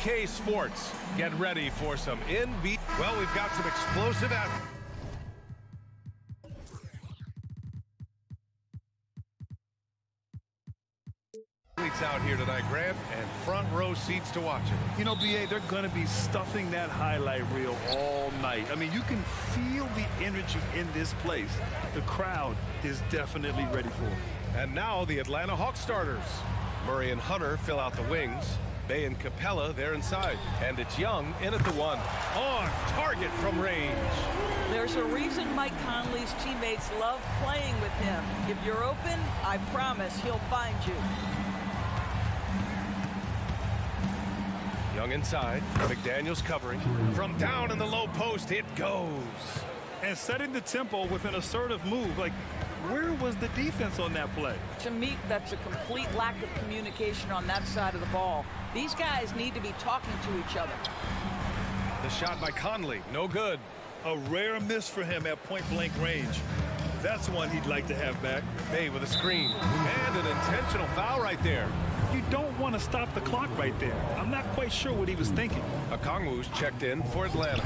BK Sports. Get ready for some NBA. Well, we've got some explosive athletes out here tonight, Grant, and front row seats to watch it. You know, BA, they're going to be stuffing that highlight reel all night. I mean, you can feel the energy in this place. The crowd is definitely ready for it. And now the Atlanta Hawks starters. Murray and Hunter fill out the wings. Bay and Capella, they're inside. And it's Young in at the one. On target from range. There's a reason Mike Conley's teammates love playing with him. If you're open, I promise he'll find you. Young inside. McDaniels covering. From down in the low post, it goes. And setting the tempo with an assertive move. Like, where was the defense on that play? To me, that's a complete lack of communication on that side of the ball. These guys need to be talking to each other. The shot by Conley, no good. A rare miss for him at point-blank range. That's one he'd like to have back. Bay with a screen. And an intentional foul right there. You don't want to stop the clock right there. I'm not quite sure what he was thinking. Okongwu's checked in for Atlanta.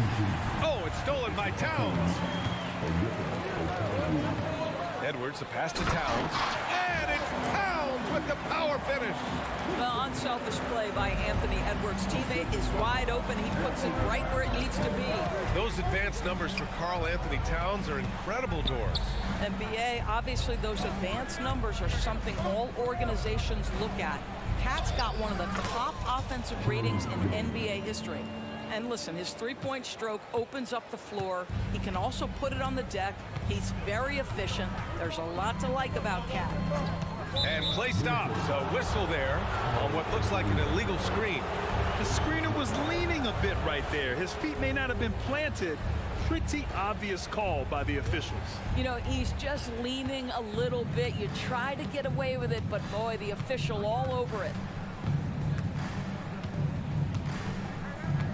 Oh, it's stolen by Towns. Edwards, the pass to Towns. And it's Towns with the power finish. The unselfish play by Anthony Edwards' teammate is wide open. He puts it right where it needs to be. Those advanced numbers for Karl Anthony Towns are incredible doors. And BA, obviously those advanced numbers are something all organizations look at. Cat's got one of the top offensive ratings in NBA history. And listen, his three-point stroke opens up the floor. He can also put it on the deck. He's very efficient. There's a lot to like about Cat. And play stops. A whistle there on what looks like an illegal screen. The screener was leaning a bit right there. His feet may not have been planted. Pretty obvious call by the officials. You know, he's just leaning a little bit. You try to get away with it, but boy, the official all over it.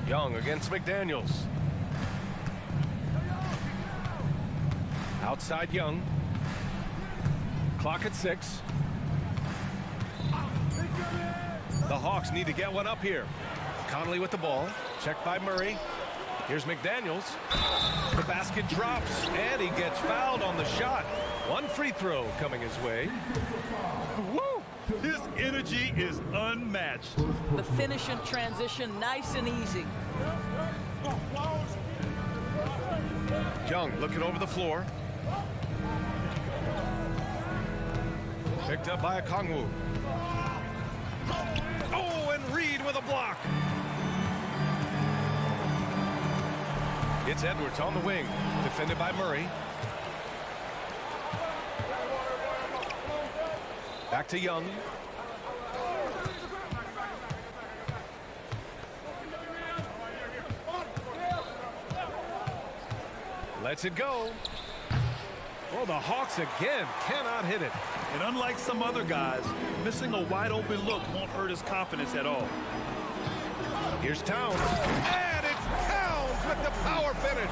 Young against McDaniels. Outside Young. Clock at 6. The Hawks need to get one up here. Conley with the ball. Checked by Murray. Here's McDaniels. The basket drops, and he gets fouled on the shot. One free throw coming his way. Woo! His energy is unmatched. The finish in transition, nice and easy. Young looking over the floor. Picked up by Okongwu. Oh, and Reed with a block. It's Edwards on the wing, defended by Murray. Back to Young. Lets it go. Oh, the Hawks again cannot hit it. And unlike some other guys, missing a wide open look won't hurt his confidence at all. Here's Towns. And it's Towns with the power finish.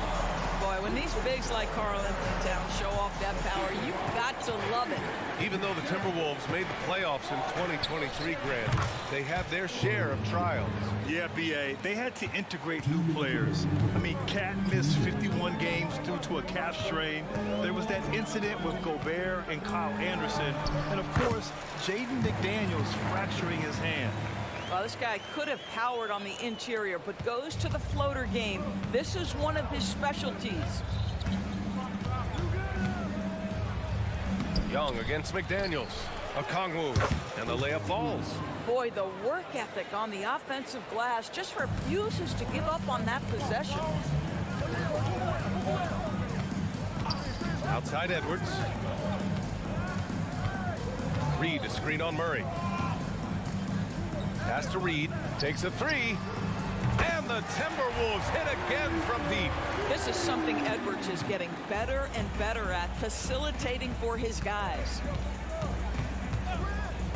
Boy, when these bigs like Karl Anthony Towns show off that power, you've got to love it. Even though the Timberwolves made the playoffs in 2023, Grant, they have their share of trials. Yeah, BA, they had to integrate new players. I mean, Cat missed 51 games due to a calf strain. There was that incident with Gobert and Kyle Anderson. And, of course, Jaden McDaniels fracturing his hand. Well, this guy could have powered on the interior, but goes to the floater game. This is one of his specialties. Young against McDaniels. Okongwu, and the layup falls. Boy, the work ethic on the offensive glass just refuses to give up on that possession. Outside Edwards. Reed, a screen on Murray. Pass to Reed, takes a three, and the Timberwolves hit again from deep. This is something Edwards is getting better and better at, facilitating for his guys.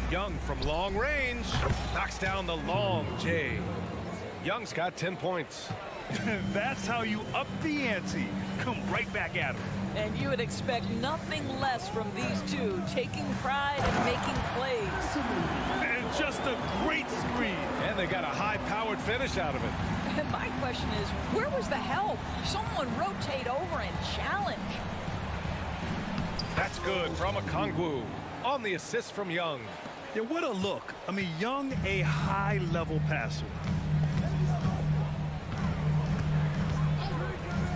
Young from long range, knocks down the long J. Young's got 10 points. That's how you up the ante. Come right back at him. And you would expect nothing less from these two, taking pride and making plays. And just a great screen. And they got a high-powered finish out of it. And my question is, where was the help? Someone rotate over and challenge. That's good from Okongwu on the assist from Young. Yeah, what a look. I mean, Young, a high-level passer.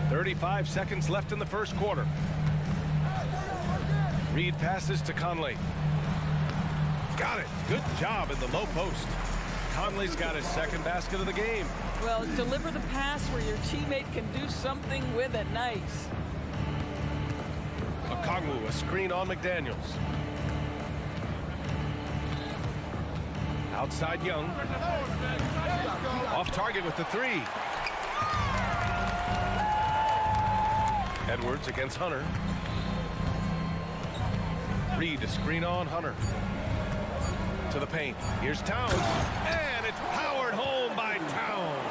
35 seconds left in the first quarter. Reed passes to Conley. Got it. Good job in the low post. Conley's got his second basket of the game. Well, deliver the pass where your teammate can do something with it. Nice. Okongwu, a screen on McDaniels. Outside Young. Off target with the three. Edwards against Hunter. Reed, a screen on Hunter. To the paint. Here's Towns. And it's powered home by Towns.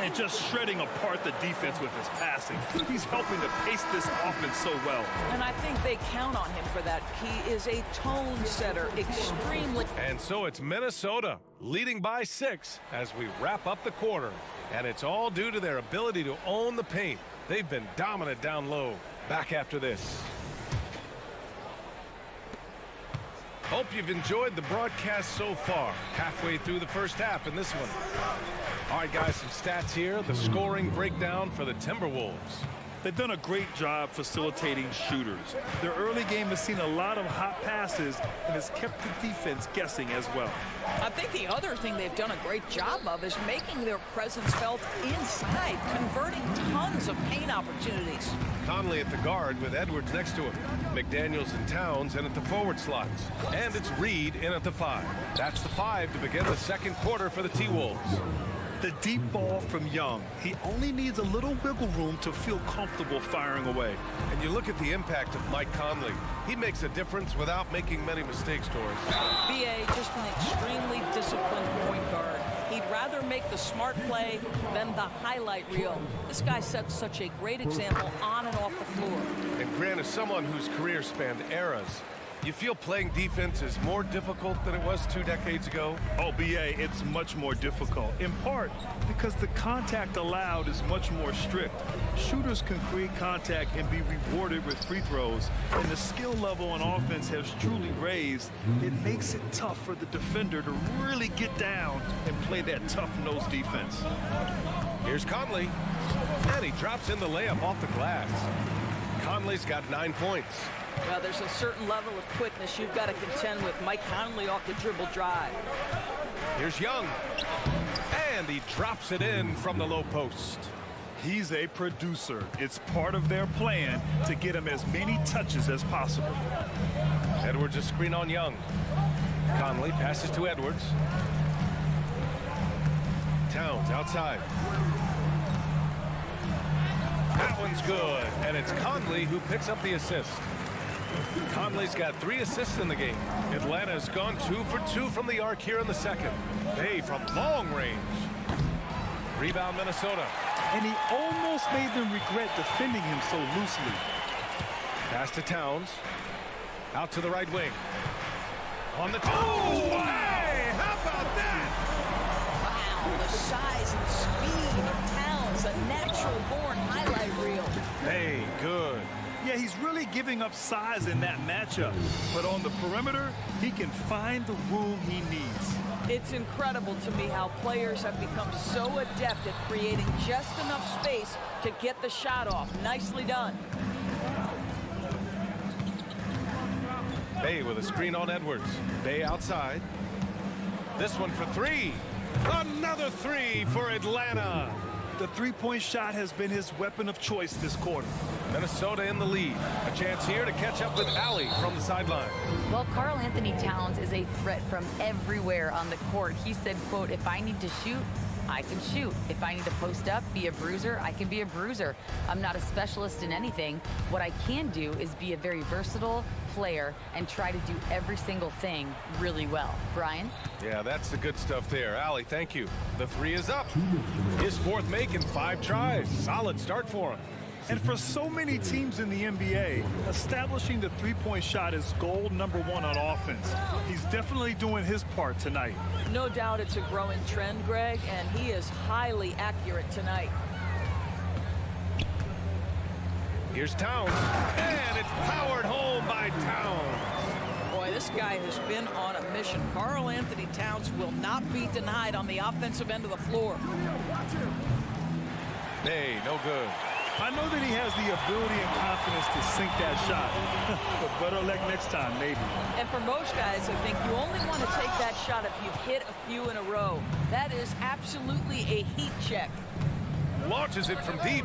And just shredding apart the defense with his passing. He's helping to pace this offense so well. And I think they count on him for that. He is a tone setter, extremely. And so it's Minnesota leading by 6 as we wrap up the quarter. And it's all due to their ability to own the paint. They've been dominant down low. Back after this. Hope you've enjoyed the broadcast so far. Halfway through the first half in this one. All right, guys, some stats here. The scoring breakdown for the Timberwolves. They've done a great job facilitating shooters. Their early game has seen a lot of hot passes and has kept the defense guessing as well. I think the other thing they've done a great job of is making their presence felt inside, converting tons of paint opportunities. Conley at the guard with Edwards next to him. McDaniels and Towns in at the forward slots. And it's Reed in at the 5. That's the 5 to begin the second quarter for the T-Wolves. The deep ball from Young. He only needs a little wiggle room to feel comfortable firing away. And you look at the impact of Mike Conley. He makes a difference without making many mistakes, Doris. BA, just an extremely disciplined point guard. He'd rather make the smart play than the highlight reel. This guy sets such a great example on and off the floor. And Grant, as someone whose career spanned eras, you feel playing defense is more difficult than it was 2 decades ago? Oh, BA, it's much more difficult, in part because the contact allowed is much more strict. Shooters can create contact and be rewarded with free throws, and the skill level on offense has truly raised. It makes it tough for the defender to really get down and play that tough-nosed defense. Here's Conley, and he drops in the layup off the glass. Conley's got 9 points. Well, there's a certain level of quickness you've got to contend with Mike Conley off the dribble drive. Here's Young. And he drops it in from the low post. He's a producer. It's part of their plan to get him as many touches as possible. Edwards a screen on Young. Conley passes to Edwards. Towns outside. That one's good. And it's Conley who picks up the assist. Conley's got 3 assists in the game. Atlanta's gone 2 for 2 from the arc here in the second. They from long range. Rebound Minnesota. And he almost made them regret defending him so loosely. Pass to Towns. Out to the right wing. On the oh, hey, how about that? Wow, the size and speed of Towns, a natural-born highlight reel. Hey, good. Yeah, he's really giving up size in that matchup. But on the perimeter, he can find the room he needs. It's incredible to me how players have become so adept at creating just enough space to get the shot off. Nicely done. Bay with a screen on Edwards. Bay outside. This one for 3. Another 3 for Atlanta. The three-point shot has been his weapon of choice this quarter. Minnesota in the lead. A chance here to catch up with Allie from the sideline. Well, Karl Anthony Towns is a threat from everywhere on the court. He said, quote, if I need to shoot, I can shoot. If I need to post up, be a bruiser, I can be a bruiser. I'm not a specialist in anything. What I can do is be a very versatile player and try to do every single thing really well. Brian? Yeah, that's the good stuff there. Allie, thank you. The three is up. His fourth make in 5 tries. Solid start for him. And for so many teams in the NBA, establishing the three-point shot is goal number 1 on offense. He's definitely doing his part tonight. No doubt it's a growing trend, Greg, and he is highly accurate tonight. Here's Towns, and it's powered home by Towns. Boy, this guy has been on a mission. Karl Anthony Towns will not be denied on the offensive end of the floor. Hey, no good. I know that he has the ability and confidence to sink that shot, but better luck next time, maybe. And for most guys, I think you only want to take that shot if you've hit a few in a row. That is absolutely a heat check. Launches it from deep.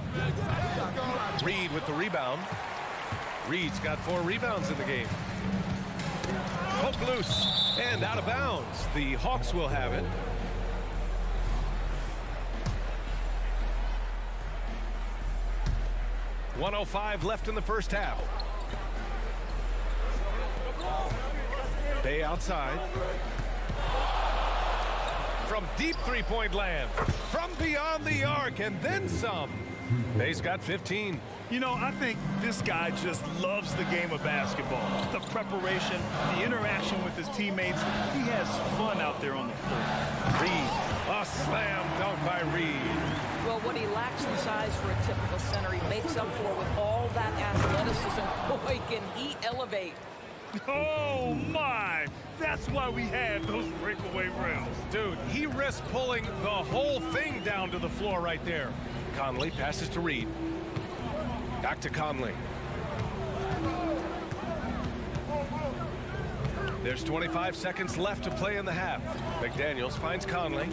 Reed with the rebound. Reed's got 4 rebounds in the game. Poke loose and out of bounds. The Hawks will have it. .105 left in the first half. Bay outside. From deep three-point land. From beyond the arc and then some. Bay's got 15. You know, I think this guy just loves the game of basketball. The preparation, the interaction with his teammates. He has fun out there on the floor. Reed. A slam dunk by Reed. Well, what he lacks in size for a typical center, he makes up for with all that athleticism. Boy, can he elevate. Oh, my. That's why we had those breakaway rims. Dude, he risks pulling the whole thing down to the floor right there. Conley passes to Reed. Back to Conley. There's 25 seconds left to play in the half. McDaniels finds Conley.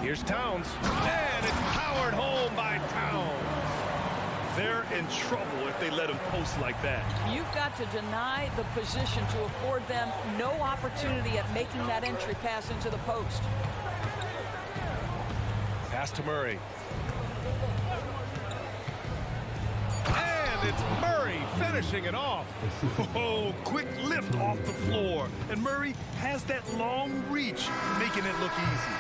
Here's Towns. And it's powered home by Towns. They're in trouble if they let him post like that. You've got to deny the position to afford them no opportunity at making that entry pass into the post. Pass to Murray. And it's Murray finishing it off. Oh, quick lift off the floor. And Murray has that long reach, making it look easy.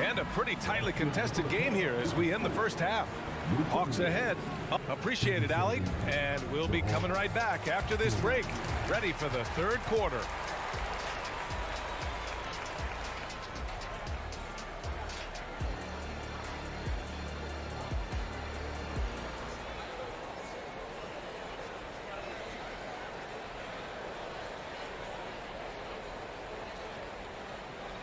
And a pretty tightly contested game here as we end the first half. Hawks ahead. Appreciate it, Allie. And we'll be coming right back after this break. Ready for the third quarter.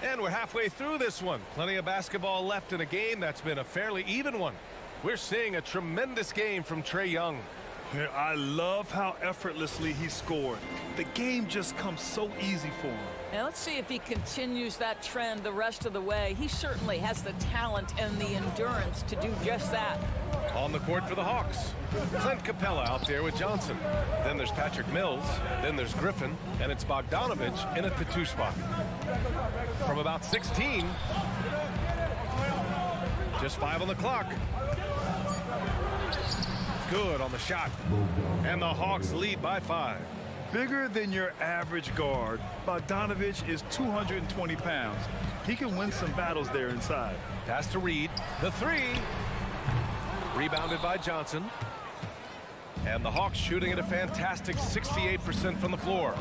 And we're halfway through this one. Plenty of basketball left in a game that's been a fairly even one. We're seeing a tremendous game from Trae Young. I love how effortlessly he scored. The game just comes so easy for him. Now let's see if he continues that trend the rest of the way. He certainly has the talent and the endurance to do just that. On the court for the Hawks. Clint Capella out there with Johnson. Then there's Patrick Mills. Then there's Griffin. And it's Bogdanovich in at the 2 spot. From about 16. Just 5 on the clock. Good on the shot. And the Hawks lead by 5. Bigger than your average guard, Bogdanovich is 220 pounds. He can win some battles there inside. Pass to Reed. The 3. Rebounded by Johnson. And the Hawks shooting at a fantastic 68% from the floor.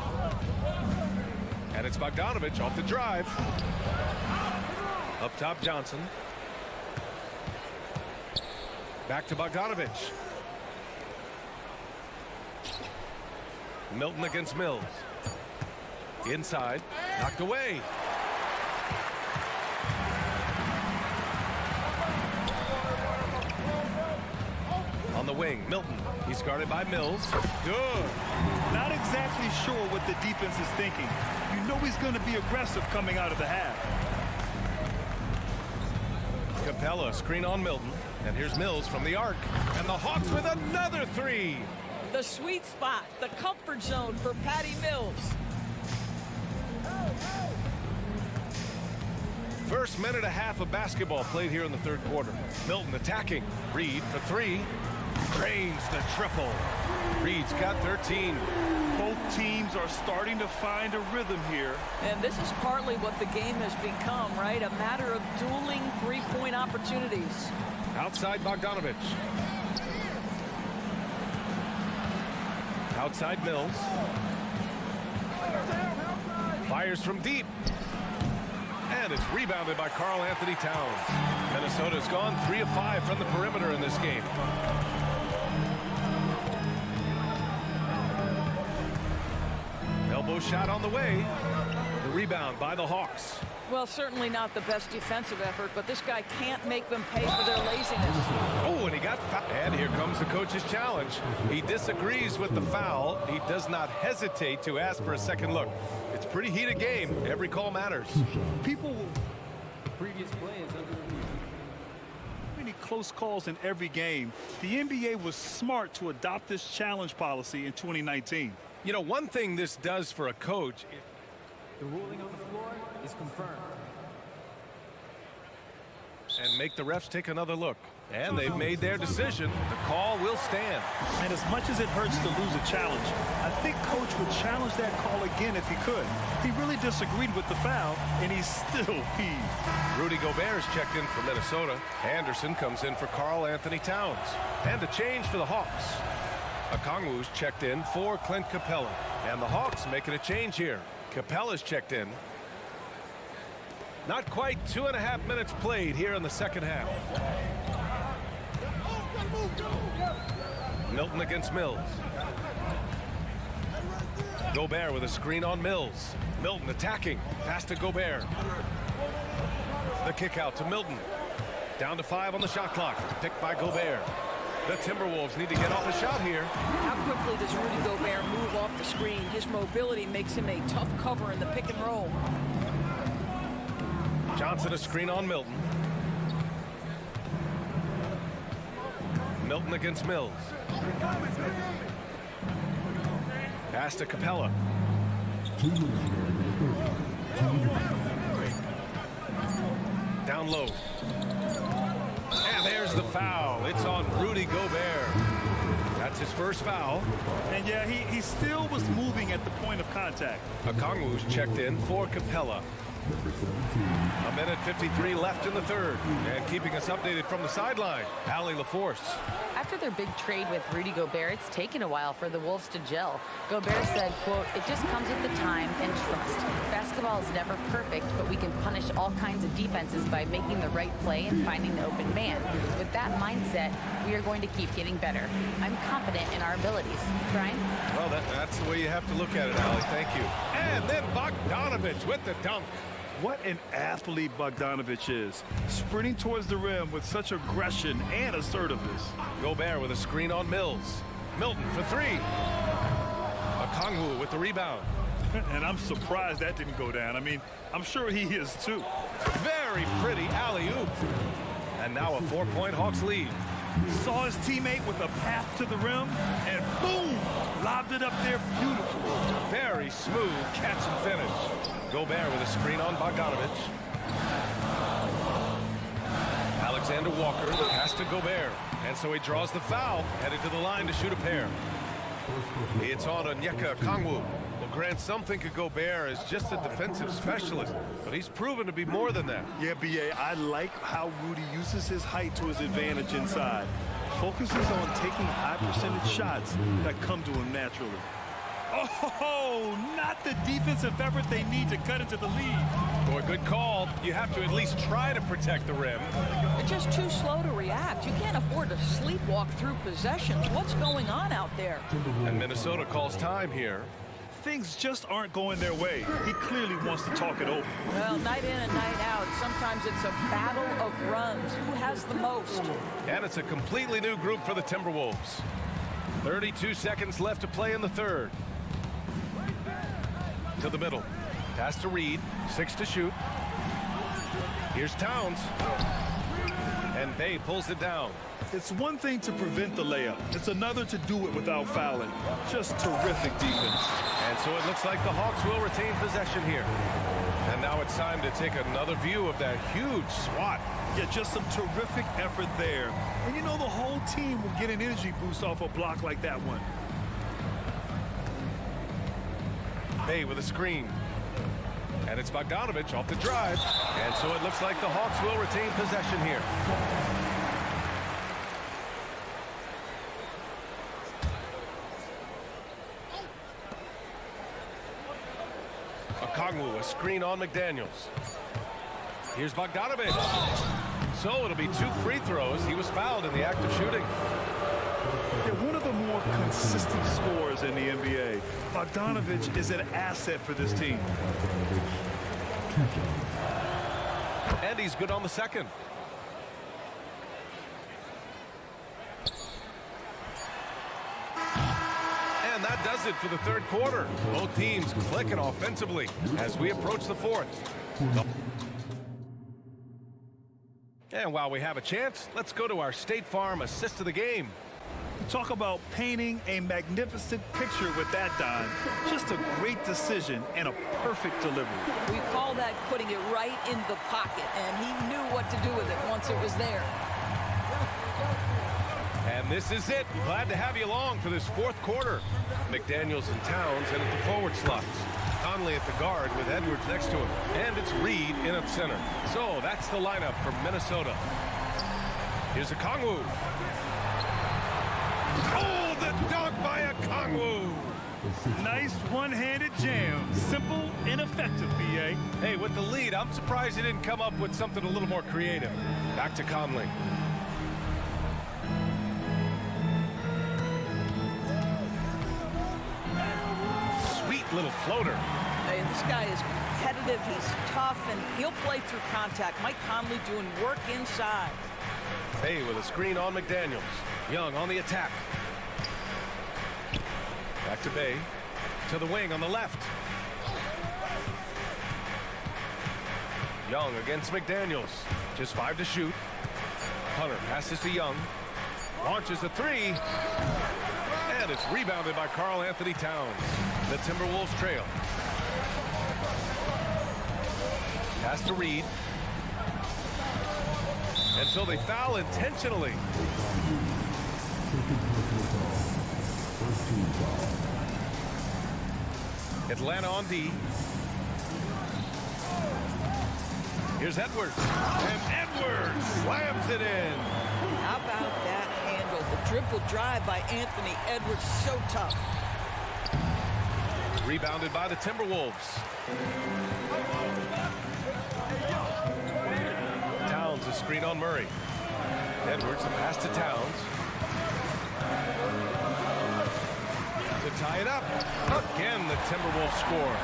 And it's Bogdanovich off the drive. Up top, Johnson. Back to Bogdanovich. Milton against Mills. Inside. Knocked away. On the wing, Milton. He's guarded by Mills. Good. Not exactly sure what the defense is thinking. You know he's going to be aggressive coming out of the half. Capella, screen on Milton. And here's Mills from the arc. And the Hawks with another 3. The sweet spot, the comfort zone for Patty Mills. First minute and a half of basketball played here in the third quarter. Milton attacking. Reed for three. Drains the triple. Reed's got 13. Both teams are starting to find a rhythm here. And this is partly what the game has become, right? A matter of dueling three-point opportunities. Outside Bogdanovich. Outside Mills. Fires from deep. And it's rebounded by Karl Anthony Towns. Minnesota's gone 3 of 5 from the perimeter in this game. Elbow shot on the way. The rebound by the Hawks. Well, certainly not the best defensive effort, but this guy can't make them pay for their laziness. Oh, and he got fouled. And here comes the coach's challenge. He disagrees with the foul. He does not hesitate to ask for a second look. It's a pretty heated game. Every call matters. People Previous play is under review. many close calls in every game. The NBA was smart to adopt this challenge policy in 2019. You know, one thing this does for a coach. The ruling on the floor is confirmed. And make the refs take another look. And they've made their decision. The call will stand. And as much as it hurts to lose a challenge, I think Coach would challenge that call again if he could. He really disagreed with the foul, and he's still peeved. Rudy Gobert is checked in for Minnesota. Anderson comes in for Karl Anthony Towns. And a change for the Hawks. Okongwu's checked in for Clint Capella. And the Hawks making a change here. Capella's checked in. Not quite 2.5 minutes played here in the second half. Milton against Mills. Gobert with a screen on Mills. Milton attacking. Pass to Gobert. The kick out to Milton. Down to 5 on the shot clock. Picked by Gobert. The Timberwolves need to get off a shot here. How quickly does Rudy Gobert move off the screen? His mobility makes him a tough cover in the pick and roll. Johnson a screen on Milton. Milton against Mills. Pass to Capella. Down low. And there's the foul. It's on Rudy Gobert. That's his first foul. And yeah, he still was moving at the point of contact. Okongwu's checked in for Capella. A minute 53 left in the third. And keeping us updated from the sideline, Allie LaForce. After their big trade with Rudy Gobert, it's taken a while for the Wolves to gel. Gobert said, quote, "It just comes with the time and trust. Basketball is never perfect, but we can punish all kinds of defenses by making the right play and finding the open man. With that mindset, we are going to keep getting better. I'm confident in our abilities." Brian? Well, that's the way you have to look at it, Allie. Thank you. And then Bogdanovich with the dunk. What an athlete Bogdanovich is, sprinting towards the rim with such aggression and assertiveness. Gobert with a screen on Mills. Milton for three. Okongwu with the rebound. And I'm surprised that didn't go down. I mean, I'm sure he is too. Very pretty alley-oop. And now a 4-point Hawks lead. Saw his teammate with a path to the rim, and boom, lobbed it up there beautiful. Very smooth catch and finish. Gobert with a screen on Bogdanovich. Alexander Walker pass to Gobert. And so he draws the foul, headed to the line to shoot a pair. It's on Onyeka Okongwu. Well, Grant, some think of Gobert as just a defensive specialist, but he's proven to be more than that. Yeah, B.A., I like how Rudy uses his height to his advantage inside. Focuses on taking high percentage shots that come to him naturally. Oh, not the defensive effort they need to cut into the lead. Boy, good call. You have to at least try to protect the rim. They're just too slow to react. You can't afford to sleepwalk through possessions. What's going on out there? And Minnesota calls time here. Things just aren't going their way. He clearly wants to talk it over. Well, night in and night out, sometimes it's a battle of runs. Who has the most? And it's a completely new group for the Timberwolves. 32 seconds left to play in the third. To the middle. Pass to Reed. 6 to shoot. Here's Towns. And Bay pulls it down. It's one thing to prevent the layup. It's another to do it without fouling. Just terrific defense. And so it looks like the Hawks will retain possession here. And now it's time to take another view of that huge swat. Yeah, just some terrific effort there. And you know the whole team will get an energy boost off a block like that one. Bay with a screen. And it's Bogdanovich off the drive. And so it looks like the Hawks will retain possession here. Okongwu, a screen on McDaniels. Here's Bogdanovich. So it'll be 2 free throws. He was fouled in the act of shooting. Yeah, one of the more consistent scorers in the NBA. Bogdanovich is an asset for this team. And he's good on the second. And that does it for the third quarter. Both teams clicking offensively as we approach the fourth. And while we have a chance, let's go to our State Farm assist of the game. Talk about painting a magnificent picture with that, Don. Just a great decision and a perfect delivery. We call that putting it right in the pocket, and he knew what to do with it once it was there. And this is it. Glad to have you along for this fourth quarter. McDaniels and Towns in at the forward slots. Conley at the guard with Edwards next to him. And it's Reed in at center. So that's the lineup for Minnesota. Here's Okongwu. Oh, the dunk by Okongwu. Nice one-handed jam. Simple and effective, B.A. Hey, with the lead, I'm surprised he didn't come up with something a little more creative. Back to Conley. Little floater. Hey, this guy is competitive, he's tough, and he'll play through contact. Mike Conley doing work inside. Bay with a screen on McDaniels. Young on the attack. Back to Bay. To the wing on the left. Young against McDaniels. Just 5 to shoot. Hunter passes to Young. Launches a 3. And it's rebounded by Karl Anthony Towns. The Timberwolves trail. Pass to Reed. And so they foul intentionally. Atlanta on D. Here's Edwards. And Edwards slams it in. How about that handle? The dribble drive by Anthony Edwards, so tough. Rebounded by the Timberwolves. Towns a screen on Murray. Edwards a pass to Towns. To tie it up. Again, the Timberwolves score.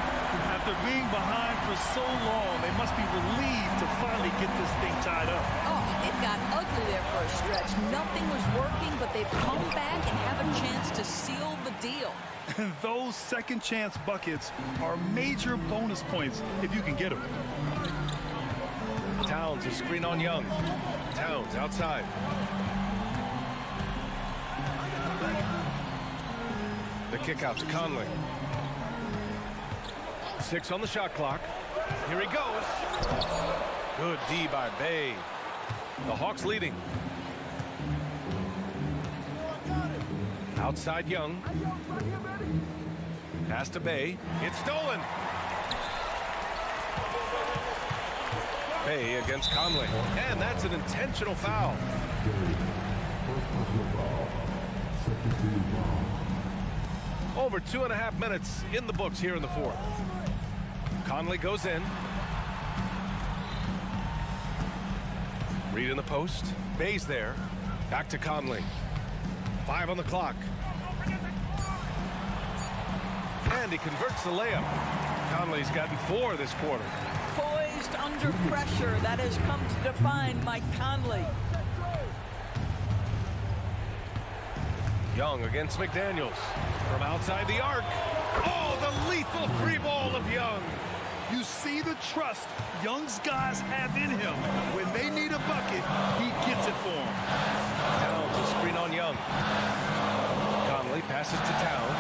After being behind for so long, they must be relieved to finally get this thing tied up. Oh, it got ugly there for a stretch. Nothing was working, but they've come back and have a chance to seal the deal. And those second chance buckets are major bonus points if you can get them. Towns a screen on Young. Towns outside. The kick out to Conley. 6 on the shot clock. Here he goes. Good D by Bay. The Hawks leading. Outside Young. Pass to Bay. It's stolen. Bay against Conley. And that's an intentional foul. Over 2.5 minutes in the books here in the fourth. Conley goes in. Reed in the post. Bay's there. Back to Conley. 5 on the clock. And he converts the layup. Conley's gotten 4 this quarter. Poised under pressure. That has come to define Mike Conley. Young against McDaniels. From outside the arc. Oh, the lethal 3 ball of Young. You see the trust Young's guys have in him. When they need a bucket, he gets it for them. Towns, a screen on Young. Conley passes to Towns.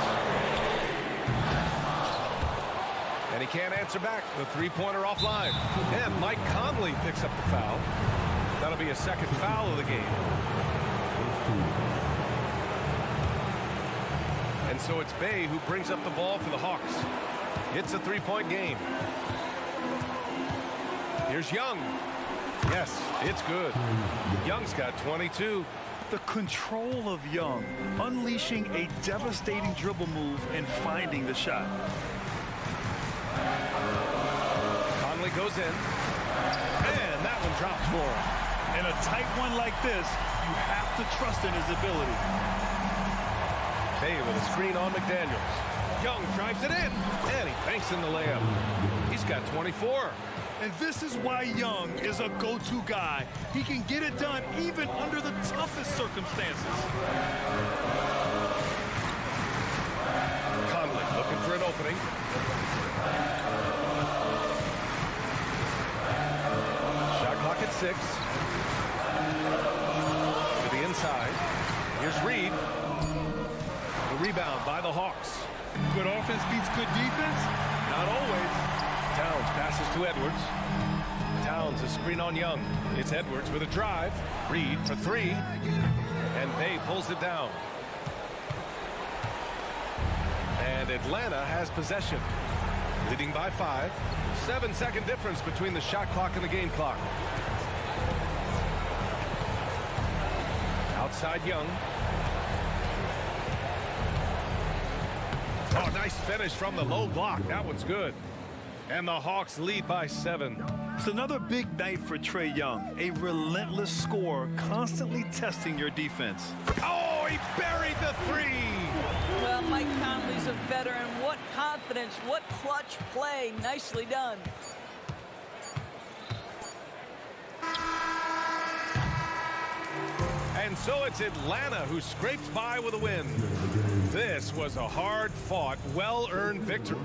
And he can't answer back. The three-pointer offline. And Mike Conley picks up the foul. That'll be a second foul of the game. And so it's Bay who brings up the ball for the Hawks. It's a three-point game. Here's Young. Yes, it's good. Young's got 22. The control of Young, unleashing a devastating dribble move and finding the shot. Conley goes in. And that one drops for him. In a tight one like this, you have to trust in his ability. Bay with a screen on McDaniels. Young drives it in. And he banks in the layup. He's got 24. And this is why Young is a go-to guy. He can get it done even under the toughest circumstances. Conley looking for an opening. Shot clock at 6. To the inside. Here's Reed. The rebound by the Hawks. Good offense beats good defense? Not always. Towns passes to Edwards. Towns a screen on Young. It's Edwards with a drive. Reed for 3. And Bay pulls it down. And Atlanta has possession. Leading by 5. 7-second difference between the shot clock and the game clock. Outside Young. Oh, nice finish from the low block. That one's good. And the Hawks lead by 7. It's another big night for Trae Young. A relentless scorer, constantly testing your defense. Oh, he buried the 3. Well, Mike Conley's a veteran. What confidence, what clutch play. Nicely done. And so it's Atlanta who scrapes by with a win. This was a hard-fought, well-earned victory.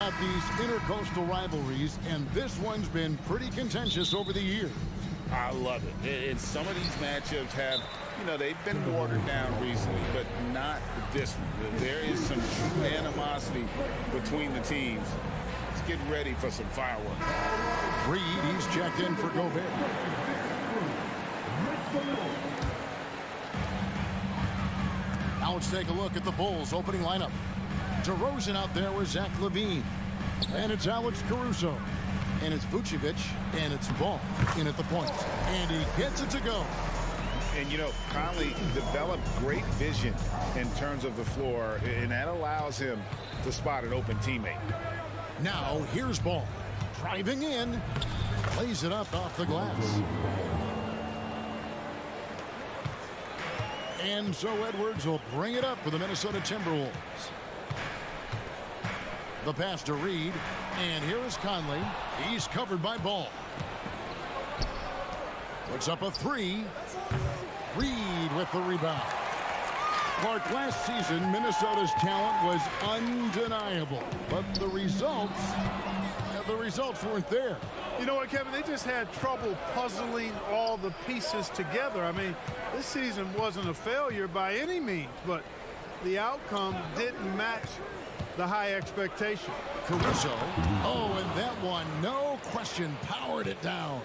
Have these intercoastal rivalries, and this one's been pretty contentious over the years. I love it. And some of these matchups have, they've been watered down recently, but not this one. There is some true animosity between the teams. Let's get ready for some fireworks. Reed, he's checked in for Gobert. Now let's take a look at the Bulls' opening lineup. DeRozan out there with Zach LaVine. And it's Alex Caruso. And it's Vucevic. And it's Ball in at the point. And he gets it to go. And, Conley developed great vision in terms of the floor, and that allows him to spot an open teammate. Now, here's Ball. Driving in. Plays it up off the glass. And so Edwards will bring it up for the Minnesota Timberwolves. The pass to Reed, and here is Conley. He's covered by Ball. Puts up a three. Reed with the rebound. Clark, last season, Minnesota's talent was undeniable, but the results weren't there. You know what, Kevin? They just had trouble puzzling all the pieces together. I mean, this season wasn't a failure by any means, but the outcome didn't match the high expectation. Caruso. Oh, and that one, no question, powered it down.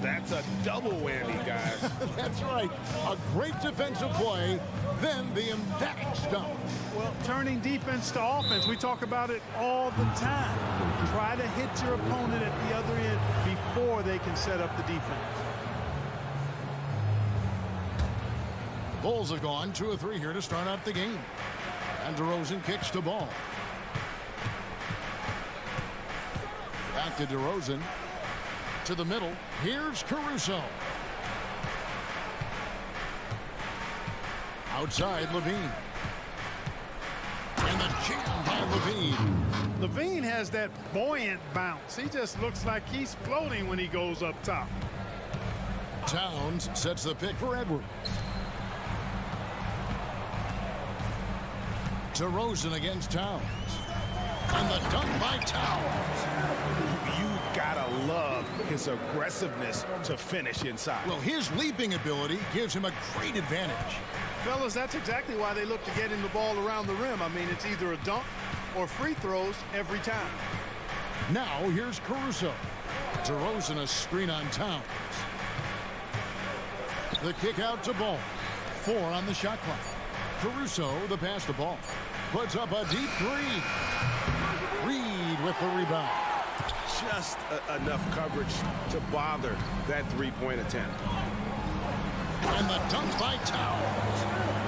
That's a double whammy, guys. That's right. A great defensive play, then the emphatic stuff. Well, turning defense to offense, we talk about it all the time. Try to hit your opponent at the other end before they can set up the defense. The Bulls have gone 2 of 3 here to start out the game. And DeRozan kicks to Ball. Back to DeRozan. To the middle. Here's Caruso. Outside, LaVine. And the jam by LaVine. LaVine has that buoyant bounce. He just looks like he's floating when he goes up top. Towns sets the pick for Edwards. DeRozan against Towns. And the dunk by Towns. You gotta love his aggressiveness to finish inside. Well, his leaping ability gives him a great advantage. Fellas, that's exactly why they look to get him the ball around the rim. I mean, it's either a dunk or free throws every time. Now, here's Caruso. DeRozan a screen on Towns. The kick out to Ball. 4 on the shot clock. Caruso, the pass to Ball. Puts up a deep three. Reed with the rebound. Just enough coverage to bother that three-point attempt. And the dunk by Towns.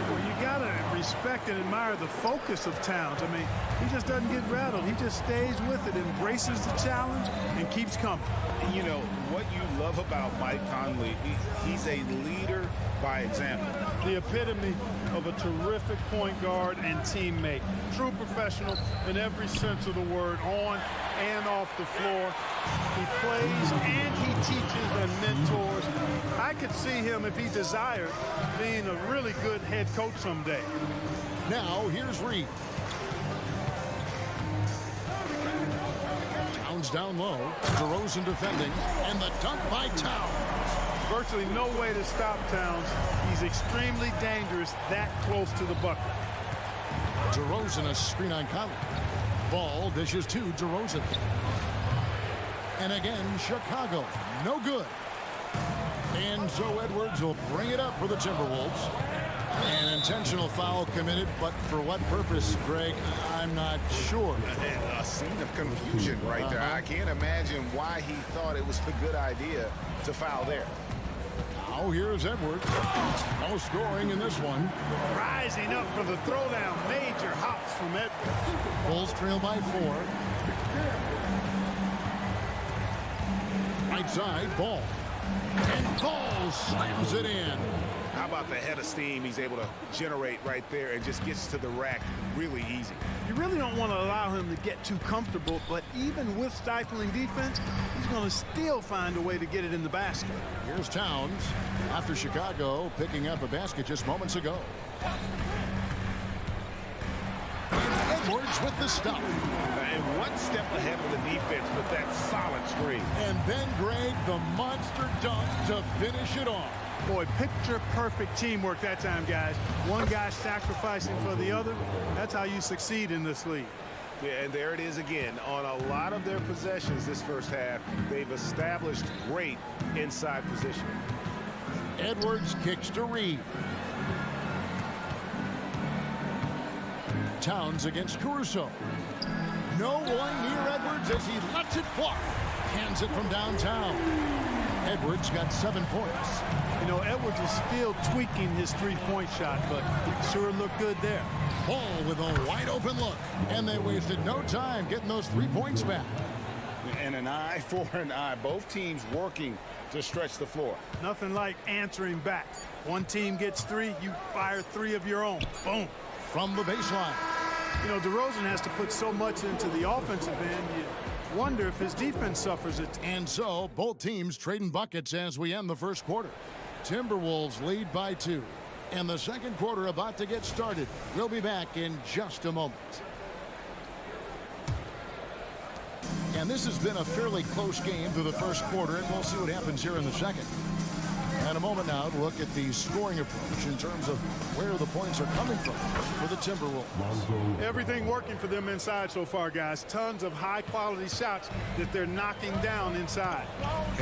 Well, you got to respect and admire the focus of Towns. I mean, he just doesn't get rattled. He just stays with it, embraces the challenge, and keeps coming. And what you love about Mike Conley, he's a leader by example. The epitome of a terrific point guard and teammate. True professional in every sense of the word, on and off the floor. He plays and he teaches and mentors. I could see him, if he desired, being a really good head coach someday. Now, here's Reed. Towns down low. DeRozan defending. And the dunk by Towns. Virtually no way to stop Towns. He's extremely dangerous that close to the bucket. DeRozan a screen on Conley. Ball dishes to DeRozan. And again, Chicago. No good. And so Edwards will bring it up for the Timberwolves. An intentional foul committed, but for what purpose, Greg? I'm not sure. A scene of confusion right there. I can't imagine why he thought it was a good idea to foul there. Now here's Edwards. No scoring in this one. Rising up for the throwdown. Major hops from Edwards. Bulls trail by 4. Right side, Ball. And Ball slams it in. How about the head of steam he's able to generate right there and just gets to the rack really easy. You really don't want to allow him to get too comfortable, but even with stifling defense, he's going to still find a way to get it in the basket. Here's Towns after Chicago picking up a basket just moments ago. And Edwards with the stop. And one step ahead of the defense with that solid screen. And then Greg, the monster dunk to finish it off. Boy, picture-perfect teamwork that time, guys. One guy sacrificing for the other. That's how you succeed in this league. Yeah, and there it is again. On a lot of their possessions this first half, they've established great inside position. Edwards kicks to Reed. Towns against Caruso. No one near Edwards as he lets it fly. Hands it from downtown. Edwards got 7 points. You know, Edwards is still tweaking his three-point shot, but it sure looked good there. Ball with a wide open look. And they wasted no time getting those 3 points back. And an eye for an eye. Both teams working to stretch the floor. Nothing like answering back. One team gets 3, you fire 3 of your own. Boom. From the baseline. You know, DeRozan has to put so much into the offensive end, you wonder if his defense suffers it. And so, both teams trading buckets as we end the first quarter. Timberwolves lead by 2. And the second quarter about to get started. We'll be back in just a moment. And this has been a fairly close game through the first quarter, and we'll see what happens here in the second. And a moment now to look at the scoring approach in terms of where the points are coming from for the Timberwolves. Everything working for them inside so far, guys. Tons of high-quality shots that they're knocking down inside.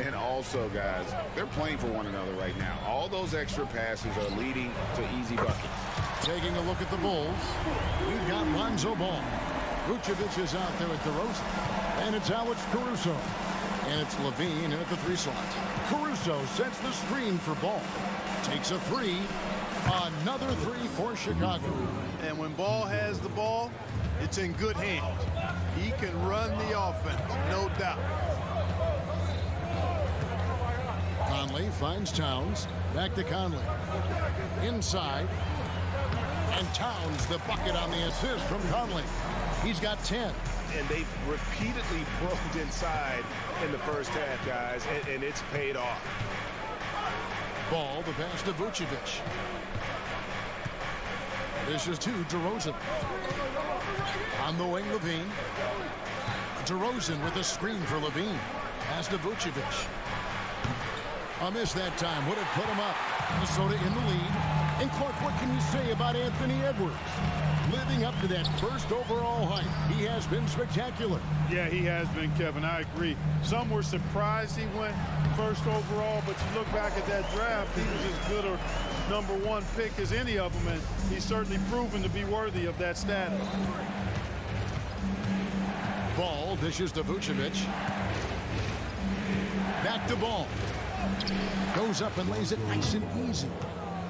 And also, guys, they're playing for one another right now. All those extra passes are leading to easy buckets. Taking a look at the Bulls, we've got Lonzo Ball. Vucevic is out there at DeRozan. And it's Alex Caruso. And it's Levine in at the 3 slot. Caruso sets the screen for Ball. Takes a 3. Another 3 for Chicago. And when Ball has the ball, it's in good hands. He can run the offense, no doubt. Conley finds Towns. Back to Conley. Inside. And Towns the bucket on the assist from Conley. He's got 10. And they've repeatedly probed inside in the first half, guys, and it's paid off. Ball, the pass to Vucevic. This is to DeRozan. On the wing, Levine. DeRozan with a screen for Levine. Pass to Vucevic. A miss that time would have put him up. Minnesota in the lead. And Clark, what can you say about Anthony Edwards? Living up to that first overall hype, he has been spectacular. Yeah, he has been, Kevin. I agree. Some were surprised he went first overall, but you look back at that draft, he was as good a #1 pick as any of them, and he's certainly proven to be worthy of that status. Ball dishes to Vucevic. Back to Ball. Goes up and lays it nice and easy.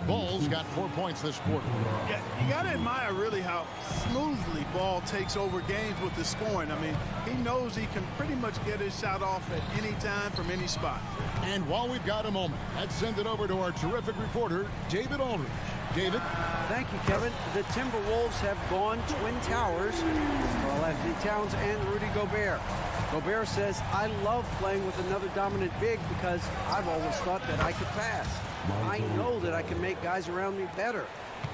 Ball's got 4 points this quarter. Yeah, you got to admire really how smoothly Ball takes over games with the scoring. I mean, he knows he can pretty much get his shot off at any time from any spot. And while we've got a moment, let's send it over to our terrific reporter, David Aldridge. David? Thank you, Kevin. The Timberwolves have gone Twin Towers for Anthony Towns and Rudy Gobert. Gobert says, I love playing with another dominant big because I've always thought that I could pass. I know that I can make guys around me better.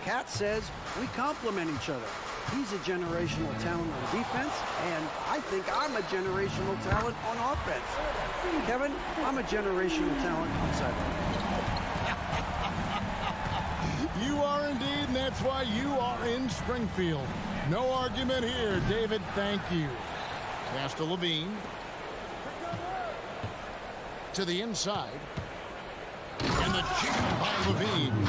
Cat says we complement each other. He's a generational talent on defense, and I think I'm a generational talent on offense. Kevin, I'm a generational talent on sideline. You are indeed, and that's why you are in Springfield. No argument here, David. Thank you. Pass to Levine. To the inside. And the jam by Levine.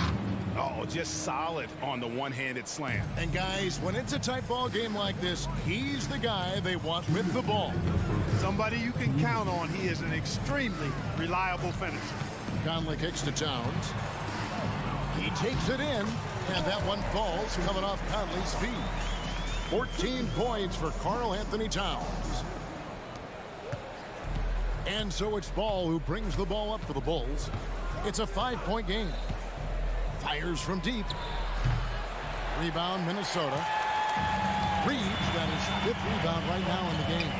Oh, just solid on the one-handed slam. And guys, when it's a tight ball game like this, he's the guy they want with the ball. Somebody you can count on. He is an extremely reliable finisher. Conley kicks to Towns. He takes it in, and that one falls coming off Conley's feet. 14 points for Karl Anthony Towns. And so it's Ball who brings the ball up for the Bulls. It's a 5-point game. Fires from deep. Rebound, Minnesota. Reeves got his 5th rebound right now in the game.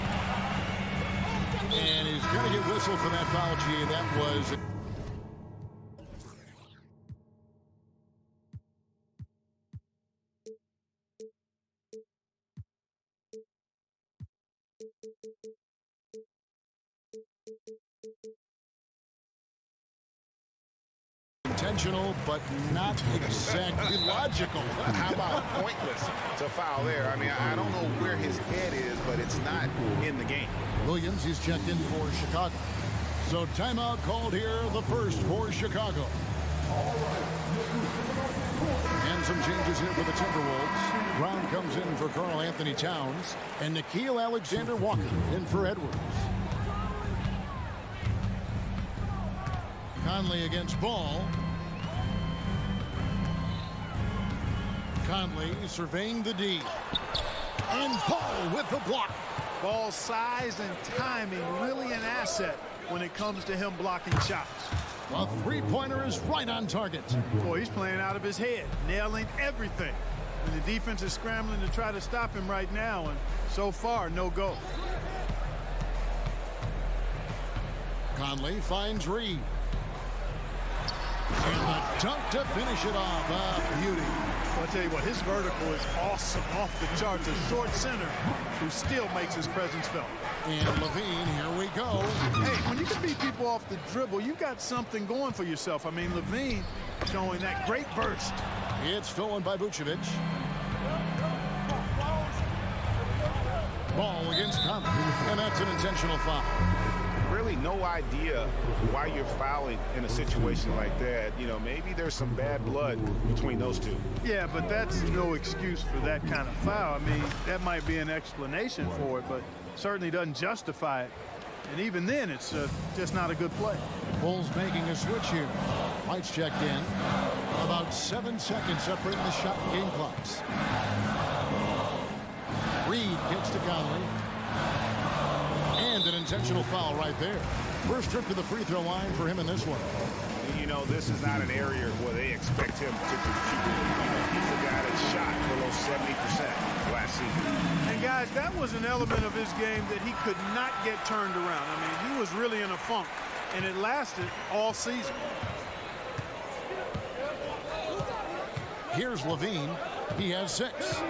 And he's going to get whistled for that foul, G. That was... intentional, but not exactly logical. How about pointless to foul there? I mean, I don't know where his head is, but it's not in the game. Williams is checked in for Chicago. So timeout called here, the first for Chicago. And some changes here for the Timberwolves. Brown comes in for Karl Anthony Towns, and Nickeil Alexander-Walker in for Edwards. Conley against Ball. Conley surveying the D. And Ball with the block. Ball's size and timing really an asset when it comes to him blocking shots. A three-pointer is right on target. Boy, he's playing out of his head, nailing everything. And the defense is scrambling to try to stop him right now, and so far, no go. Conley finds Reed. And the dunk to finish it off. Beauty. Well, I'll tell you what, his vertical is awesome, off the charts. A short center who still makes his presence felt. And Levine, here we go. Hey, when you can beat people off the dribble, you got something going for yourself. I mean, Levine showing that great burst. It's stolen by Vucevic. Ball against Conley, and that's an intentional foul. Really no idea why you're fouling in a situation like that. You know, maybe there's some bad blood between those two. Yeah, but that's no excuse for that kind of foul. I mean, that might be an explanation for it, but certainly doesn't justify it. And even then, it's just not a good play. Bulls making a switch here. White's checked in. About 7 seconds separating the shot and game clocks. Reed gets to Conley. And an intentional foul right there. First trip to the free throw line for him in this one. You know, this is not an area where they expect him to contribute. You know, he's a guy that shot below 70% last season. And guys, that was an element of his game that he could not get turned around. I mean, he was really in a funk, and it lasted all season. Here's Levine. He has 6.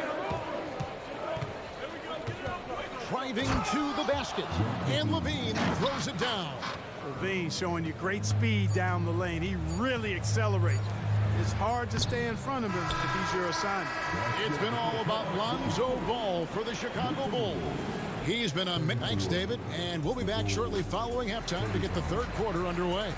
Driving to the basket, and Levine throws it down. Levine showing you great speed down the lane. He really accelerates. It's hard to stay in front of him if he's your assignment. It's been all about Lonzo Ball for the Chicago Bulls. He's been a... Thanks, David. And we'll be back shortly following halftime to get the third quarter underway.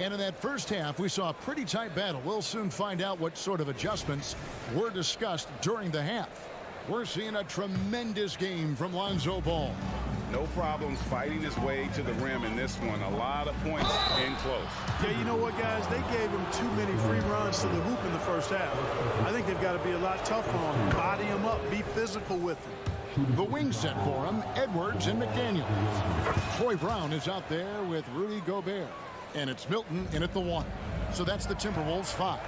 And in that first half, we saw a pretty tight battle. We'll soon find out what sort of adjustments were discussed during the half. We're seeing a tremendous game from Lonzo Ball. No problems fighting his way to the rim in this one. A lot of points in close. Yeah, you know what, guys? They gave him too many free runs to the hoop in the first half. I think they've got to be a lot tougher on him. Body him up. Be physical with him. The wing set for him, Edwards and McDaniels. Troy Brown is out there with Rudy Gobert. And it's Milton in at the 1. So that's the Timberwolves 5.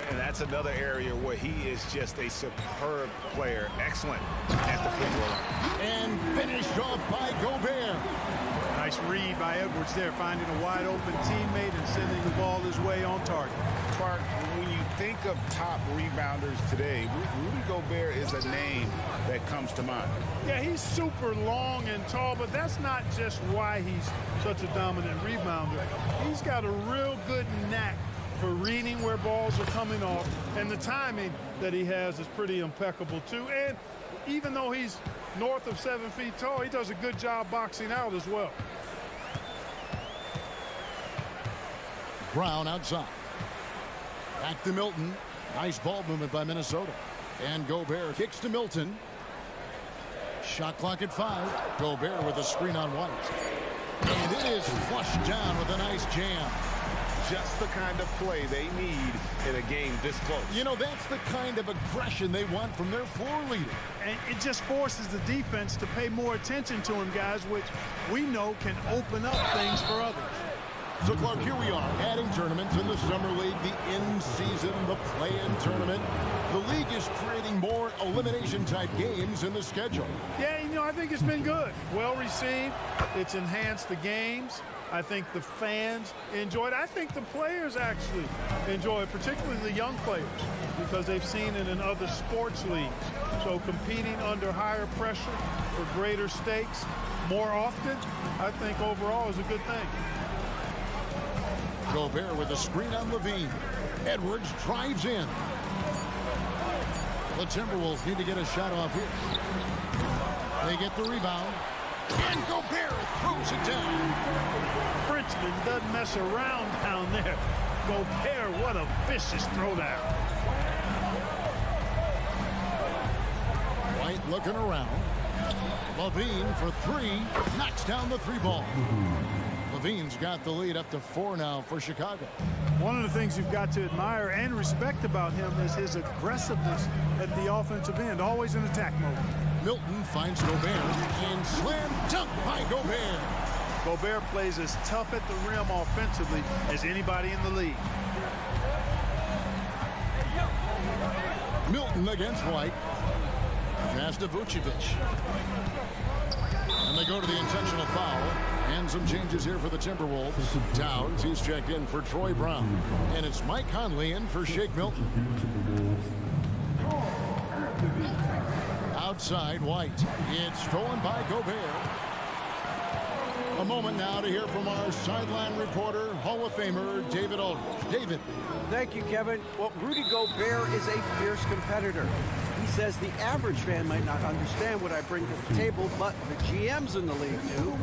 And that's another area where he is just a superb player. Excellent at the free throw line. And finished off by Gobert. Nice read by Edwards there, finding a wide open teammate and sending the ball his way on target. Clark, when you think of top rebounders today, Rudy Gobert is a name that comes to mind. Yeah, he's super long and tall, but that's not just why he's such a dominant rebounder. He's got a real good knack for reading where balls are coming off, and the timing that he has is pretty impeccable too. And even though he's north of 7 feet tall, he does a good job boxing out as well. Brown outside. Back to Milton. Nice ball movement by Minnesota. And Gobert kicks to Milton. Shot clock at 5. Gobert with a screen on White. And it is flushed down with a nice jam. Just the kind of play they need in a game this close. You know, that's the kind of aggression they want from their floor leader. And it just forces the defense to pay more attention to him, guys, which we know can open up things for others. So, Clark, here we are, adding tournaments in the Summer League, the in-season, the play-in tournament. The league is creating more elimination-type games in the schedule. Yeah, you know, I think it's been good. Well received. It's enhanced the games. I think the fans enjoy it. I think the players actually enjoy it, particularly the young players, because they've seen it in other sports leagues. So competing under higher pressure for greater stakes more often, I think overall is a good thing. Gobert with a screen on Levine. Edwards drives in. The Timberwolves need to get a shot off here. They get the rebound. And Gobert throws it down. Frenchman doesn't mess around down there. Gobert, what a vicious throwdown. White looking around. Levine for 3. Knocks down the 3-ball. Levine's got the lead up to 4 now for Chicago. One of the things you've got to admire and respect about him is his aggressiveness at the offensive end, always in attack mode. Milton finds Gobert and slam dunk by Gobert. Gobert plays as tough at the rim offensively as anybody in the league. Milton against White. Pass to Vucevic. And they go to the intentional foul. And some changes here for the Timberwolves. Towns, he's checked in for Troy Brown. And it's Mike Conley in for Shake Milton. Outside, White. It's stolen by Gobert. A moment now to hear from our sideline reporter, Hall of Famer, David Aldridge. David. Thank you, Kevin. Well, Rudy Gobert is a fierce competitor. He says the average fan might not understand what I bring to the table, but the GMs in the league do.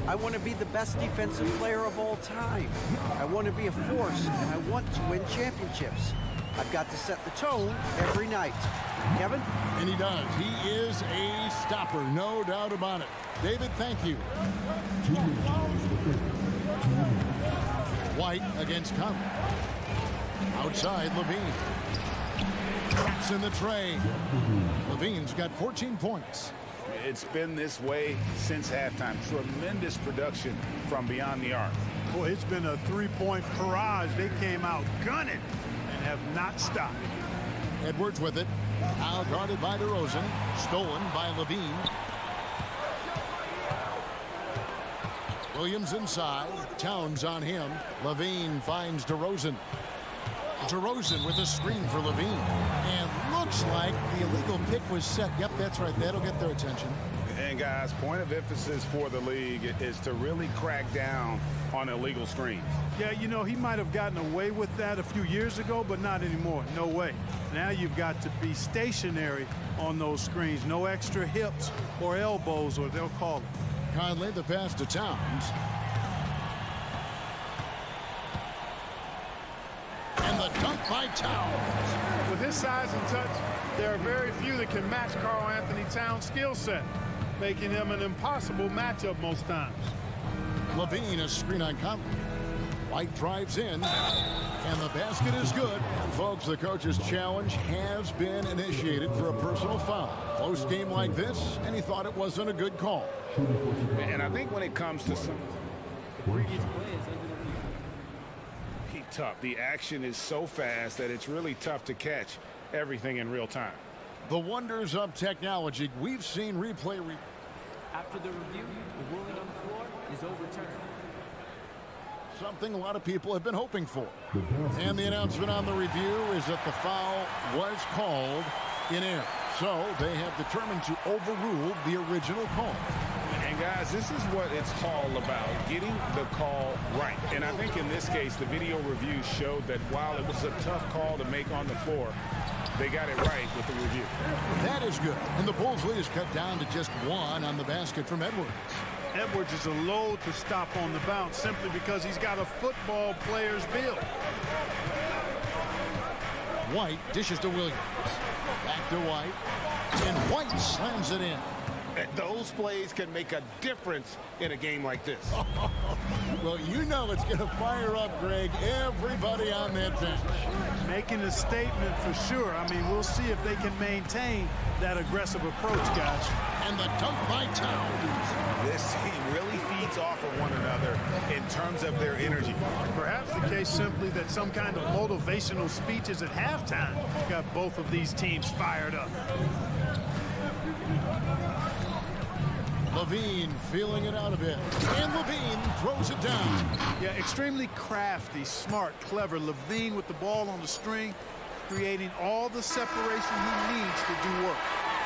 I want to be the best defensive player of all time. I want to be a force, and I want to win championships. I've got to set the tone every night. Kevin? And he does. He is a stopper, no doubt about it. David, thank you. White against Conley. Outside, Levine. Traps in the tray. Levine's got 14 points. It's been this way since halftime. Tremendous production from beyond the arc. Boy, it's been a three-point barrage. They came out gunning and have not stopped. Edwards with it. Now guarded by DeRozan. Stolen by Levine. Williams inside. Towns on him. Levine finds DeRozan. DeRozan with a screen for Levine. And looks like the illegal pick was set. Yep, that's right. That'll get their attention. And guys, point of emphasis for the league is to really crack down on illegal screens. Yeah, you know, he might have gotten away with that a few years ago, but not anymore. No way. Now you've got to be stationary on those screens. No extra hips or elbows, or they'll call it. Conley, the pass to Towns. And the dunk by Towns. With his size and touch, there are very few that can match Karl Anthony Towns' skill set, making him an impossible matchup most times. Levine, a screen on Conley. White drives in, and the basket is good. Folks, the coach's challenge has been initiated for a personal foul. Close game like this, and he thought it wasn't a good call. And I think when it comes to some Previous play is under review. tough, the action is so fast that it's really tough to catch everything in real time. The wonders of technology. We've seen replay. After the review, the ruling on the floor is overturned. something a lot of people have been hoping for. And the announcement on the review is that the foul was called in air. So they have determined to overrule the original call. And guys, this is what it's all about, getting the call right. And I think in this case, the video review showed that while it was a tough call to make on the floor, they got it right with the review. That is good. And the Bulls lead is cut down to just 1 on the basket from Edwards. Edwards is a load to stop on the bounce simply because he's got a football player's build. White dishes to Williams. Back to White. And White slams it in. Those plays can make a difference in a game like this. Well, you know it's going to fire up, Greg, everybody on that bench. Making a statement for sure. I mean, we'll see if they can maintain that aggressive approach, guys. And the dunk by Towns. This team really feeds off of one another in terms of their energy. Perhaps the case simply that some kind of motivational speeches at halftime got both of these teams fired up. Levine feeling it out a bit. And Levine throws it down. Yeah, extremely crafty, smart, clever. Levine with the ball on the string, creating all the separation he needs to do work.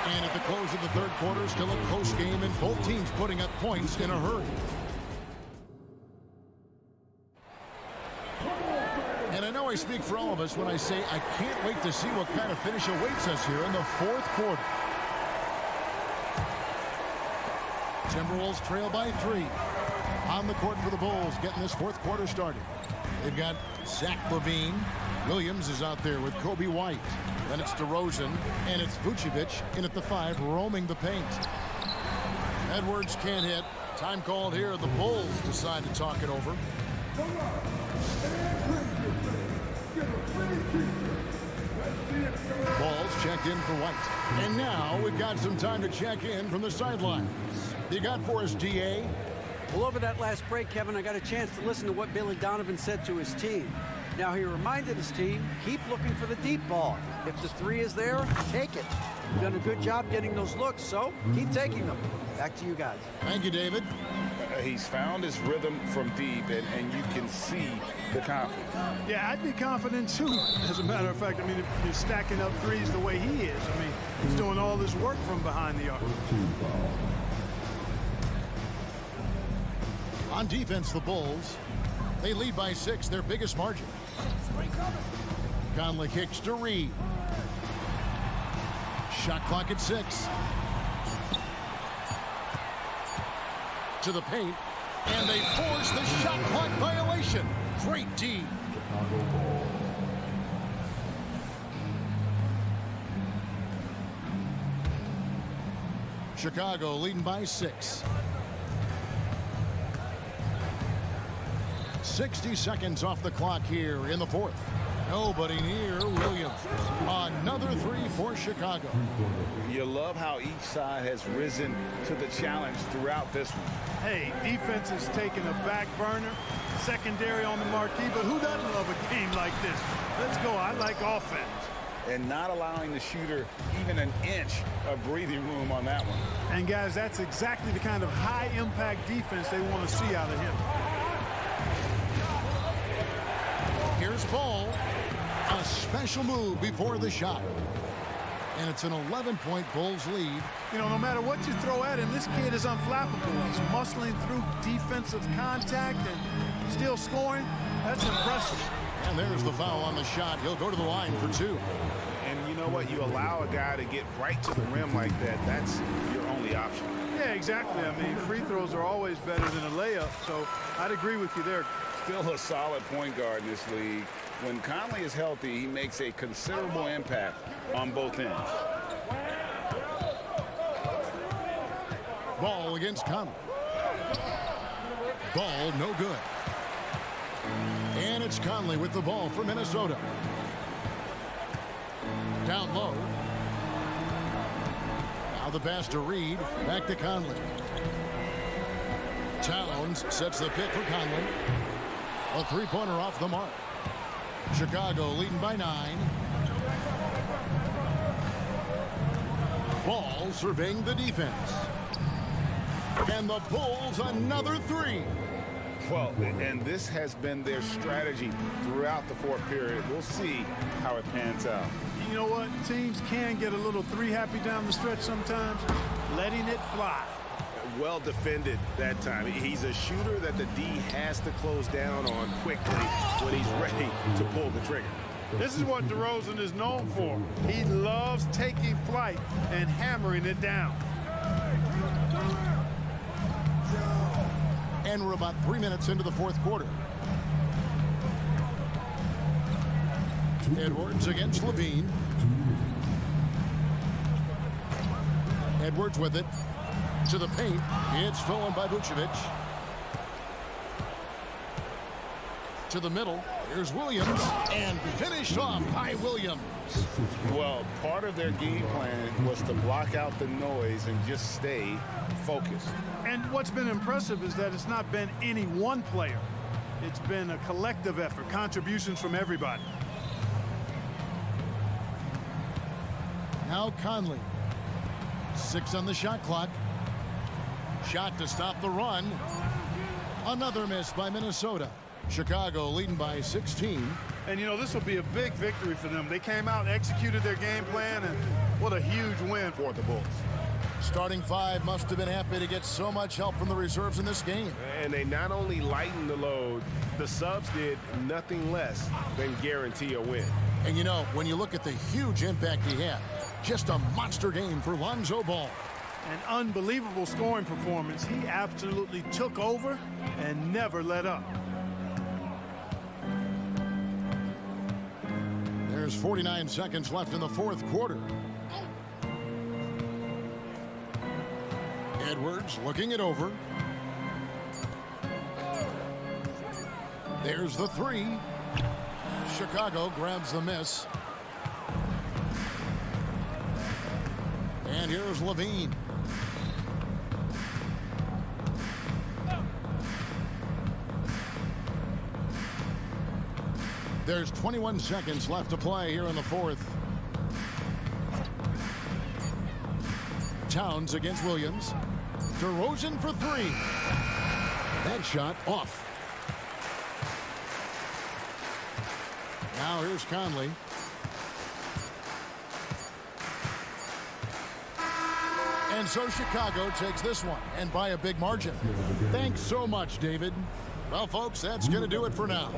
And at the close of the third quarter, still a close game, and both teams putting up points in a hurry. And I know I speak for all of us when I say I can't wait to see what kind of finish awaits us here in the fourth quarter. Timberwolves trail by 3. On the court for the Bulls, getting this fourth quarter started. They've got Zach LaVine. Williams is out there with Kobe White. Then it's DeRozan, and it's Vucevic in at the 5, roaming the paint. Edwards can't hit. Time called here. The Bulls decide to talk it over. Balls checked in for White. And now we've got some time to check in from the sidelines. You got for us, DA? Well, over that last break, Kevin, I got a chance to listen to what Billy Donovan said to his team. Now, he reminded his team, keep looking for the deep ball. If the 3 is there, take it. You've done a good job getting those looks, so keep taking them. Back to you guys. Thank you, David. He's found his rhythm from deep, and you can see the confidence. Yeah, I'd be confident too. As a matter of fact, I mean, if you're stacking up threes the way he is, I mean, he's doing all this work from behind the arc. On defense, the Bulls, they lead by 6, their biggest margin. Conley kicks to Reed. Shot clock at 6. To the paint, and they force the shot clock violation. Great D. Chicago leading by 6. 60 seconds off the clock here in the fourth. Nobody near Williams. Another 3 for Chicago. You love how each side has risen to the challenge throughout this one. Hey, defense is taking a back burner, secondary on the marquee, but who doesn't love a game like this? Let's go. I like offense. And not allowing the shooter even an inch of breathing room on that one. And guys, that's exactly the kind of high-impact defense they want to see out of him. Here's Ball. A special move before the shot. And it's an 11-point Bulls lead. You know, no matter what you throw at him, this kid is unflappable. He's muscling through defensive contact and still scoring. That's impressive. And there's the foul on the shot. He'll go to the line for 2. And you know what? You allow a guy to get right to the rim like that. That's your only option. Yeah, exactly. I mean, free throws are always better than a layup, so I'd agree with you there. Still a solid point guard in this league. When Conley is healthy, he makes a considerable impact on both ends. Ball against Conley. Ball no good. And it's Conley with the ball for Minnesota. Down low. Now the pass to Reed. Back to Conley. Towns sets the pick for Conley. A 3-pointer off the mark. Chicago leading by 9. Ball surveying the defense. And the Bulls another 3. Well, and this has been their strategy throughout the fourth period. We'll see how it pans out. You know what? Teams can get a little three happy down the stretch sometimes, letting it fly. Well defended that time. He's a shooter that the D has to close down on quickly when he's ready to pull the trigger. This is what DeRozan is known for. He loves taking flight and hammering it down. And we're about 3 minutes into the fourth quarter. Edwards against Levine. Edwards with it. To the paint. It's stolen by Vucevic. To the middle. Here's Williams. And finished off by Williams. Well, part of their game plan was to block out the noise and just stay focused. And what's been impressive is that it's not been any one player. It's been a collective effort, contributions from everybody. Now Conley. 6 on the shot clock. Shot to stop the run. Another miss by Minnesota. Chicago leading by 16. And, you know, this will be a big victory for them. They came out and executed their game plan, and what a huge win for the Bulls. Starting five must have been happy to get so much help from the reserves in this game. And they not only lightened the load, the subs did nothing less than guarantee a win. And, you know, when you look at the huge impact he had, just a monster game for Lonzo Ball. An unbelievable scoring performance. He absolutely took over and never let up. There's 49 seconds left in the fourth quarter. Edwards looking it over. There's the three. Chicago grabs the miss. And here's Levine. There's 21 seconds left to play here in the fourth. Towns against Williams. DeRozan for three. That shot off. Now here's Conley. And so Chicago takes this one, and by a big margin. Thanks so much, David. Well, folks, that's going to do it for now.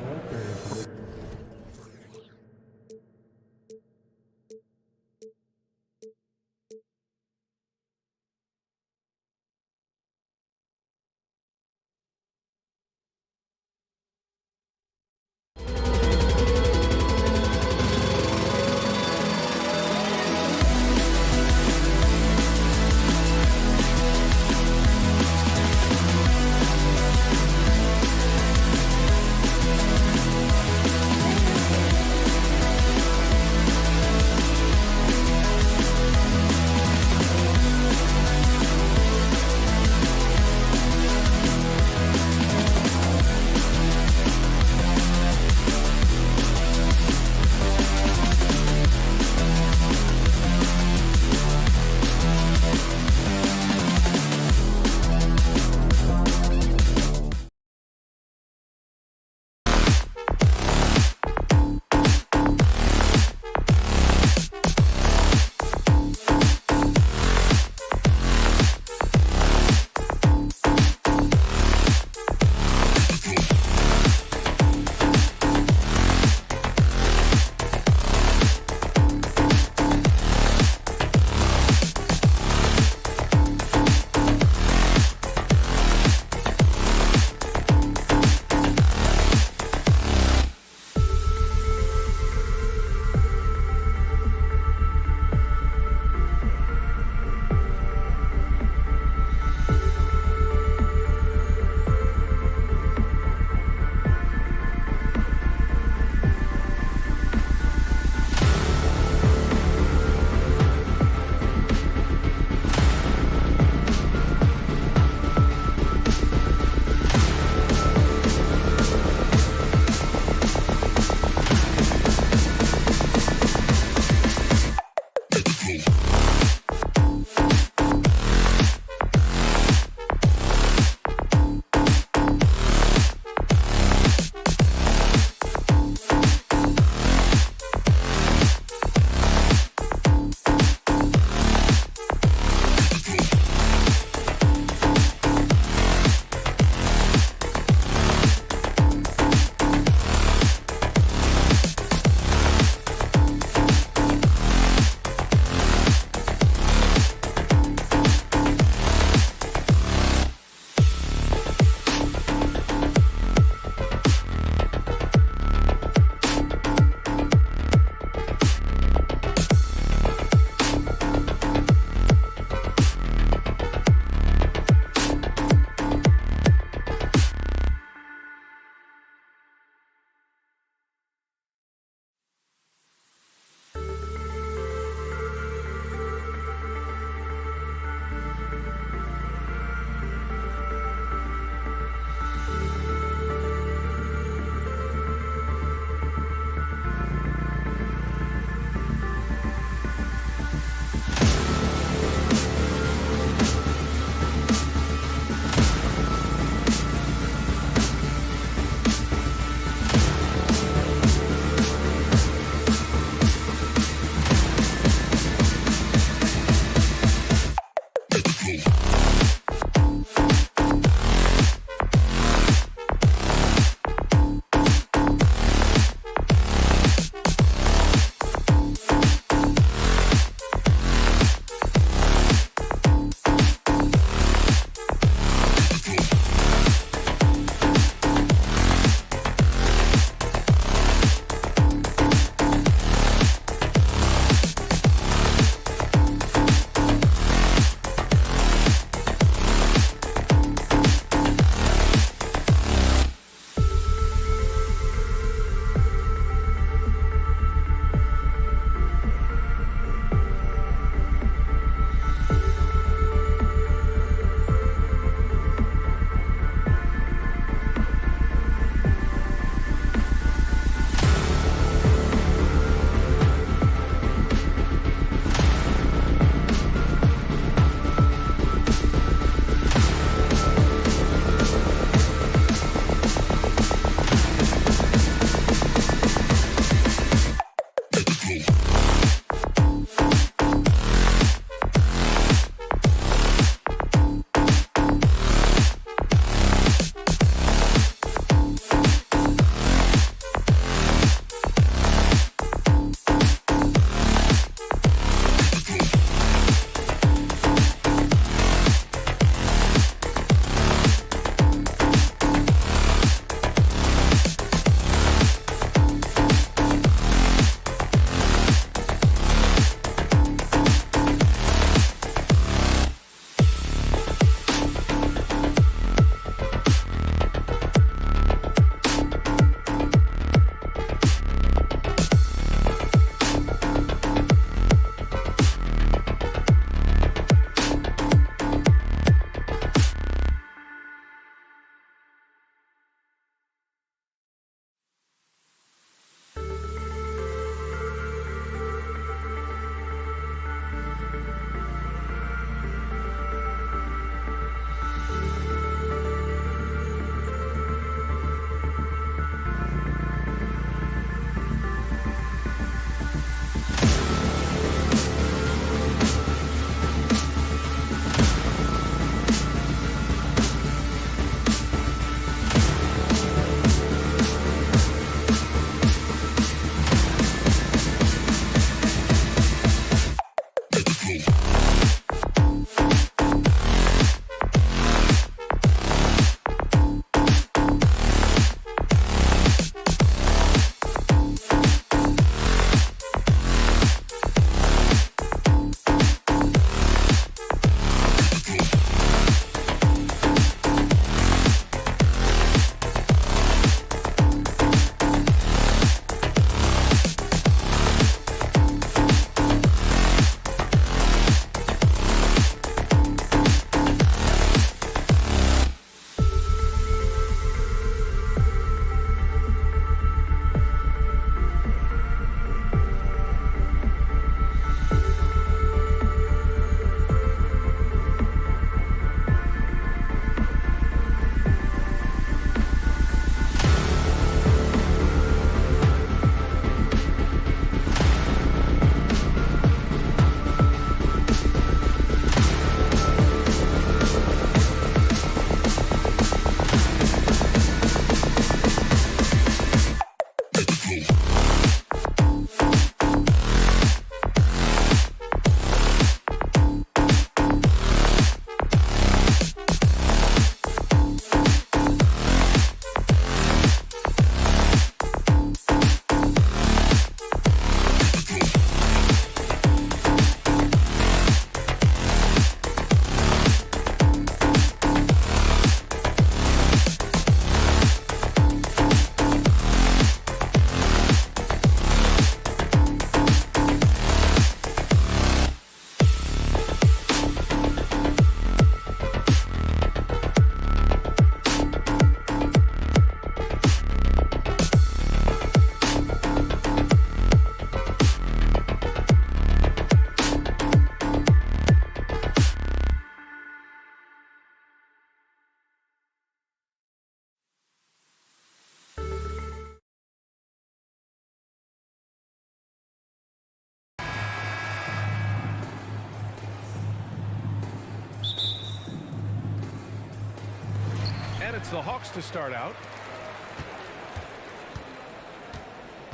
It's the Hawks to start out.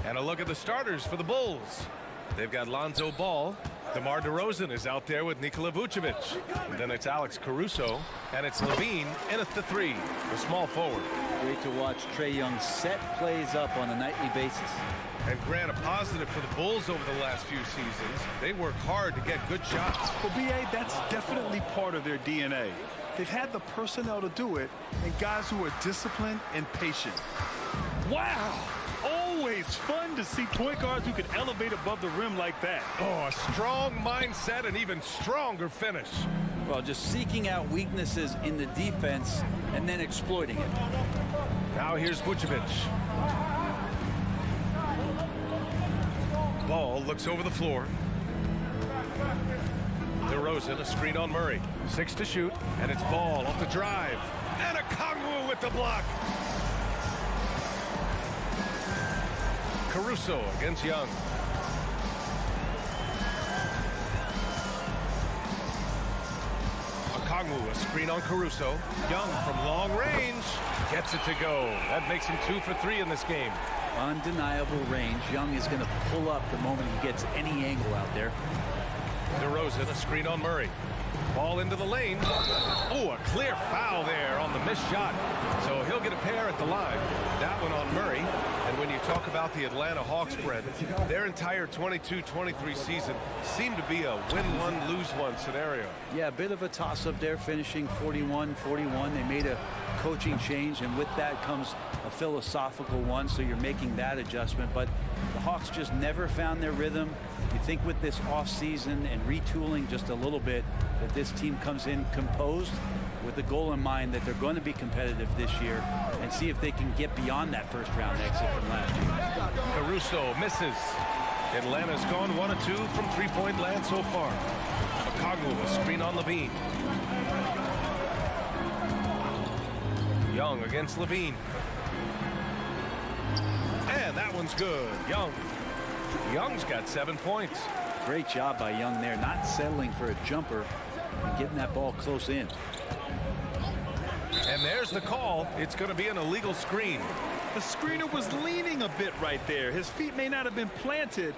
And a look at the starters for the Bulls. They've got Lonzo Ball. DeMar DeRozan is out there with Nikola Vucevic. And then it's Alex Caruso. And it's Levine in at the 3, the small forward. Great to watch Trae Young set plays up on a nightly basis. And Grant, a positive for the Bulls over the last few seasons. They work hard to get good shots. Well, B.A., that's definitely part of their DNA. They've had the personnel to do it, and guys who are disciplined and patient. Wow! Always fun to see point guards who can elevate above the rim like that. Oh, a strong mindset and even stronger finish. Well, just seeking out weaknesses in the defense and then exploiting it. Now here's Vucevic. Ball looks over the floor. DeRozan, a screen on Murray. 6 to shoot, and it's Ball off the drive. And a Kongwu with the block. Caruso against Young. Kongwu, a screen on Caruso. Young from long range gets it to go. That makes him 2 for 3 in this game. Undeniable range. Young is going to pull up the moment he gets any angle out there. DeRozan, a screen on Murray. Ball into the lane. Oh, a clear foul there on the missed shot. So he'll get a pair at the line. That one on Murray. And when you talk about the Atlanta Hawks, Brent, their entire 22-23 season seemed to be a win-one, lose-one scenario. Yeah, a bit of a toss-up there, finishing 41-41. They made a coaching change, and with that comes a philosophical one, so you're making that adjustment. But the Hawks just never found their rhythm. You think with this offseason and retooling just a little bit that this team comes in composed with the goal in mind that they're going to be competitive this year and see if they can get beyond that first round exit from last year. Caruso misses. Atlanta's gone 1 of 2 from three-point land so far. Kongwu, a screen on Levine. Young against Levine. And that one's good. Young's got 7 points. Great job by Young there, not settling for a jumper and getting that ball close in. And there's the call. It's going to be an illegal screen. The screener was leaning a bit right there. His feet may not have been planted.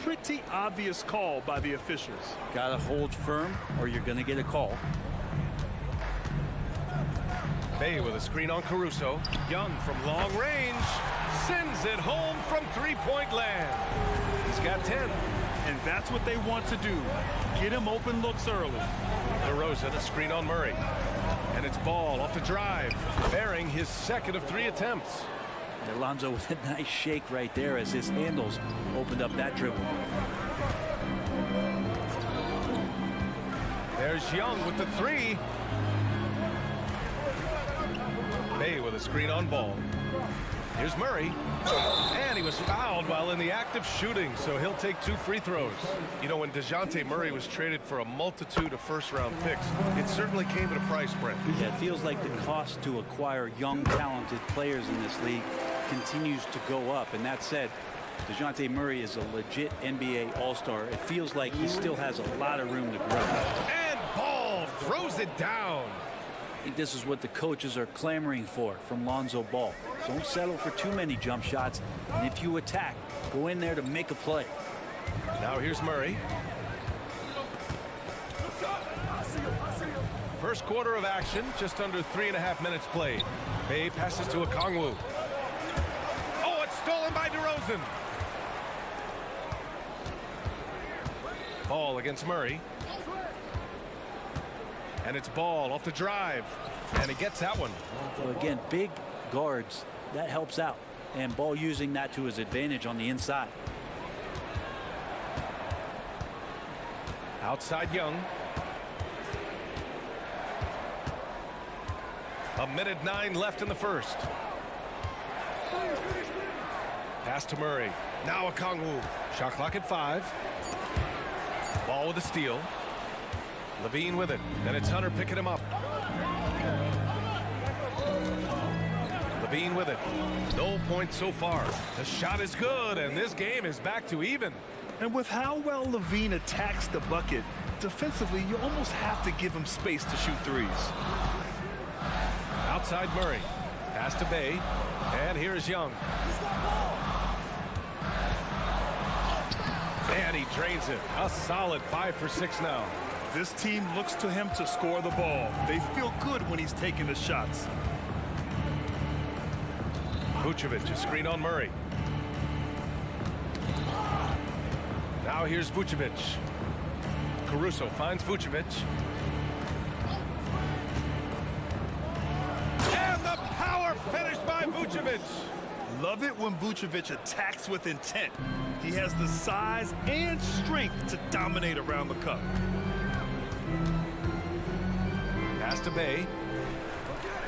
Pretty obvious call by the officials. Gotta hold firm or you're going to get a call. Bay with a screen on Caruso. Young from long range sends it home from three-point land. He's got 10. And that's what they want to do. Get him open looks early. DeRozan, a screen on Murray. And it's Ball off the drive, bearing his second of 3 attempts. Alonzo with a nice shake right there as his handles opened up that dribble. There's Young with the 3. Bay with a screen on Ball. Here's Murray. And he was fouled while in the act of shooting, so he'll take 2 free throws. You know, when DeJounte Murray was traded for a multitude of first-round picks, it certainly came at a price, Brent. Yeah, it feels like the cost to acquire young, talented players in this league continues to go up. And that said, DeJounte Murray is a legit NBA All-Star. It feels like he still has a lot of room to grow. And Ball throws it down. I think this is what the coaches are clamoring for from Lonzo Ball. Don't settle for too many jump shots. And if you attack, go in there to make a play. Now here's Murray. First quarter of action, just under 3.5 minutes played. Bay passes to Kongwu. Oh, it's stolen by DeRozan. Ball against Murray. And it's Ball off the drive. And he gets that one. So again, big guards, that helps out. And Ball using that to his advantage on the inside. Outside Young. 1:09 left in the first. Pass to Murray. Now Kongwu. Shot clock at 5. Ball with a steal. Levine with it. And it's Hunter picking him up. Levine with it. No points so far. The shot is good, and this game is back to even. And with how well Levine attacks the bucket, defensively, you almost have to give him space to shoot threes. Outside Murray. Pass to Bay. And here's Young. And he drains it. A solid 5 for 6 now. This team looks to him to score the ball. They feel good when he's taking the shots. Vucevic, a screen on Murray. Now here's Vucevic. Caruso finds Vucevic. And the power finish by Vucevic. Love it when Vucevic attacks with intent. He has the size and strength to dominate around the cup. Pass to Bay.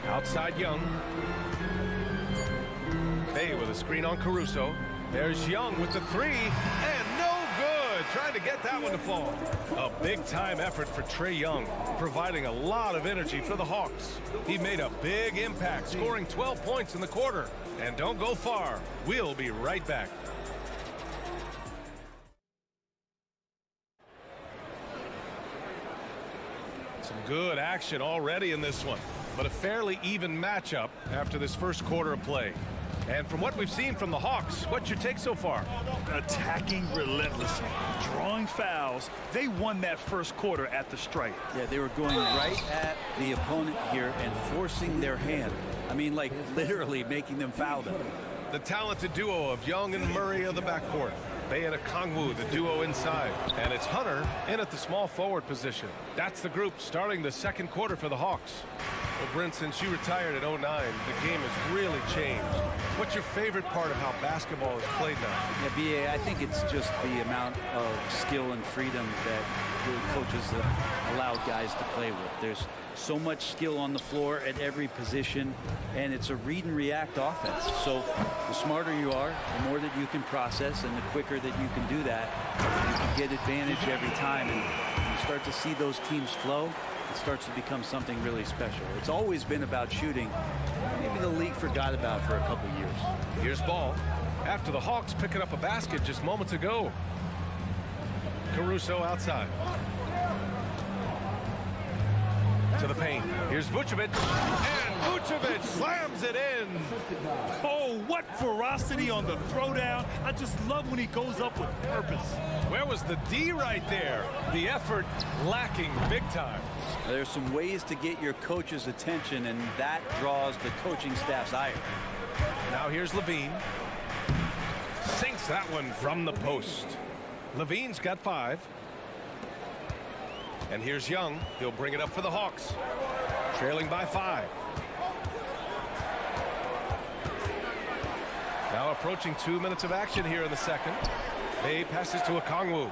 Outside Young. Bay with a screen on Caruso. There's Young with the 3. And no good. Trying to get that one to fall. A big-time effort for Trae Young, providing a lot of energy for the Hawks. He made a big impact, scoring 12 points in the quarter. And don't go far. We'll be right back. Some good action already in this one, but a fairly even matchup after this first quarter of play. And from what we've seen from the Hawks, what's your take so far? Attacking relentlessly, drawing fouls. They won that first quarter at the stripe. Yeah, they were going right at the opponent here and forcing their hand. I mean, like literally making them foul them. The talented duo of Young and Murray of the backcourt. Bay and Okongwu, the duo inside. And it's Hunter in at the small forward position. That's the group starting the second quarter for the Hawks. Well, Brent, since you retired at 09, the game has really changed. What's your favorite part of how basketball is played now? Yeah, BA, I think it's just the amount of skill and freedom that the coaches have allowed guys to play with. There's so much skill on the floor at every position, and it's a read and react offense. So the smarter you are, the more that you can process, and the quicker that you can do that, you can get advantage every time. And you start to see those teams flow, it starts to become something really special. It's always been about shooting. Maybe the league forgot about for a couple years. Here's Ball. After the Hawks picking up a basket just moments ago. Caruso outside. To the paint. Here's Vucevic. And Vucevic slams it in. Oh, what ferocity on the throwdown. I just love when he goes up with purpose. Where was the D right there? The effort lacking big time. There's some ways to get your coach's attention, and that draws the coaching staff's ire. Now here's Levine. Sinks that one from the post. Levine's got 5. And here's Young. He'll bring it up for the Hawks. Trailing by 5. Now approaching 2 minutes of action here in the second. Bay passes to Okongwu.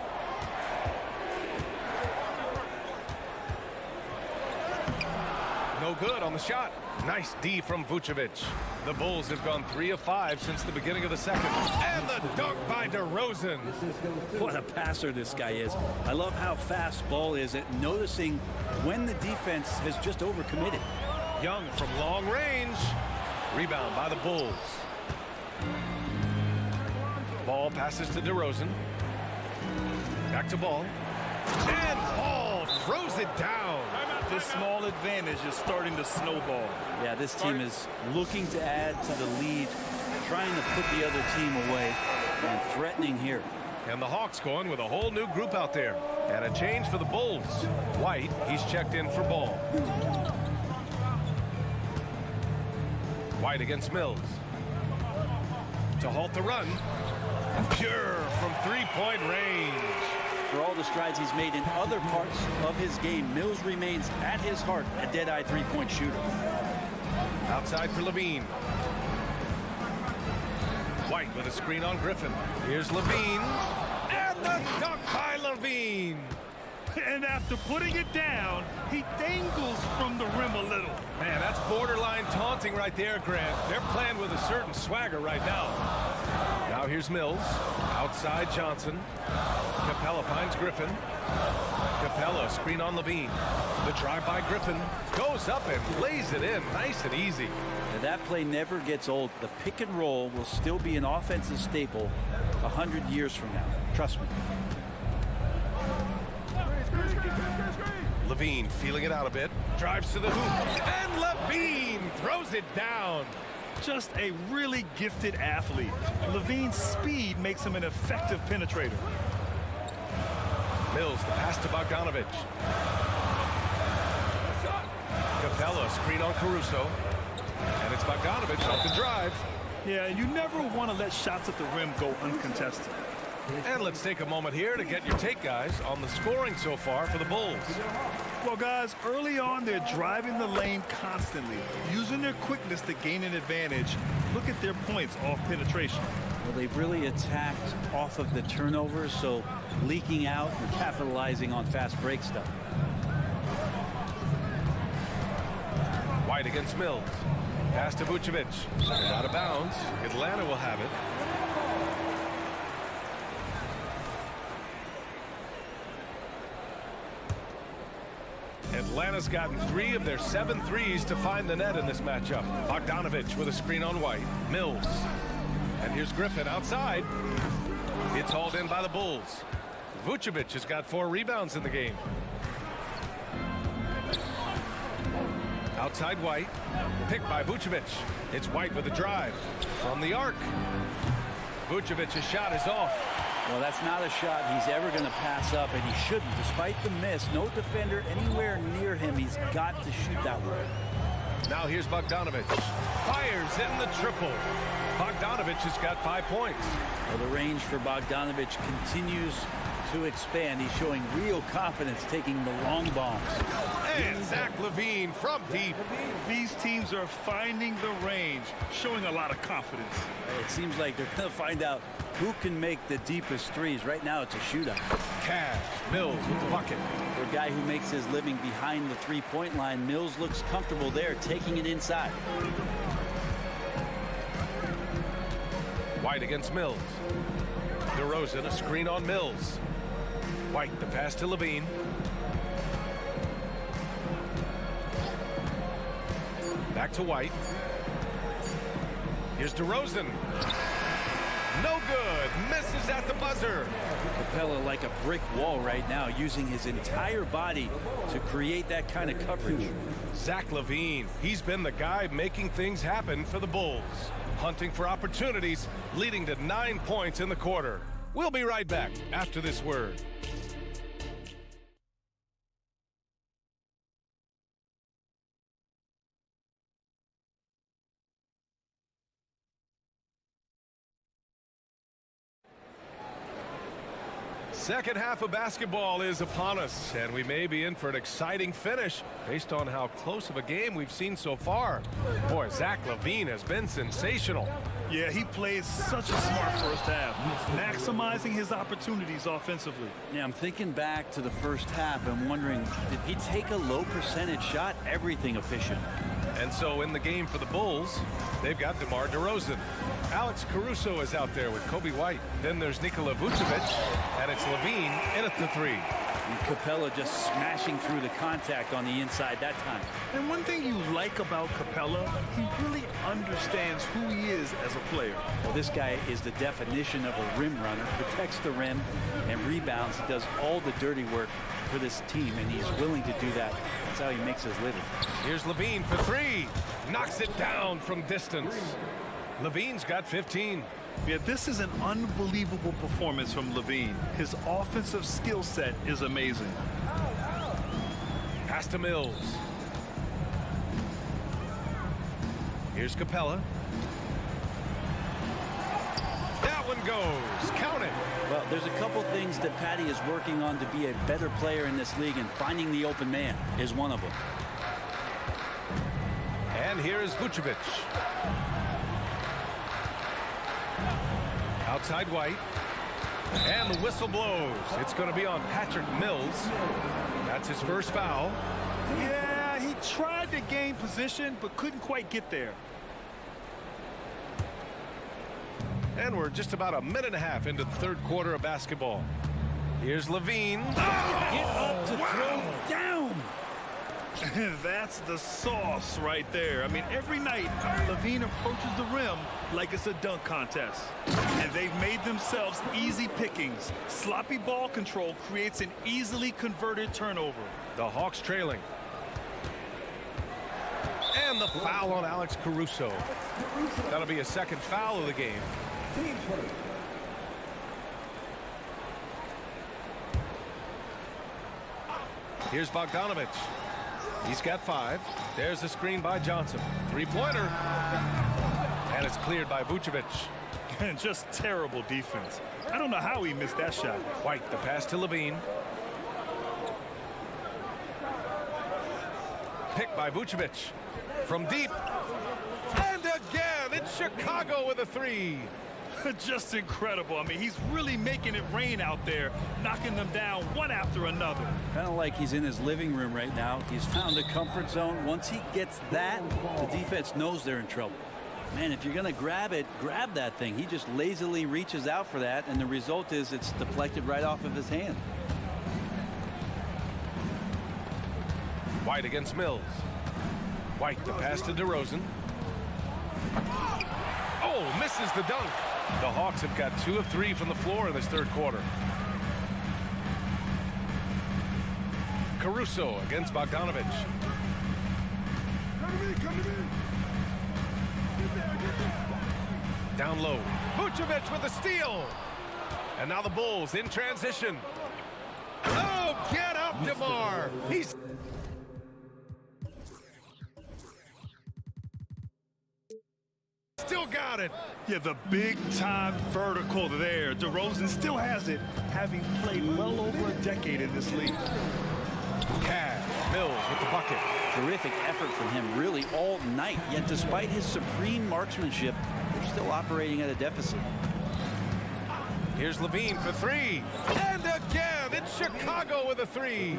No good on the shot. Nice D from Vucevic. The Bulls have gone 3 of 5 since the beginning of the second. And the dunk by DeRozan. What a passer this guy is. I love how fast Ball is at noticing when the defense has just overcommitted. Young from long range. Rebound by the Bulls. Ball passes to DeRozan. Back to Ball. And Ball throws it down. This small advantage is starting to snowball. Yeah, this team is looking to add to the lead, trying to put the other team away, and threatening here. And the Hawks going with a whole new group out there. And a change for the Bulls. White, he's checked in for Ball. White against Mills. To halt the run. Pure from three-point range. For all the strides he's made in other parts of his game, Mills remains at his heart a dead-eye three-point shooter. Outside for Levine. White with a screen on Griffin. Here's Levine. And the dunk by Levine. And after putting it down, he dangles from the rim a little. Man, that's borderline taunting right there, Grant. They're playing with a certain swagger right now. Now here's Mills. Outside Johnson. Capella finds Griffin. Capella, screen on Levine. The drive by Griffin goes up and lays it in nice and easy. Now that play never gets old. The pick and roll will still be an offensive staple 100 years from now. Trust me. Levine feeling it out a bit. Drives to the hoop, and Levine throws it down. Just a really gifted athlete. Levine's speed makes him an effective penetrator. Mills, the pass to Bogdanovich. Capella, screen on Caruso. And it's Bogdanovich off the drive. Yeah, you never want to let shots at the rim go uncontested. And let's take a moment here to get your take, guys, on the scoring so far for the Bulls. Well, guys, early on, they're driving the lane constantly, using their quickness to gain an advantage. Look at their points off penetration. Well, they've really attacked off of the turnovers, so leaking out and capitalizing on fast break stuff. White against Mills. Pass to Vucevic. Out of bounds. Atlanta will have it. Atlanta's gotten 3 of their 7 threes to find the net in this matchup. Bogdanovich with a screen on White. Mills. And here's Griffin outside. It's hauled in by the Bulls. Vucevic has got 4 rebounds in the game. Outside White. Picked by Vucevic. It's White with a drive. From the arc. Vucevic's shot is off. Well, that's not a shot he's ever going to pass up, and he shouldn't. Despite the miss, no defender anywhere near him. He's got to shoot that one. Now here's Bogdanovich. Fires in the triple. Bogdanovich has got 5 points. Well, the range for Bogdanovich continues to expand. He's showing real confidence taking the long bombs. And Zach LaVine from deep. These teams are finding the range, showing a lot of confidence. It seems like they're going to find out who can make the deepest threes. Right now, it's a shootout. Cash. Mills with the bucket. For a guy who makes his living behind the three-point line, Mills looks comfortable there, taking it inside. White against Mills. DeRozan, a screen on Mills. White, the pass to LaVine. Back to White. Here's DeRozan. No good. Misses at the buzzer. Capella like a brick wall right now, using his entire body to create that kind of coverage. Zach LaVine, he's been the guy making things happen for the Bulls. Hunting for opportunities, leading to 9 points in the quarter. We'll be right back after this word. Second half of basketball is upon us, and we may be in for an exciting finish based on how close of a game we've seen so far. Boy, Zach LaVine has been sensational. Yeah, he plays such a smart first half, maximizing his opportunities offensively. Yeah, I'm thinking back to the first half and wondering, did he take a low percentage shot? Everything efficient. And so in the game for the Bulls, they've got DeMar DeRozan. Alex Caruso is out there with Kobe White. Then there's Nikola Vucevic, and it's LaVine in at the 3. And Capella just smashing through the contact on the inside that time. And one thing you like about Capella, he really understands who he is as a player. Well, this guy is the definition of a rim runner, protects the rim and rebounds. He does all the dirty work for this team, and he's willing to do that. That's how he makes his living. Here's LaVine for 3. Knocks it down from distance. LaVine's got 15. Yeah, this is an unbelievable performance from LaVine. His offensive skill set is amazing. Pass to Mills. Here's Capella. That one goes. Count it. Well, there's a couple things that Patty is working on to be a better player in this league, and finding the open man is one of them. And here is Vucevic. Outside White. And the whistle blows. It's going to be on Patrick Mills. That's his first foul. Yeah, he tried to gain position, but couldn't quite get there. And we're just about a minute and a half into the third quarter of basketball. Here's LaVine. Get up to throw down. That's the sauce right there. I mean, every night, LaVine approaches the rim like it's a dunk contest. And they've made themselves easy pickings. Sloppy ball control creates an easily converted turnover. The Hawks trailing. And the foul on Alex Caruso. That'll be a second foul of the game. Here's Bogdanovic. He's got 5. There's the screen by Johnson. Three-pointer. And it's cleared by Vucevic. And just terrible defense. I don't know how he missed that shot. White, the pass to Levine. Picked by Vucevic. From deep. And again, it's Chicago with a 3. Just incredible. I mean, he's really making it rain out there, knocking them down one after another. Kind of like he's in his living room right now. He's found a comfort zone. Once he gets that, the defense knows they're in trouble. Man, if you're going to grab it, grab that thing. He just lazily reaches out for that, and the result is it's deflected right off of his hand. White against Mills. White, the pass to DeRozan. Oh, misses the dunk. The Hawks have got 2 of 3 from the floor in this third quarter. Caruso against Bogdanovic. Down low. Vucevic with a steal. And now the Bulls in transition. Oh, get up, DeMar. He's... still got it. Yeah, the big-time vertical there. DeRozan still has it, having played well over a decade in this league. Cavs, Mills with the bucket. Terrific effort from him really all night. Yet despite his supreme marksmanship, they're still operating at a deficit. Here's Levine for 3. And again, it's Chicago with a 3.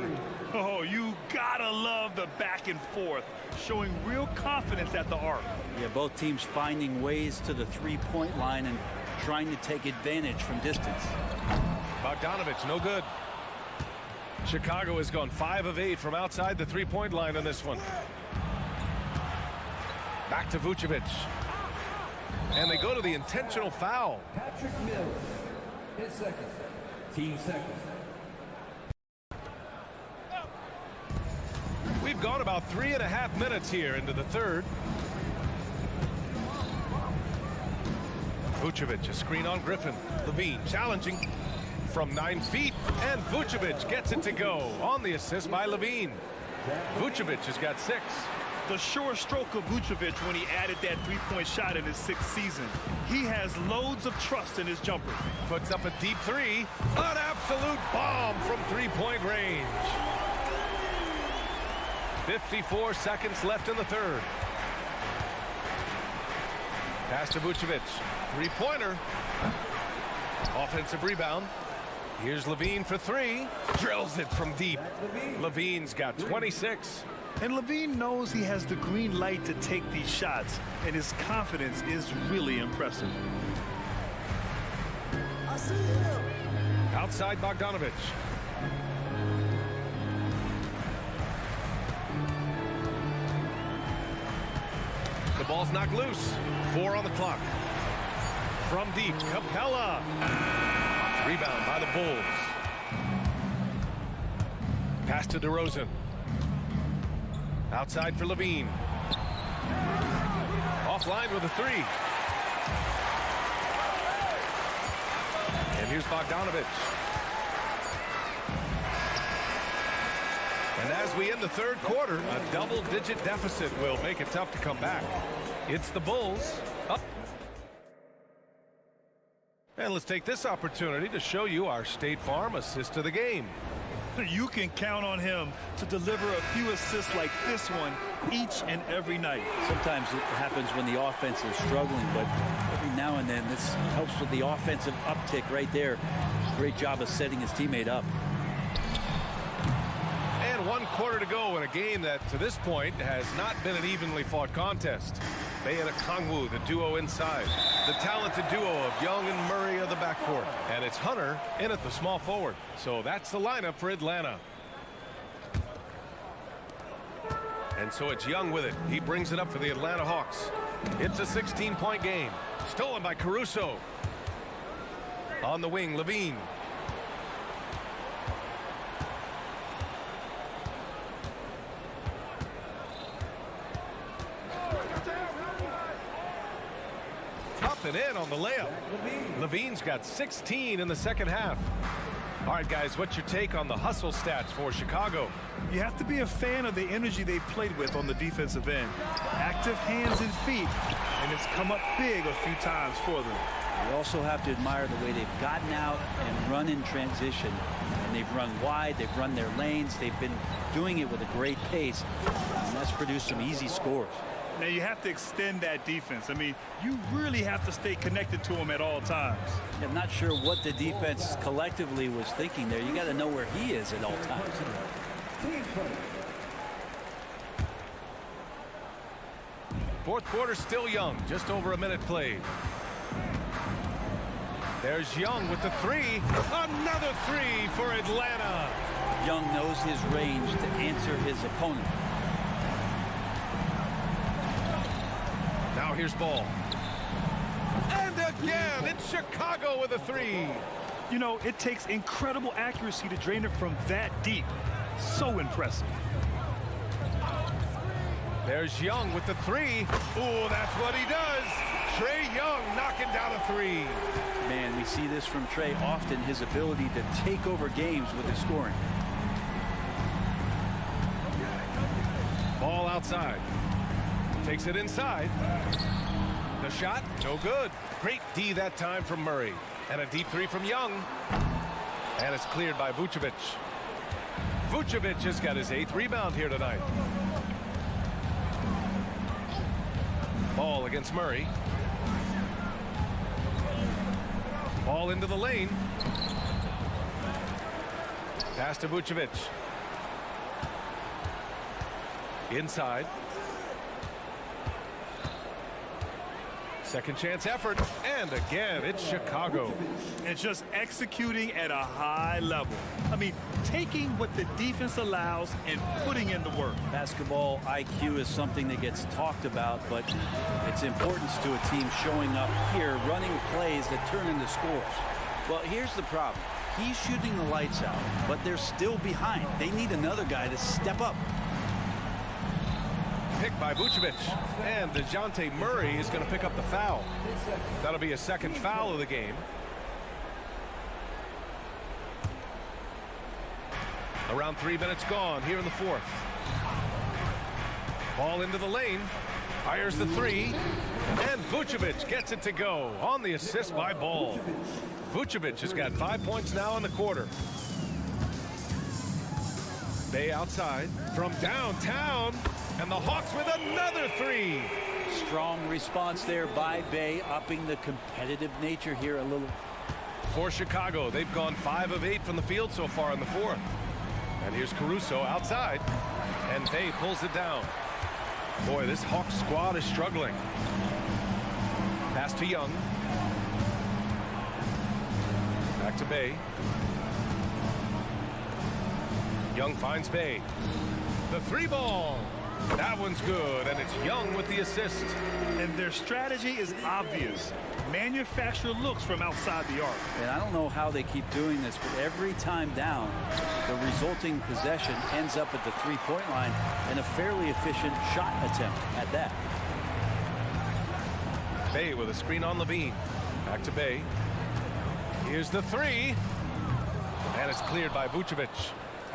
Oh, you gotta love the back and forth, showing real confidence at the arc. Yeah, both teams finding ways to the three-point line and trying to take advantage from distance. Bogdanovic, no good. Chicago has gone 5 of 8 from outside the three-point line on this one. Back to Vucevic. And they go to the intentional foul. Patrick Mills, his second. Team second. We've gone about 3.5 minutes here into the third. Vucevic, a screen on Griffin. Levine challenging from 9 feet, and Vucevic gets it to go on the assist by Levine. Vucevic has got 6. The sure stroke of Vucevic when he added that three-point shot in his 6th season. He has loads of trust in his jumper. Puts up a deep 3. An absolute bomb from three-point range. 54 seconds left in the third. Pass to Vucevic. Three-pointer. Offensive rebound. Here's Levine for 3. Drills it from deep. Levine's got 26. And Levine knows he has the green light to take these shots, and his confidence is really impressive. I see him. Outside Bogdanovic. The ball's knocked loose. 4 on the clock. From deep, Capella. Rebound by the Bulls. Pass to DeRozan. Outside for Levine. Offline with a 3. And here's Bogdanovic. And as we end the third quarter, a double-digit deficit will make it tough to come back. It's the Bulls up. And let's take this opportunity to show you our State Farm assist to the game. You can count on him to deliver a few assists like this one each and every night. Sometimes it happens when the offense is struggling, but every now and then this helps with the offensive uptick right there. Great job of setting his teammate up. And 1 quarter to go in a game that to this point has not been an evenly fought contest. Bey and Okongwu, the duo inside. The talented duo of Young and Murray of the backcourt. And it's Hunter in at the small forward. So that's the lineup for Atlanta. And so it's Young with it. He brings it up for the Atlanta Hawks. It's a 16-point game. Stolen by Caruso. On the wing, Levine. up and in on the layup. Levine's got 16 in the second half. All right, guys, what's your take on the hustle stats for Chicago? You have to be a fan of the energy they've played with on the defensive end. Active hands and feet, and it's come up big a few times for them. You also have to admire the way they've gotten out and run in transition. And they've run wide, they've run their lanes, they've been doing it with a great pace, and that's produced some easy scores. Now you have to extend that defense. I mean, you really have to stay connected to him at all times. I'm not sure what the defense collectively was thinking there. You got to know where he is at all times. Fourth quarter still young, just over a minute played. There's Young with the three. Another three for Atlanta. Young knows his range to answer his opponent. Now here's Ball. And again, it's Chicago with a three. You know, it takes incredible accuracy to drain it from that deep. So impressive. There's Young with the three. Oh, that's what he does. Trae Young knocking down a three. Man, we see this from Trae often, his ability to take over games with his scoring. Ball outside. Takes it inside. The shot, no good. Great D that time from Murray. And a deep three from Young. And it's cleared by Vucevic. Vucevic has got his 8th rebound here tonight. Ball against Murray. Ball into the lane. Pass to Vucevic. Inside. Second chance effort, and again, it's Chicago. And just executing at a high level. I mean, taking what the defense allows and putting in the work. Basketball IQ is something that gets talked about, but its importance to a team showing up here, running plays that turn into scores. Well, here's the problem. He's shooting the lights out, but they're still behind. They need another guy to step up. Picked by Vucevic, and DeJounte Murray is going to pick up the foul. That'll be a second foul of the game. Around 3 minutes gone here in the fourth. Ball into the lane, fires the three, and Vucevic gets it to go on the assist by Ball. Vucevic has got 5 points now in the quarter. Bay outside from downtown. And the Hawks with another three. Strong response there by Bay, upping the competitive nature here a little. For Chicago, they've gone 5 of 8 from the field so far in the fourth. And here's Caruso outside. And Bay pulls it down. Boy, this Hawks squad is struggling. Pass to Young. Back to Bay. Young finds Bay. The three ball. That one's good, and it's Young with the assist. And their strategy is obvious. Manufacture looks from outside the arc. And I don't know how they keep doing this, but every time down, the resulting possession ends up at the three-point line and a fairly efficient shot attempt at that. Bay with a screen on Levine. Back to Bay. Here's the three. And it's cleared by Vucevic.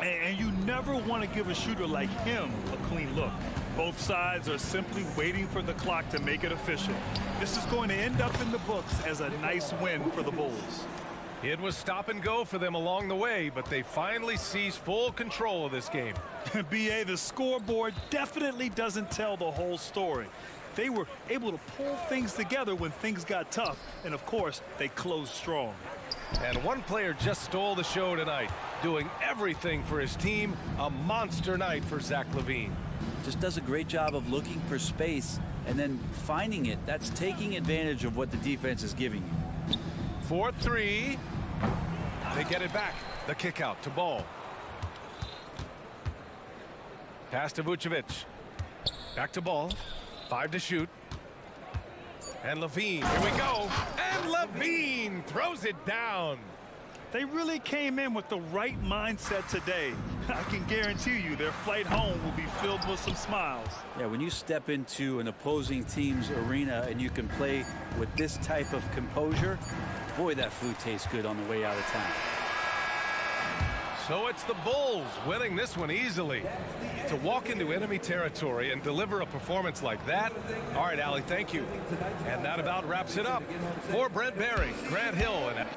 And you never want to give a shooter like him a clean look. Both sides are simply waiting for the clock to make it official. This is going to end up in the books as a nice win for the Bulls. It was stop and go for them along the way, but they finally seized full control of this game. BA, the scoreboard definitely doesn't tell the whole story. They were able to pull things together when things got tough, and of course, they closed strong. And one player just stole the show tonight, doing everything for his team. A monster night for Zach LaVine. Just does a great job of looking for space and then finding it. That's taking advantage of what the defense is giving you. 4-3. They get it back. The kick out to Ball. Pass to Vucevic. Back to Ball. 5 to shoot. And LaVine, here we go. And LaVine throws it down. They really came in with the right mindset today. I can guarantee you their flight home will be filled with some smiles. Yeah, when you step into an opposing team's arena and you can play with this type of composure, boy, that food tastes good on the way out of town. So it's the Bulls winning this one easily. To walk into enemy territory and deliver a performance like that. All right, Allie, thank you. And that about wraps it up. For Brent Barry, Grant Hill, and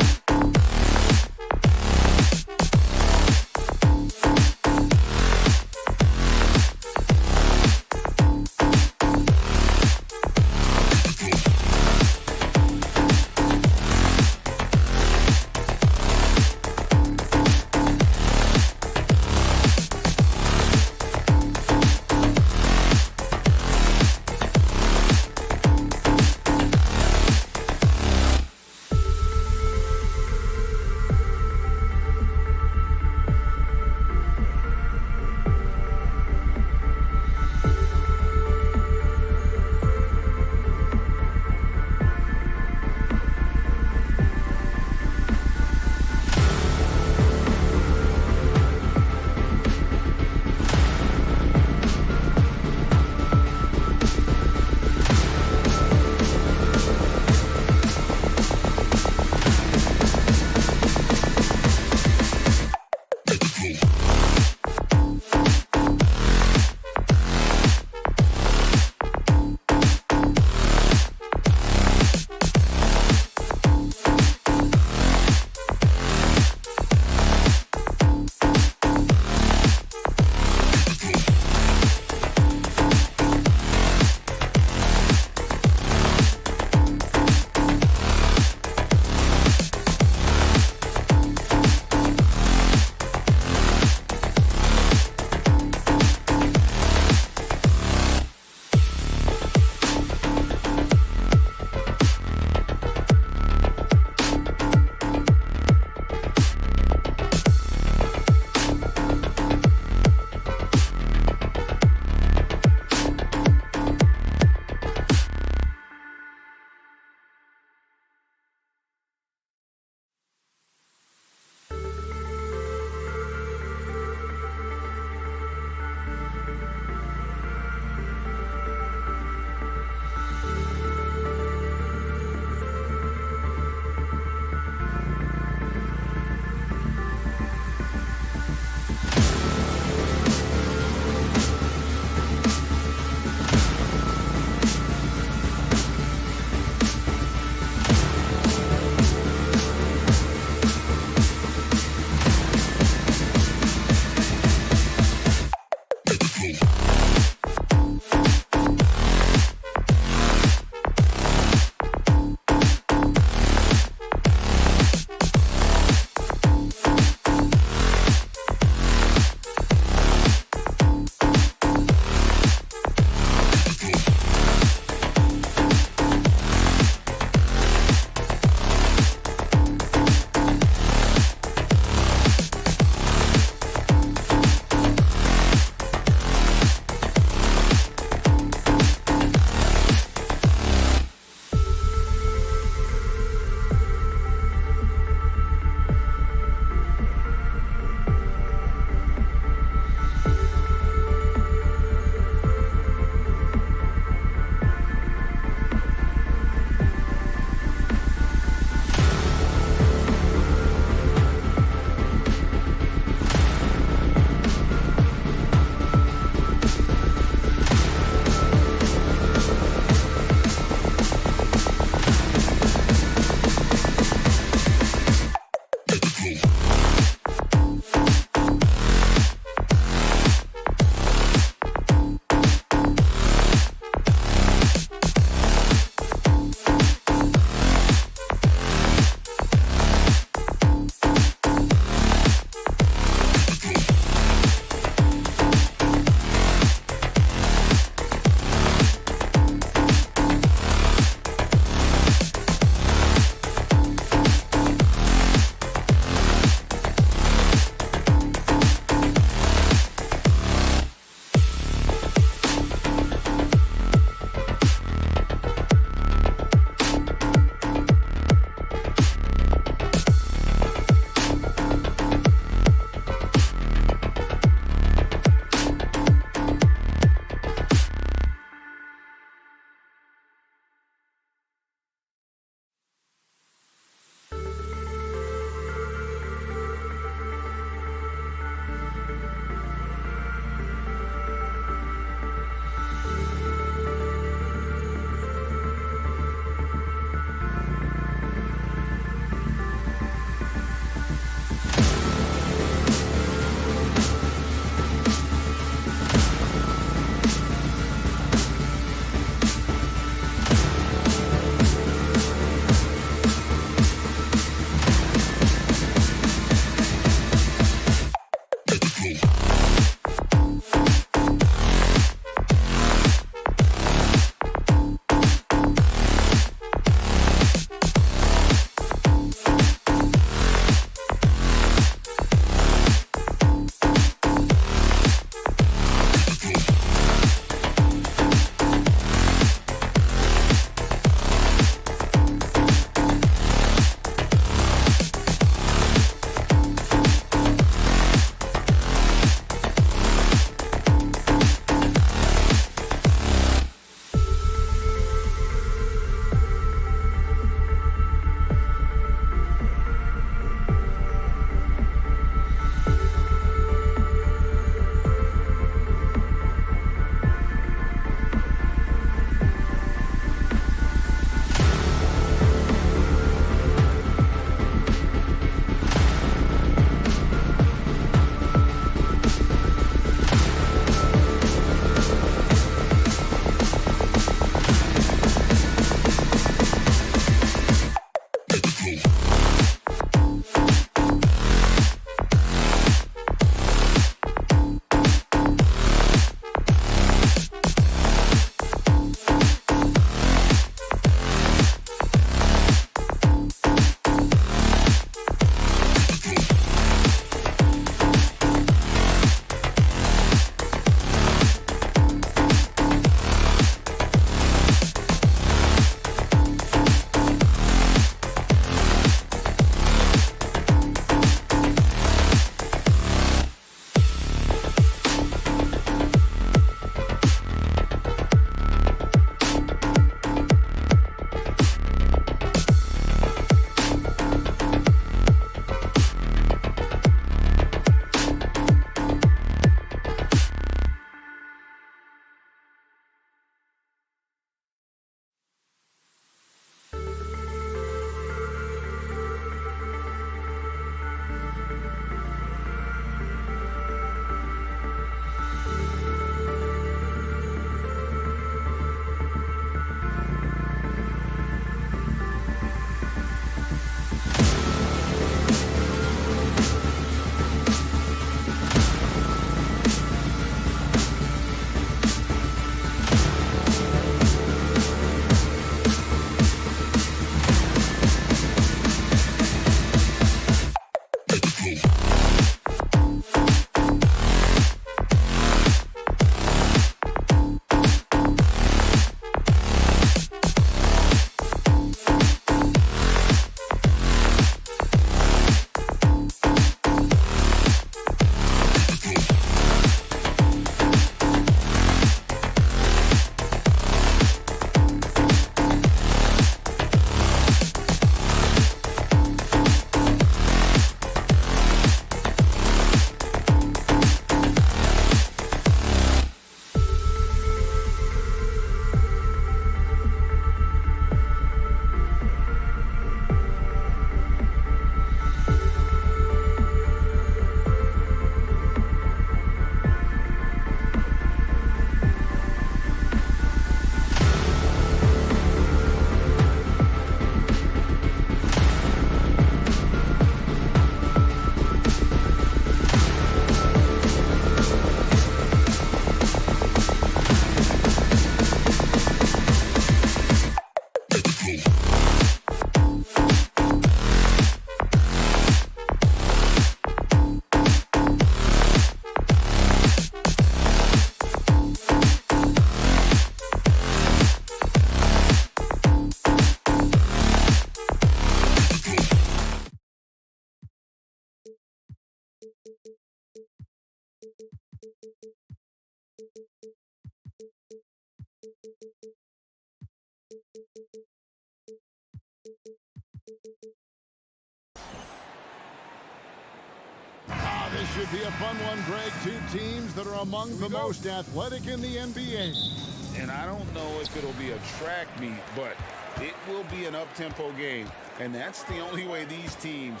This should be a fun one, Greg. Two teams that are among the most athletic in the NBA. And I don't know if it'll be a track meet, but it will be an up-tempo game. And that's the only way these teams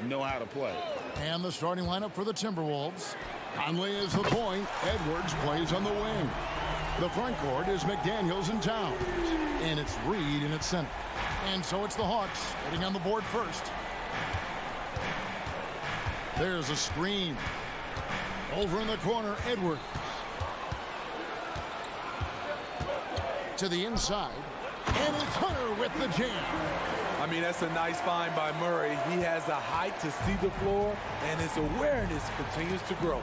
know how to play. And the starting lineup for the Timberwolves. Conley is the point. Edwards plays on the wing. The front court is McDaniels and Towns. And it's Reed in its center. And so it's the Hawks getting on the board first. There's a screen. Over in the corner, Edwards. To the inside. And it's Hunter with the jam. I mean, that's a nice find by Murray. He has the height to see the floor, and his awareness continues to grow.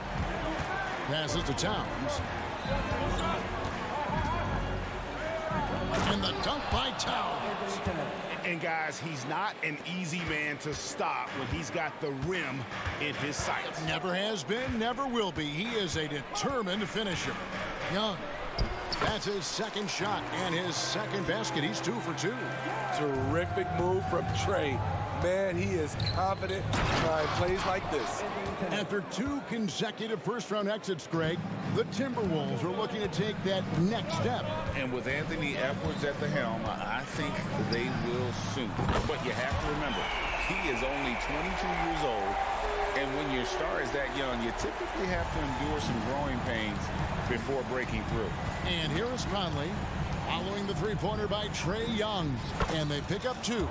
Passes to Towns. And the dunk by Towns. And guys, he's not an easy man to stop when he's got the rim in his sights. Never has been, never will be. He is a determined finisher. Young. That's his second shot and his second basket. He's 2 for 2. Terrific move from Trey. Man, he is confident trying plays like this. After 2 consecutive first-round exits, Greg, the Timberwolves are looking to take that next step. And with Anthony Edwards at the helm, I think they will soon. But you have to remember, he is only 22 years old. And when your star is that young, you typically have to endure some growing pains before breaking through. And here is Conley following the three-pointer by Trae Young. And they pick up 2.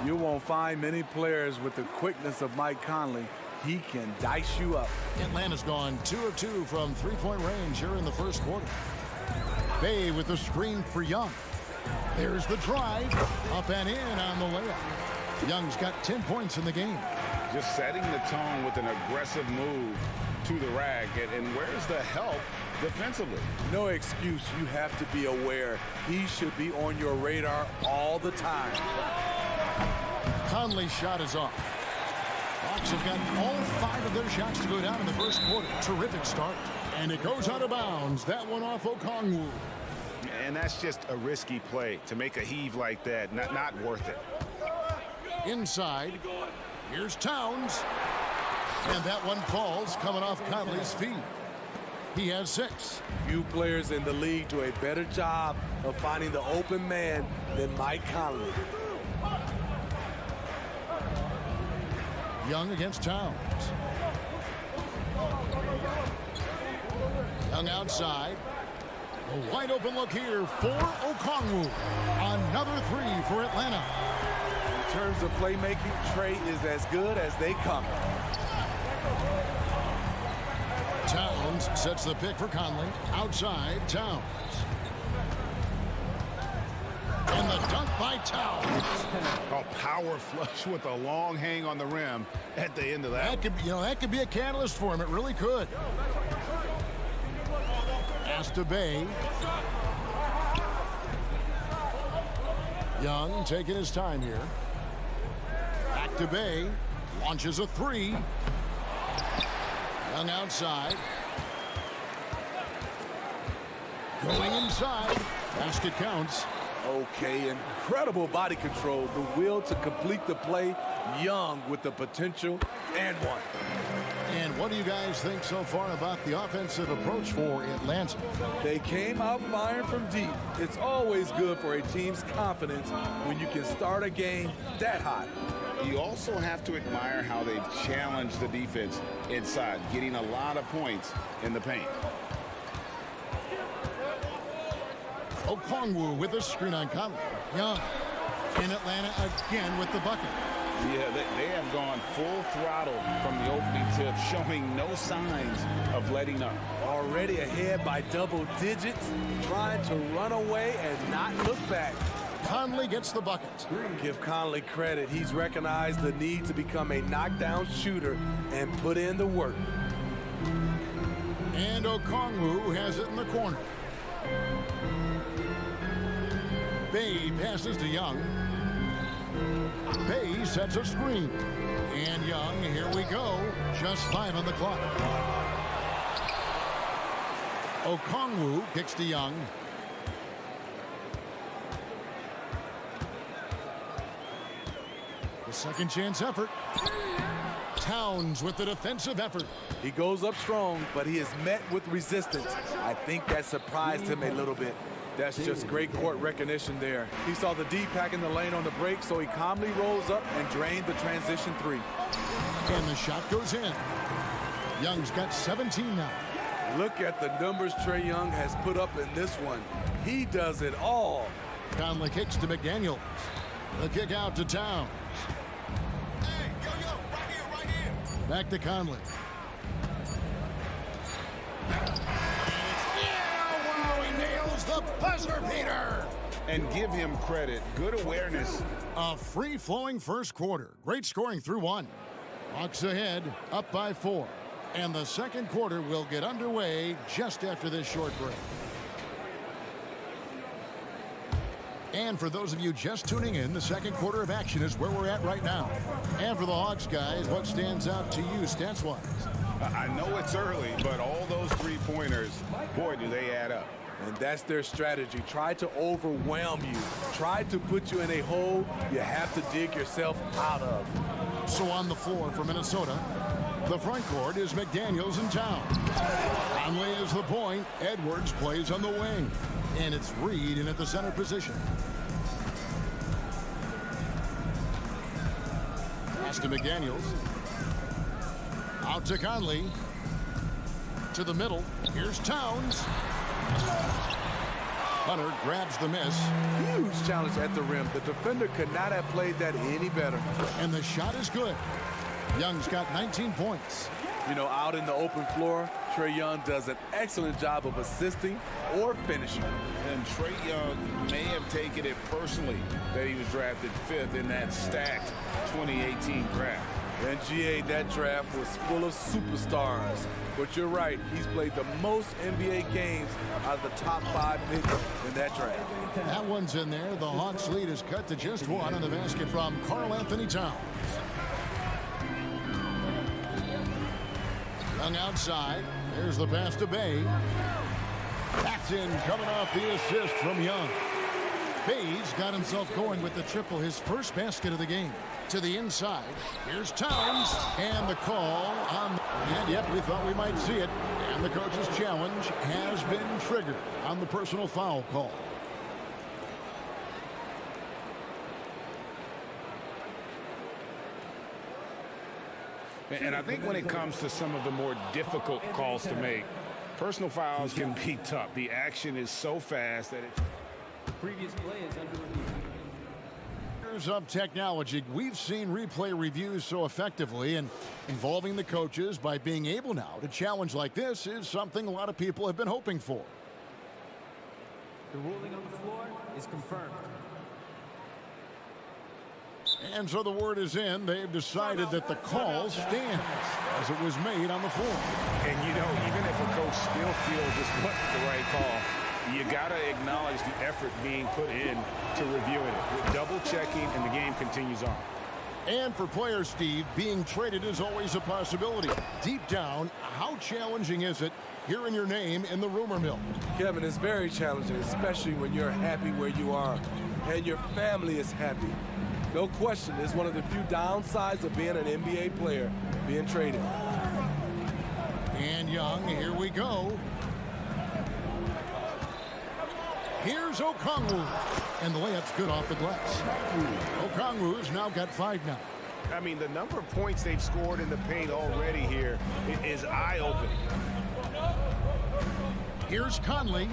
You won't find many players with the quickness of Mike Conley. He can dice you up. Atlanta's gone 2 of 2 from three-point range here in the first quarter. Bay with the screen for Young. There's the drive. Up and in on the layup. Young's got 10 points in the game. Just setting the tone with an aggressive move to the rack. And where's the help defensively? No excuse. You have to be aware. He should be on your radar all the time. Conley's shot is off. Hawks have got all 5 of their shots to go down in the first quarter. Terrific start. And it goes out of bounds. That one off Okongwu. And that's just a risky play. To make a heave like that, not worth it. Inside. Here's Towns. And that one falls coming off Conley's feet. He has 6. Few players in the league do a better job of finding the open man than Mike Conley. Young against Towns. Young outside. A wide open look here for Okongwu. Another 3 for Atlanta. In terms of playmaking, Trey is as good as they come. Towns sets the pick for Conley. Outside, Towns. And the dunk by Towns. A power flush with a long hang on the rim at the end of that. That could be a catalyst for him. It really could. Pass to Bay. Young taking his time here. Back to Bay. Launches a 3. Young outside. Going inside. Basket counts. Okay, incredible body control. The will to complete the play. Young with the potential and one. And what do you guys think so far about the offensive approach for Atlanta? They came out firing from deep. It's always good for a team's confidence when you can start a game that hot. You also have to admire how they've challenged the defense inside, getting a lot of points in the paint. Okongwu with a screen on Conley. Young in Atlanta again with the bucket. Yeah, they have gone full throttle from the opening tip, showing no signs of letting up. Already ahead by double digits, trying to run away and not look back. Conley gets the bucket. Give Conley credit. He's recognized the need to become a knockdown shooter and put in the work. And Okongwu has it in the corner. Bay passes to Young. Bay sets a screen. And Young, here we go. Just 5 on the clock. Okongwu kicks to Young. The second chance effort. Towns with the defensive effort. He goes up strong, but he is met with resistance. I think that surprised him a little bit. That's just great court recognition there. He saw the D pack in the lane on the break, so he calmly rolls up and drained the transition three. And the shot goes in. Young's got 17 now. Look at the numbers Trae Young has put up in this one. He does it all. Conley kicks to McDaniels. The kick out to Towns. Hey, yo, right here. Back to Conley. Yeah, wow, he nails the buzzer beater. And give him credit. Good awareness. A free-flowing first quarter. Great scoring through one. Hawks ahead, up by 4. And the second quarter will get underway just after this short break. And for those of you just tuning in, the second quarter of action is where we're at right now. And for the Hawks guys, what stands out to you stats-wise? I know it's early, but all those three-pointers, boy, do they add up. And that's their strategy. Try to overwhelm you. Try to put you in a hole you have to dig yourself out of. So on the floor for Minnesota, the front court is McDaniels and Towns. Conley is the point. Edwards plays on the wing. And it's Reed in at the center position. Pass to McDaniels. Out to Conley. To the middle. Here's Towns. Hunter grabs the miss. Huge challenge at the rim. The defender could not have played that any better. And the shot is good. Young's got 19 points. You know, out in the open floor, Trae Young does an excellent job of assisting or finishing. And Trae Young may have taken it personally that he was drafted 5th in that stacked 2018 draft. And GA, that draft was full of superstars. But you're right, he's played the most NBA games out of the top 5 picks in that draft. That one's in there. The Hawks lead is cut to just 1 on the basket from Karl-Anthony Towns. Young outside. There's the pass to Bay. Paxton coming off the assist from Young. Bay's got himself going with the triple, his first basket of the game. To the inside. Here's Towns. And the call on. And yep, we thought we might see it. And the coach's challenge has been triggered on the personal foul call. And I think when it comes to some of the more difficult calls to make, personal fouls can be tough. The action is so fast that it... Previous play is under review. Years of technology, we've seen replay reviews so effectively, and involving the coaches by being able now to challenge like this is something a lot of people have been hoping for. The ruling on the floor is confirmed. And so the word is in. They've decided that the call stands as it was made on the floor. And, you know, even if a coach still feels this wasn't the right call, you got to acknowledge the effort being put in to reviewing it. With double checking, and the game continues on. And for players, Steve, being traded is always a possibility. Deep down, how challenging is it hearing your name in the rumor mill? Kevin, it's very challenging, especially when you're happy where you are and your family is happy. No question, it's one of the few downsides of being an NBA player, being traded. And Young, here we go. Here's Okongwu. And the layup's good off the glass. Okongwu's now got 5 now. I mean, the number of points they've scored in the paint already here is eye-opening. Here's Conley.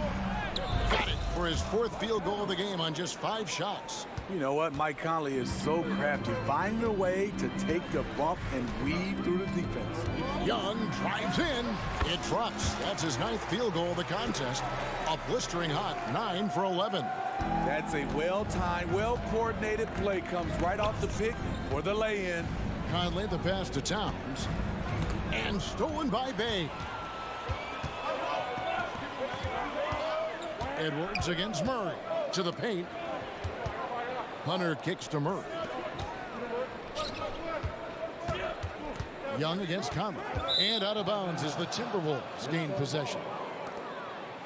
Got it for his 4th field goal of the game on just 5 shots. You know what? Mike Conley is so crafty, finding a way to take the bump and weave through the defense. Young drives in. It drops. That's his 9th field goal of the contest. A blistering hot 9 for 11. That's a well-timed, well-coordinated play. Comes right off the pick for the lay-in. Conley, the pass to Towns. And stolen by Bay. Edwards against Murray. To the paint. Hunter kicks to Murray. Young against Conley. And out of bounds as the Timberwolves gain possession.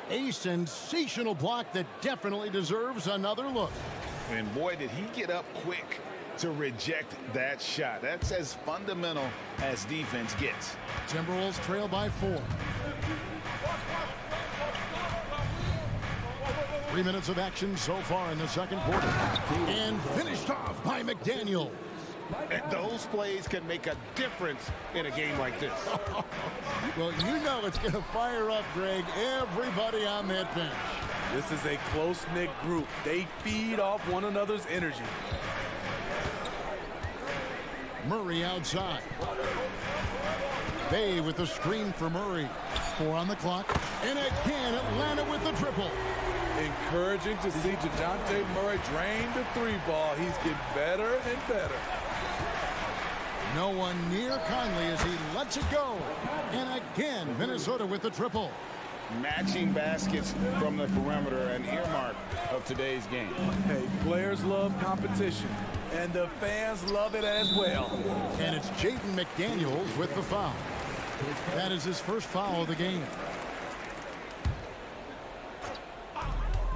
A sensational block that definitely deserves another look. And boy, did he get up quick to reject that shot. That's as fundamental as defense gets. Timberwolves trail by 4. 3 minutes of action so far in the second quarter. And finished off by McDaniel. And those plays can make a difference in a game like this. Well, you know it's going to fire up, Greg, everybody on that bench. This is a close-knit group. They feed off one another's energy. Murray outside. Bay with the screen for Murray. 4 on the clock. And again, Atlanta with the triple. Encouraging to see DeJounte Murray drain the 3-ball. He's getting better and better. No one near Conley as he lets it go. And again, Minnesota with the triple. Matching baskets from the perimeter, an earmark of today's game. Hey, players love competition, and the fans love it as well. And it's Jaden McDaniels with the foul. That is his first foul of the game.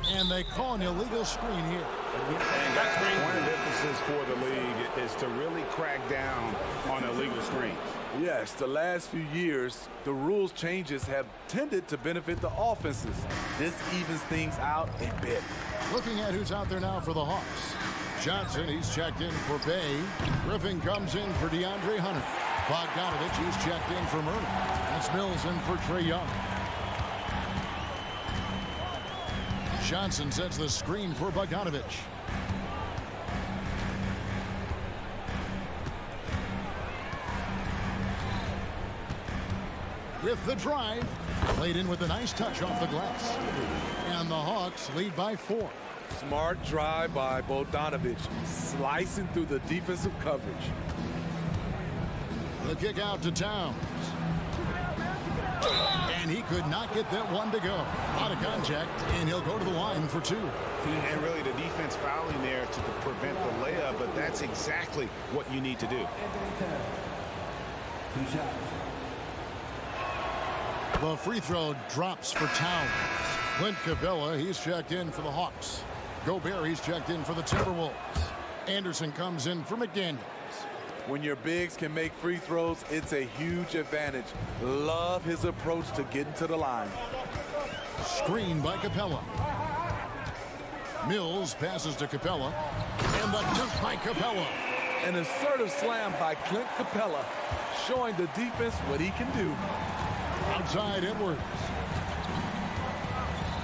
And they call an illegal screen here. And that's one of the emphasis for the league is to really crack down on illegal screens. Yes, the last few years, the rules changes have tended to benefit the offenses. This evens things out a bit. Looking at who's out there now for the Hawks. Johnson, he's checked in for Bay. Griffin comes in for DeAndre Hunter. Bogdanovich, he's checked in for Murray. That's Mills in for Trae Young. Johnson sets the screen for Bogdanovich. With the drive, played in with a nice touch off the glass. And the Hawks lead by 4. Smart drive by Bogdanovich, slicing through the defensive coverage. The kick out to Towns. And he could not get that one to go. Out of contact, and he'll go to the line for 2. And really the defense fouling there to prevent the layup, but that's exactly what you need to do. The free throw drops for Towns. Clint Capella, he's checked in for the Hawks. Gobert, he's checked in for the Timberwolves. Anderson comes in for McDaniels. When your bigs can make free throws, it's a huge advantage. Love his approach to getting to the line. Screen by Capella. Mills passes to Capella. And the dunk by Capella. An assertive slam by Clint Capella, showing the defense what he can do. Outside Edwards.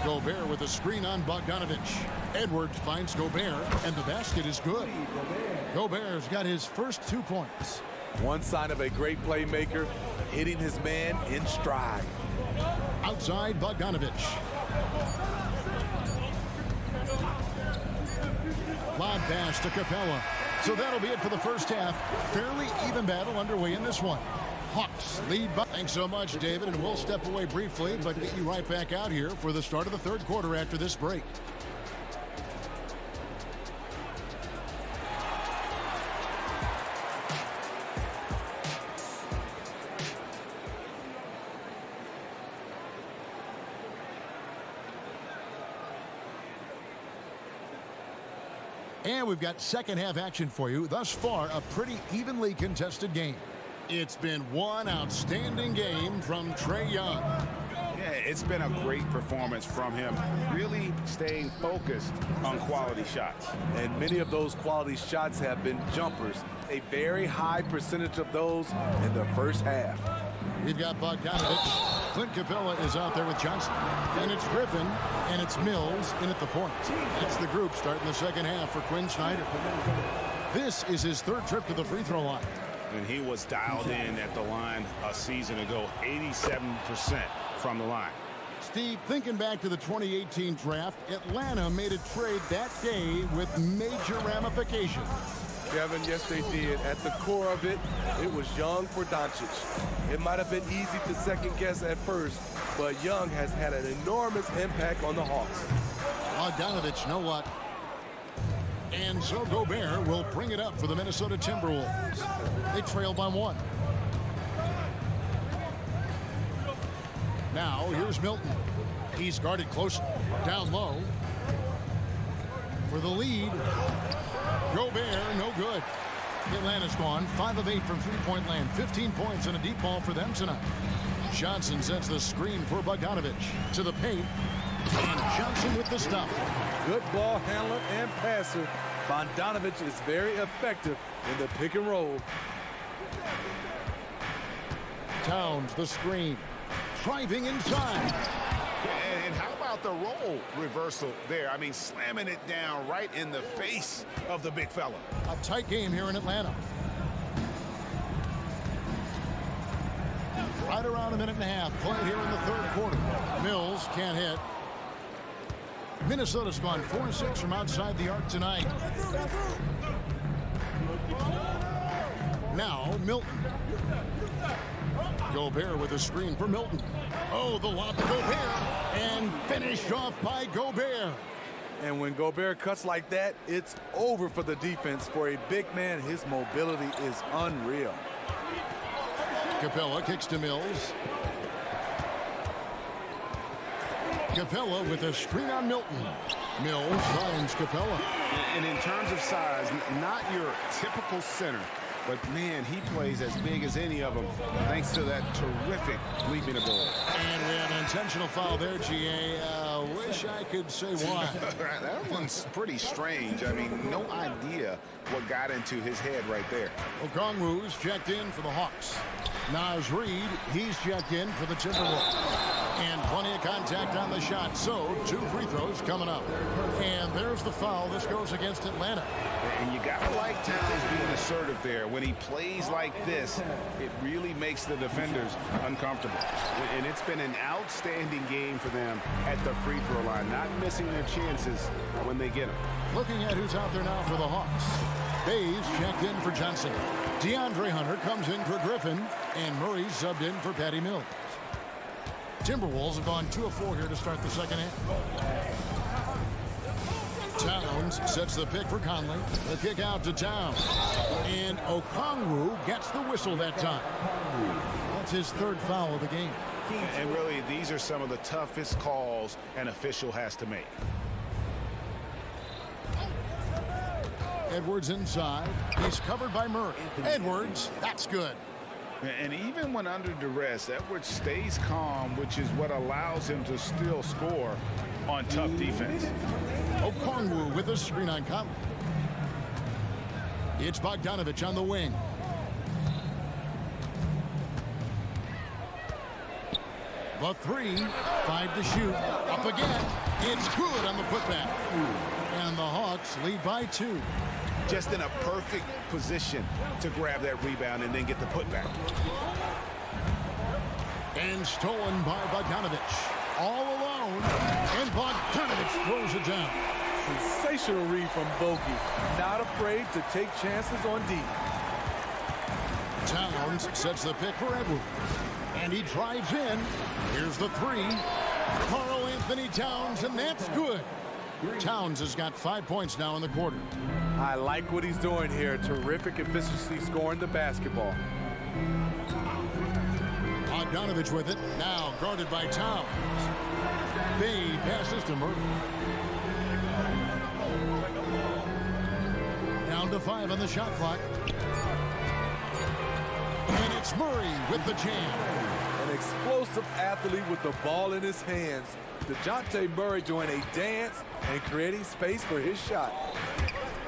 Gobert with a screen on Bogdanovich. Edwards finds Gobert, and the basket is good. Gobert's got his first 2 points. One sign of a great playmaker, hitting his man in stride. Outside Bogdanovich. Lob pass to Capella. So that'll be it for the first half. Fairly even battle underway in this one. Hawks lead by. Thanks so much, David, and we'll step away briefly, but get you right back out here for the start of the third quarter after this break. And we've got second half action for you. Thus far, a pretty evenly contested game. It's been one outstanding game from Trae Young. Yeah, it's been a great performance from him, really staying focused on quality shots. And many of those quality shots have been jumpers. A very high percentage of those in the first half. We've got Bogdanovich. Clint Capella is out there with Johnson. And it's Griffin, and it's Mills in at the point. That's the group starting the second half for Quinn Snyder. This is his third trip to the free throw line. And he was dialed in at the line a season ago, 87% from the line. Steve, thinking back to the 2018 draft, Atlanta made a trade that day with major ramifications. Kevin, yes, they did. At the core of it, it was Young for Doncic. It might have been easy to second guess at first, but Young has had an enormous impact on the Hawks. Bogdanovich, know what? And so Gobert will bring it up for the Minnesota Timberwolves. They trail by 1. Now, here's Milton. He's guarded close, down low. For the lead. Gobert, no good. Atlanta's gone 5 of 8 from three-point land. 15 points and a deep ball for them tonight. Johnson sets the screen for Bogdanovich to the paint. And Johnson with the stop. Good ball handler and passer. Bogdanovich is very effective in the pick and roll. Towns the screen. Driving inside. And how about the role reversal there? I mean, slamming it down right in the face of the big fella. A tight game here in Atlanta. Right around a minute and a half played here in the third quarter. Mills can't hit. Minnesota's gone 4-6 from outside the arc tonight. Now Milton. Gobert with a screen for Milton. Oh, the lob to Gobert. And finished off by Gobert. And when Gobert cuts like that, it's over for the defense. For a big man, his mobility is unreal. Capella kicks to Mills. Capella with a screen on Milton. Mills finds Capella. And in terms of size, not your typical center, but man, he plays as big as any of them thanks to that terrific leaping ability. And we have an intentional foul there, GA. Wish I could say why. That one's pretty strange. I mean, no idea what got into his head right there. Okongwu's checked in for the Hawks. Naz Reid, he's checked in for the Timberwolves. And plenty of contact on the shot. So, 2 free throws coming up. And there's the foul. This goes against Atlanta. And you got to like Towns being assertive there. When he plays like this, it really makes the defenders uncomfortable. And it's been an outstanding game for them at the free throw line, not missing their chances when they get them. Looking at who's out there now for the Hawks. Bays checked in for Johnson. DeAndre Hunter comes in for Griffin. And Murray subbed in for Patty Mills. Timberwolves have gone 2 of 4 here to start the second half. Towns sets the pick for Conley. The kick out to Towns. And Okongwu gets the whistle that time. That's his 3rd foul of the game. And really, these are some of the toughest calls an official has to make. Edwards inside. He's covered by Murray. Edwards, that's good. And even when under duress, Edwards stays calm, which is what allows him to still score on tough defense. Okongwu with a screen on Conley. It's Bogdanovich on the wing. The 3, 5 to shoot. Up again. It's good on the putback. And the Hawks lead by 2. Just in a perfect position to grab that rebound and then get the putback. And stolen by Bogdanovich. All alone. And Bogdanovich throws it down. Sensational read from Bogey. Not afraid to take chances on D. Towns sets the pick for Edwards. And he drives in. Here's the 3. Karl Anthony Towns, and that's good. Towns has got 5 points now in the quarter. I like what he's doing here. Terrific efficiency scoring the basketball. Bogdanovich with it. Now guarded by Towns. Bay passes to Murray. Down to 5 on the shot clock. And it's Murray with the jam. An explosive athlete with the ball in his hands. DeJounte Murray doing a dance and creating space for his shot.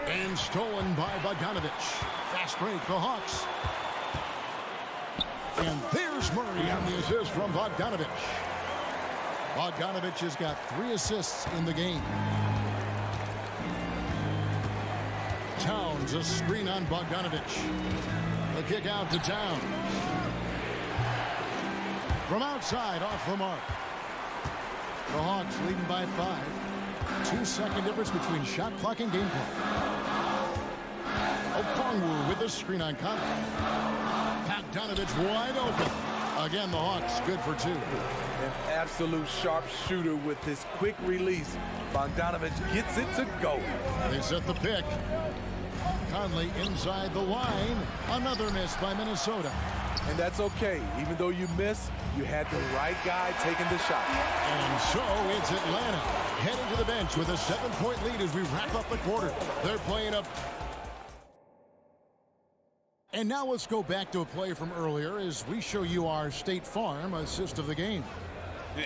And stolen by Bogdanovich. Fast break, the Hawks. And there's Murray on the assist from Bogdanovich. Bogdanovich has got 3 assists in the game. Towns, a screen on Bogdanovich. The kick out to Towns. From outside, off the mark. The Hawks leading by 5. 2-second difference between shot clock and game clock. Okongwu with the screen on Conley. Bogdanovich wide open. Again, the Hawks good for 2. An absolute sharp shooter with his quick release. Bogdanovich gets it to go. They set the pick. Conley inside the line. Another miss by Minnesota. And that's okay. Even though you miss, you had the right guy taking the shot. And so it's Atlanta heading to the bench with a 7-point lead as we wrap up the quarter. They're playing a And now let's go back to a play from earlier as we show you our State Farm assist of the game.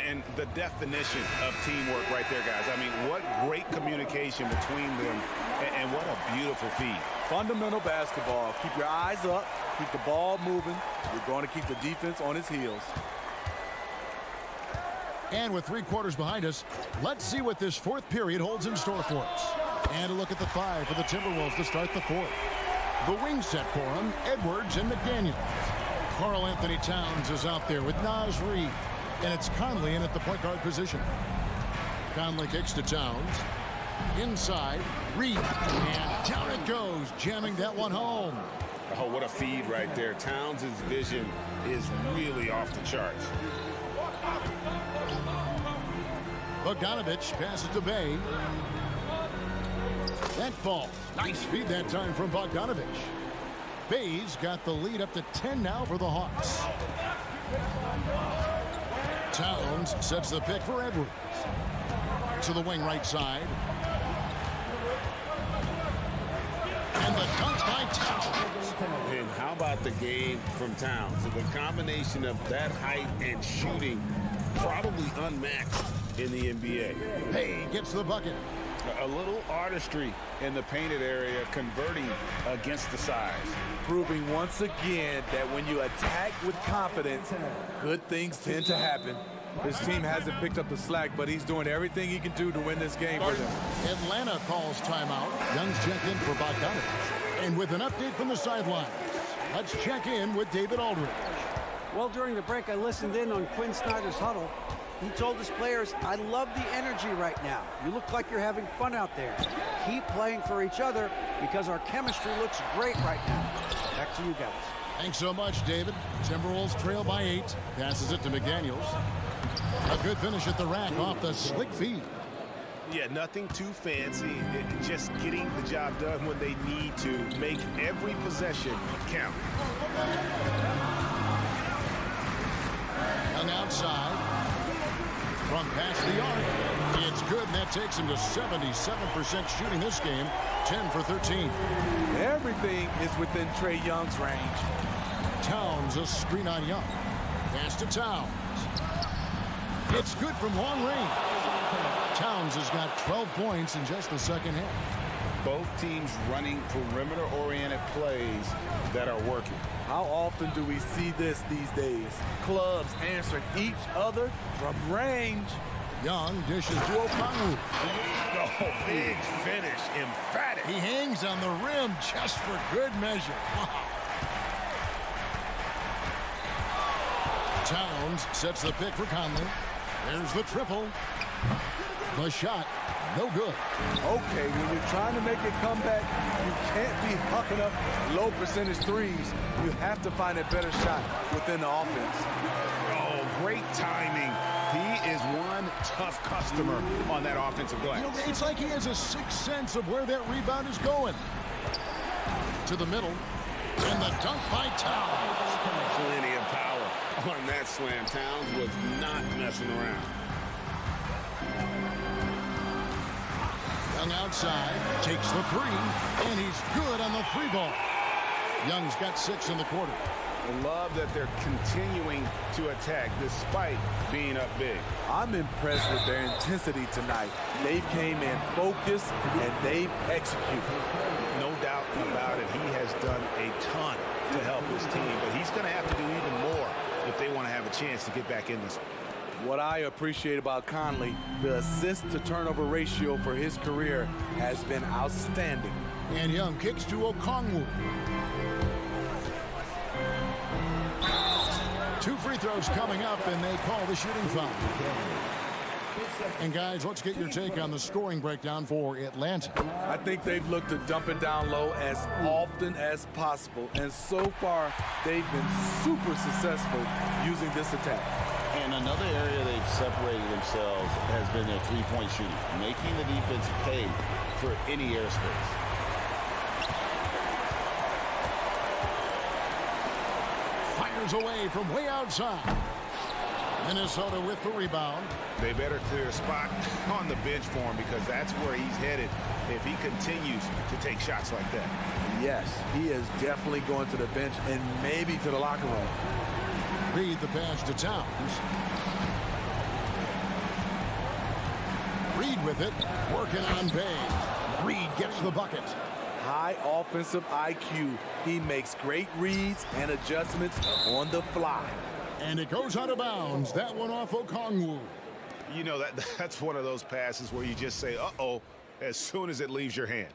And the definition of teamwork right there, guys. I mean, what great communication between them, and what a beautiful feed. Fundamental basketball. Keep your eyes up. Keep the ball moving. You're going to keep the defense on its heels. And with 3 quarters behind us, let's see what this 4th period holds in store for us. And a look at the 5 for the Timberwolves to start the 4th. The wing set for them, Edwards and McDaniels. Karl Anthony Towns is out there with Naz Reid. And it's Conley in at the point guard position. Conley kicks to Towns. Inside, Reid. And down it goes, jamming that one home. Oh, what a feed right there. Towns' vision is really off the charts. Bogdanovich passes to Bay. That falls. Nice feed that time from Bogdanovich. Bay's got the lead up to 10 now for the Hawks. Towns sets the pick for Edwards. To the wing right side. And the dunk by Towns. And how about the game from Towns? So the combination of that height and shooting, probably unmatched in the NBA. Hey gets the bucket. A little artistry in the painted area, converting against the size. Proving once again that when you attack with confidence, good things tend to happen. His team hasn't picked up the slack, but he's doing everything he can do to win this game for them. Atlanta calls timeout. Young's check in for Bogdanovich. And with an update from the sidelines, let's check in with David Aldridge. Well, during the break, I listened in on Quinn Snyder's huddle. He told his players, I love the energy right now. You look like you're having fun out there. Keep playing for each other because our chemistry looks great right now. Back to you guys. Thanks so much, David. Timberwolves trail by 8. Passes it to McDaniels. A good finish at the rack off the slick feed. Yeah, nothing too fancy. Just getting the job done when they need to. Make every possession count. Young outside. From past the arc. It's good, and that takes him to 77% shooting this game. 10 for 13. Everything is within Trae Young's range. Towns, a screen on Young. Pass to Towns. It's good from long range. Towns has got 12 points in just the second half. Both teams running perimeter-oriented plays that are working. How often do we see this these days? Clubs answering each other from range. Young dishes to Okongwu. Oh, big finish, emphatic. He hangs on the rim just for good measure. Wow. Towns sets the pick for Conley. There's the triple. The shot, no good. Okay, when you're trying to make a comeback, you can't be hucking up low percentage threes. You have to find a better shot within the offense. Oh, great timing. He is one tough customer on that offensive glass. You know, it's like he has a sixth sense of where that rebound is going. To the middle, and the dunk by Towns. Plenty of power on that slam. Towns was not messing around. Young outside, takes the three, and he's good on the three ball. Young's got 6 in the quarter. I love that they're continuing to attack despite being up big. I'm impressed with their intensity tonight. They came in focused and they've executed. No doubt about it. He has done a ton to help his team, but he's going to have to do even more if they want to have a chance to get back in this. What I appreciate about Conley, the assist-to-turnover ratio for his career has been outstanding. And Young kicks to Okongwu. 2 free throws coming up, and they call the shooting foul. And guys, let's get your take on the scoring breakdown for Atlanta. I think they've looked to dump it down low as often as possible, and so far they've been super successful using this attack. And another area they've separated themselves has been their three-point shooting, making the defense pay for any airspace. Fires away from way outside. Minnesota with the rebound. They better clear a spot on the bench for him because that's where he's headed if he continues to take shots like that. Yes, he is definitely going to the bench and maybe to the locker room. Reed the pass to Towns. Reed with it, working on Bay. Reed gets the bucket. High offensive IQ. He makes great reads and adjustments on the fly. And it goes out of bounds. That one off Okongwu. You know, that's one of those passes where you just say, uh-oh, as soon as it leaves your hand.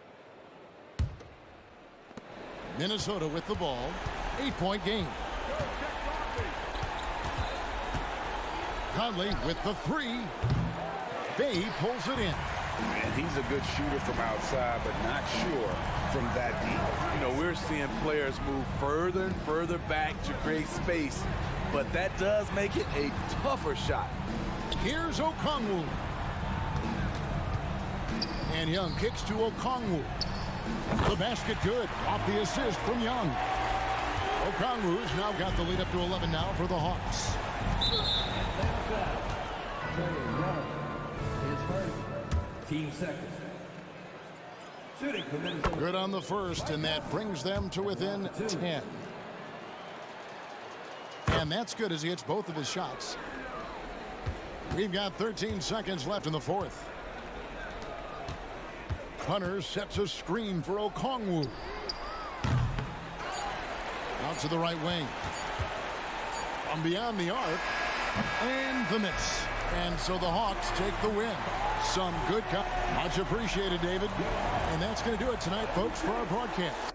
Minnesota with the ball. 8-point game. Conley with the three. Bay pulls it in. And he's a good shooter from outside, but not sure from that deep. You know, we're seeing players move further and further back to create space, but that does make it a tougher shot. Here's Okongwu. And Young kicks to Okongwu. The basket good. Off the assist from Young. Okongwu's now got the lead up to 11 now for the Hawks. Team seconds. Shooting for Minnesota. Good on the first, and that brings them to within 10. And that's good as he hits both of his shots. We've got 13 seconds left in the fourth. Hunter sets a screen for Okongwu. Out to the right wing. From beyond the arc. And the miss. And so the Hawks take the win. Some good cut. Much appreciated, David. And that's going to do it tonight, folks, for our broadcast.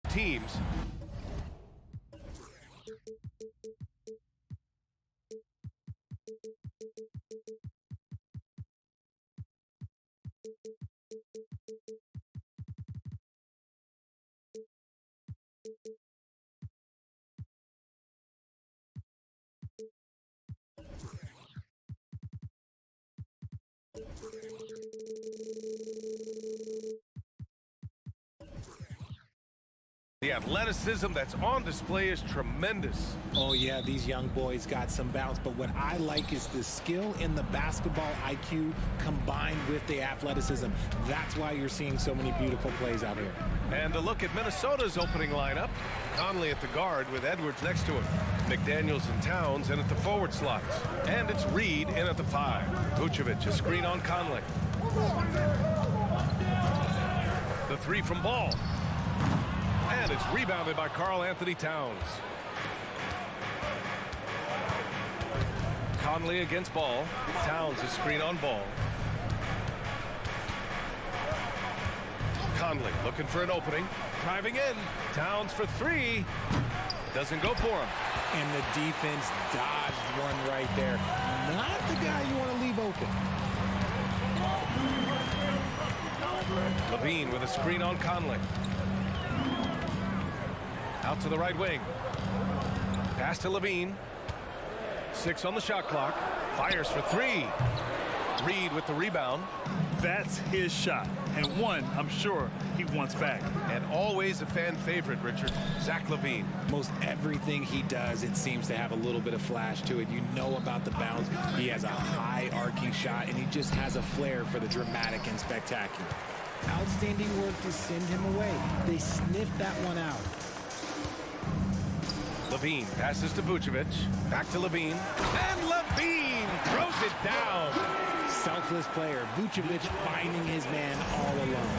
Teams. The athleticism that's on display is tremendous. Oh, yeah, these young boys got some bounce, but what I like is the skill and the basketball IQ combined with the athleticism. That's why you're seeing so many beautiful plays out here. And a look at Minnesota's opening lineup. Conley at the guard with Edwards next to him. McDaniels and Towns in at the forward slots. And it's Reed in at the 5. Vucevic, a screen on Conley. The 3 from Ball. And it's rebounded by Karl Anthony Towns. Conley against Ball. Towns a screen on Ball. Conley looking for an opening. Driving in. Towns for 3. Doesn't go for him. And the defense dodged one right there. Not the guy you want to leave open. Levine with a screen on Conley. Out to the right wing. Pass to Levine. 6 on the shot clock. Fires for 3. Reed with the rebound. That's his shot, and one I'm sure he wants back. And always a fan favorite, Richard, Zach LaVine. Most everything he does, it seems to have a little bit of flash to it. You know about the bounce. He has a high arcing shot, and he just has a flair for the dramatic and spectacular. Outstanding work to send him away. They sniffed that one out. Levine passes to Vucevic. Back to Levine. And Levine throws it down. Selfless player. Vucevic finding his man all alone.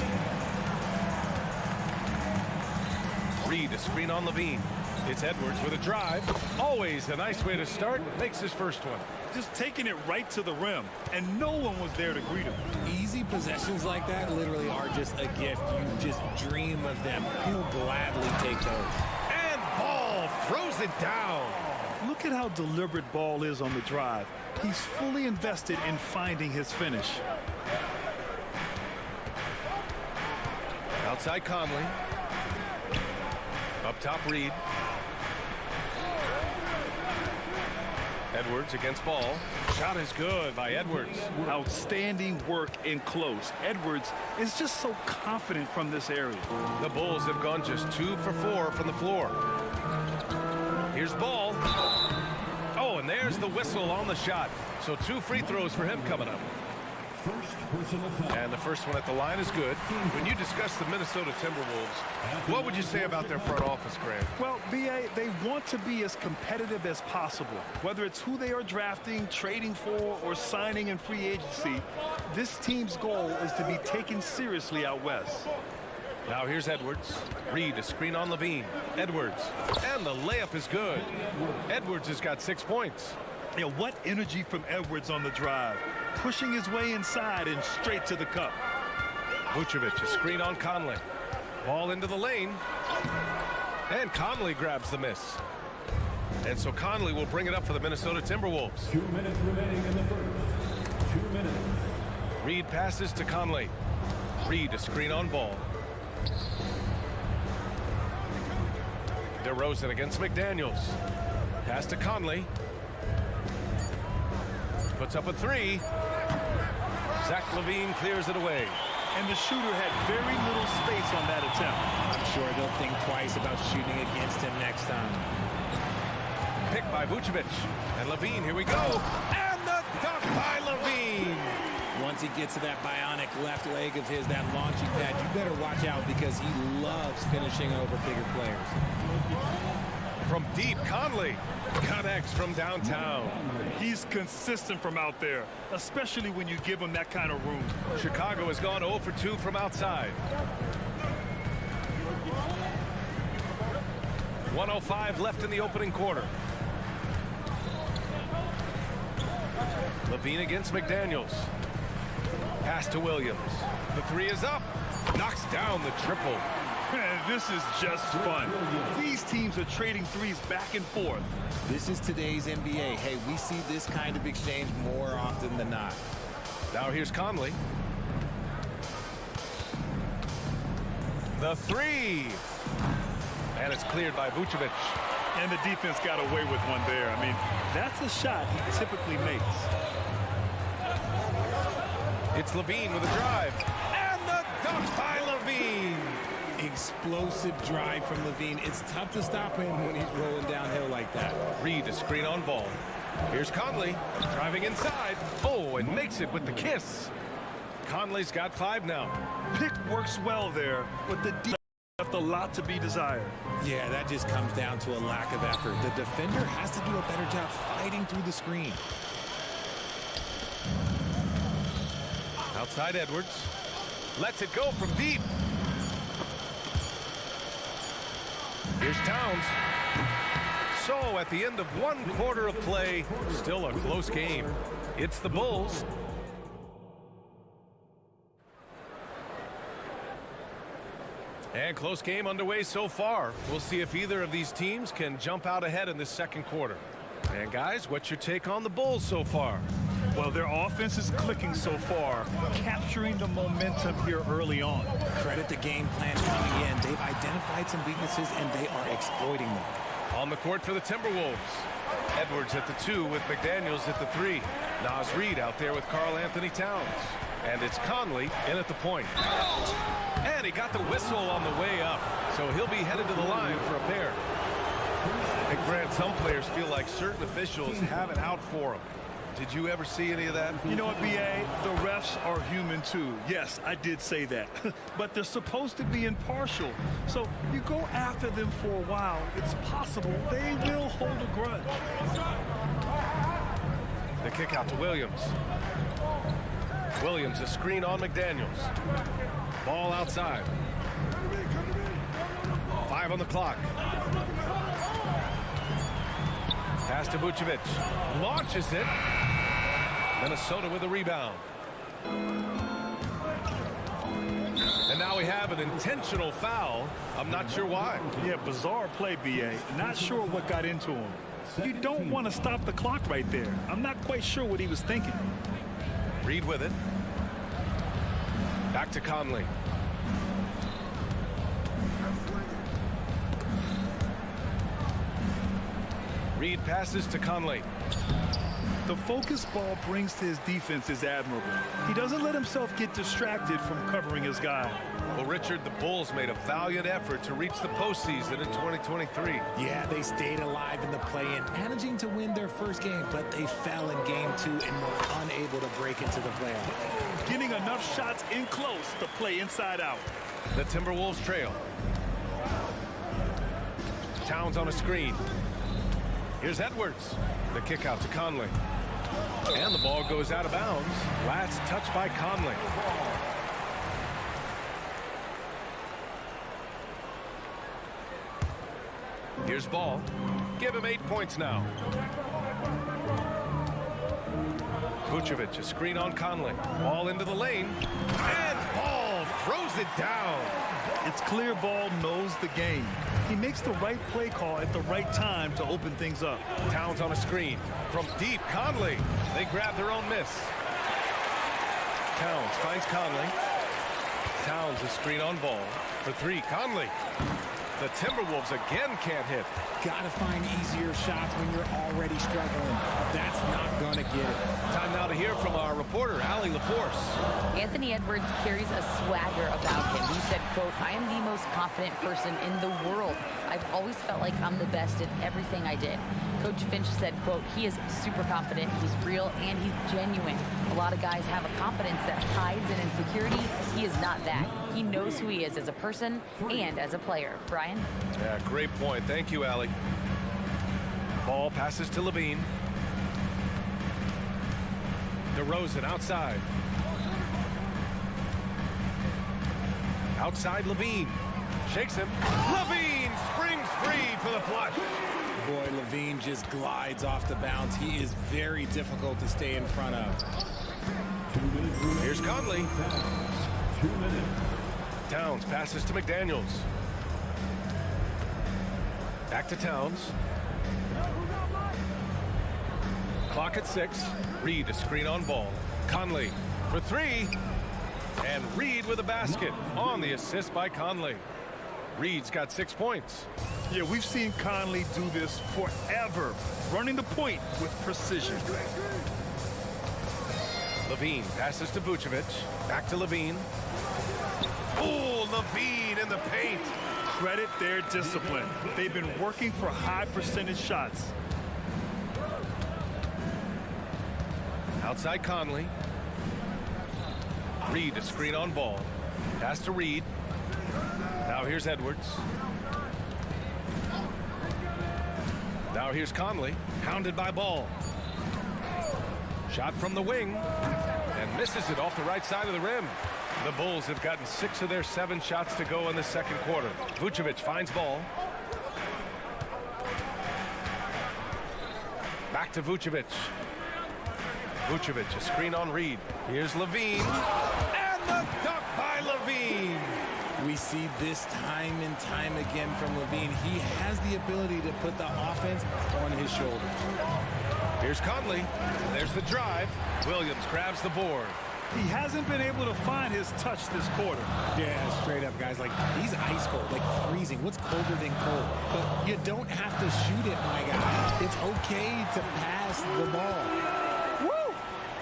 Reed a screen on Levine. It's Edwards with a drive. Always a nice way to start. Makes his first one. Just taking it right to the rim, and no one was there to greet him. Easy possessions like that literally are just a gift. You just dream of them. He'll gladly take those. And Ball throws it down. Look at how deliberate Ball is on the drive. He's fully invested in finding his finish. Outside Conley. Up top Reed. Edwards against Ball. Shot is good by Edwards. Outstanding work in close. Edwards is just so confident from this area. The Bulls have gone just 2 for 4 from the floor. Here's Ball. Oh, and there's the whistle on the shot. So 2 free throws for him coming up. And the first one at the line is good. When you discuss the Minnesota Timberwolves, what would you say about their front office, Grant? Well, B.A., they want to be as competitive as possible. Whether it's who they are drafting, trading for, or signing in free agency, this team's goal is to be taken seriously out west. Now here's Edwards. Reed a screen on Levine. Edwards. And the layup is good. Edwards has got 6 points. Yeah, what energy from Edwards on the drive. Pushing his way inside and straight to the cup. Vucevic, a screen on Conley. Ball into the lane. And Conley grabs the miss. And so Conley will bring it up for the Minnesota Timberwolves. 2 minutes remaining in the first. 2 minutes. Reed passes to Conley. Reed, a screen on Ball. DeRozan against McDaniels. Pass to Conley. Puts up a 3. Zach LaVine clears it away. And the shooter had very little space on that attempt. I'm sure they'll think twice about shooting against him next time. Picked by Vucevic. And LaVine, here we go. And the dunk by LaVine. Once he gets to that bionic left leg of his, that launching pad, you better watch out because he loves finishing over bigger players. From deep, Conley connects from downtown. He's consistent from out there, especially when you give him that kind of room. Chicago has gone 0 for 2 from outside. 1:05 left in the opening quarter. Levine against McDaniels. Pass to Williams. The three is up. Knocks down the triple. Man, this is just fun. These teams are trading threes back and forth. This is today's NBA. Hey, we see this kind of exchange more often than not. Now here's Conley. The three. And it's cleared by Vucevic. And the defense got away with one there. I mean, that's a shot he typically makes. It's Levine with a drive. And the dunk by Levine. Explosive drive from Levine. It's tough to stop him when he's rolling downhill like that. Reed, a screen on ball. Here's Conley driving inside. Oh, and makes it with the kiss. Conley's got 5 now. Pick works well there, but the defense left a lot to be desired. Yeah, that just comes down to a lack of effort. The defender has to do a better job fighting through the screen. Outside Edwards. Lets it go from deep. Here's Towns. So at the end of 1 quarter of play, still a close game. It's the Bulls. And close game underway so far. We'll see if either of these teams can jump out ahead in this second quarter. And guys, what's your take on the Bulls so far? Well, their offense is clicking so far, capturing the momentum here early on. Credit the game plan coming in. They've identified some weaknesses and they are exploiting them. On the court for the Timberwolves. Edwards at the 2 with McDaniels at the 3. Naz Reid out there with Karl-Anthony Towns. And it's Conley in at the point. And he got the whistle on the way up. So he'll be headed to the line for a pair. And Grant, some players feel like certain officials have it out for them. Did you ever see any of that? You know what, B.A.? The refs are human, too. Yes, I did say that. But they're supposed to be impartial. So you go after them for a while, it's possible they will hold a grudge. The kick out to Williams. Williams, a screen on McDaniels. Ball outside. 5 on the clock. Pass to Vucevic. Launches it. Minnesota with a rebound. And now we have an intentional foul. I'm not sure why. Yeah, bizarre play, B.A. Not sure what got into him. You don't want to stop the clock right there. I'm not quite sure what he was thinking. Reed with it. Back to Conley. Reed passes to Conley. The focus ball brings to his defense is admirable. He doesn't let himself get distracted from covering his guy. Well, Richard, the Bulls made a valiant effort to reach the postseason in 2023. Yeah, they stayed alive in the play-in, managing to win their first game, but they fell in game 2 and were unable to break into the playoffs. Getting enough shots in close to play inside out. The Timberwolves trail. Towns on a screen. Here's Edwards. The kick out to Conley. And the ball goes out of bounds. Last touch by Conley. Here's Ball. Give him 8 points now. Vucevic, a screen on Conley. Ball into the lane. And Ball throws it down. It's clear Ball knows the game. He makes the right play call at the right time to open things up. Towns on a screen. From deep, Conley. They grab their own miss. Towns finds Conley. Towns a screen on Ball. For 3, Conley. The Timberwolves again can't hit. Gotta find easier shots when you're already struggling. That's not gonna get it. Time now to hear from our reporter, Allie LaForce. Anthony Edwards carries a swagger about him. He said, quote, "I am the most confident person in the world. I've always felt like I'm the best at everything I did." Coach Finch said, quote, "He is super confident, he's real, and he's genuine. A lot of guys have a confidence that hides in insecurity. He is not that. He knows who he is as a person and as a player." Brian? Yeah, great point. Thank you, Allie. Ball passes to Levine. DeRozan outside. Outside Levine. Shakes him. Levine springs free for the flush. Boy, Levine just glides off the bounce. He is very difficult to stay in front of. Here's Conley. Towns passes to McDaniels. Back to Towns. Clock at 6. Reed a screen on Ball. Conley for 3. And Reed with a basket on the assist by Conley. Reed's got 6 points. Yeah, we've seen Conley do this forever, running the point with precision. Levine passes to Vucevic. Back to Levine. Oh, Levine in the paint. Credit their discipline. They've been working for high percentage shots. Outside Conley. Reed a screen on Ball. Pass to Reed. Now here's Edwards. Now here's Conley. Hounded by Ball. Shot from the wing. And misses it off the right side of the rim. The Bulls have gotten 6 of their 7 shots to go in the second quarter. Vucevic finds Ball. Back to Vucevic. Vucevic, a screen on Reed. Here's Levine. And the dunk by Levine. We see this time and time again from Levine. He has the ability to put the offense on his shoulders. Here's Conley. There's the drive. Williams grabs the board. He hasn't been able to find his touch this quarter. Yeah, straight up, guys. Like, he's ice cold, like freezing. What's colder than cold? But you don't have to shoot it, my guy. It's okay to pass the ball. Woo!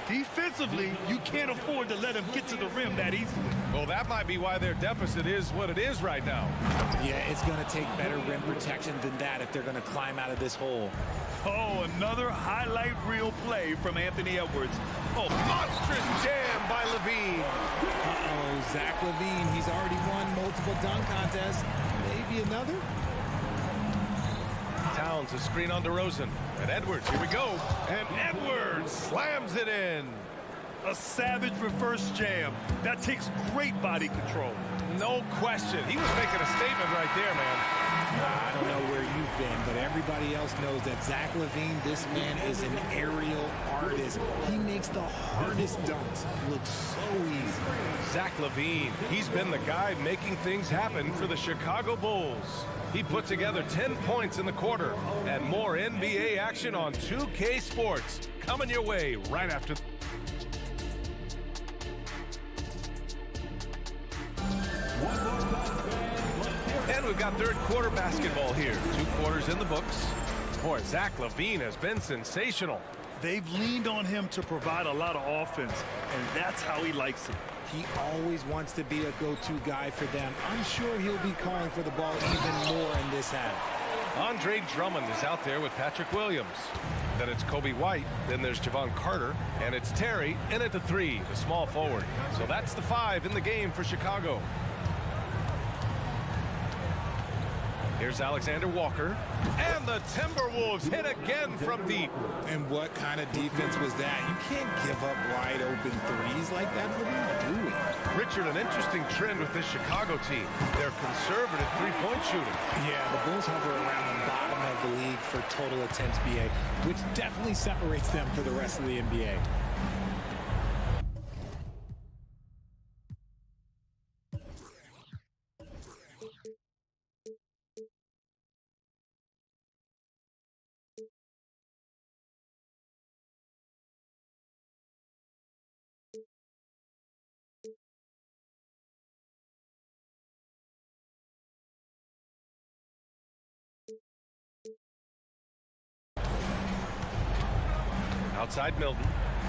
Defensively, you can't afford to let him get to the rim that easily. Well, that might be why their deficit is what it is right now. Yeah, it's going to take better rim protection than that if they're going to climb out of this hole. Oh, another highlight reel play from Anthony Edwards. Oh, monstrous jam by Levine. Uh-oh, Zach Levine. He's already won multiple dunk contests. Maybe another? Towns a screen on DeRozan. And Edwards, here we go. And Edwards slams it in. A savage reverse jam. That takes great body control. No question. He was making a statement right there, man. I don't know where you've been, but everybody else knows that Zach Levine, this man is an aerial artist. He makes the hardest dunks look so easy. Zach Levine, he's been the guy making things happen for the Chicago Bulls. He put together 10 points in the quarter, and more NBA action on 2K Sports coming your way right after. And we've got third quarter basketball here. 2 quarters in the books. Boy, Zach Levine has been sensational. They've leaned on him to provide a lot of offense, and that's how he likes it. He always wants to be a go-to guy for them. I'm sure he'll be calling for the ball even more in this half. Andre Drummond is out there with Patrick Williams. Then it's Kobe White. Then there's Javon Carter. And it's Terry in at the 3, the small forward. So that's the 5 in the game for Chicago. Here's Alexander Walker. And the Timberwolves hit again from deep. And what kind of defense was that? You can't give up wide open threes like that. What are you doing? Richard, an interesting trend with this Chicago team. They're conservative three-point shooting. Yeah, the Bulls hover around the bottom of the league for total attempts, BA, which definitely separates them for the rest of the NBA. Outside Milton.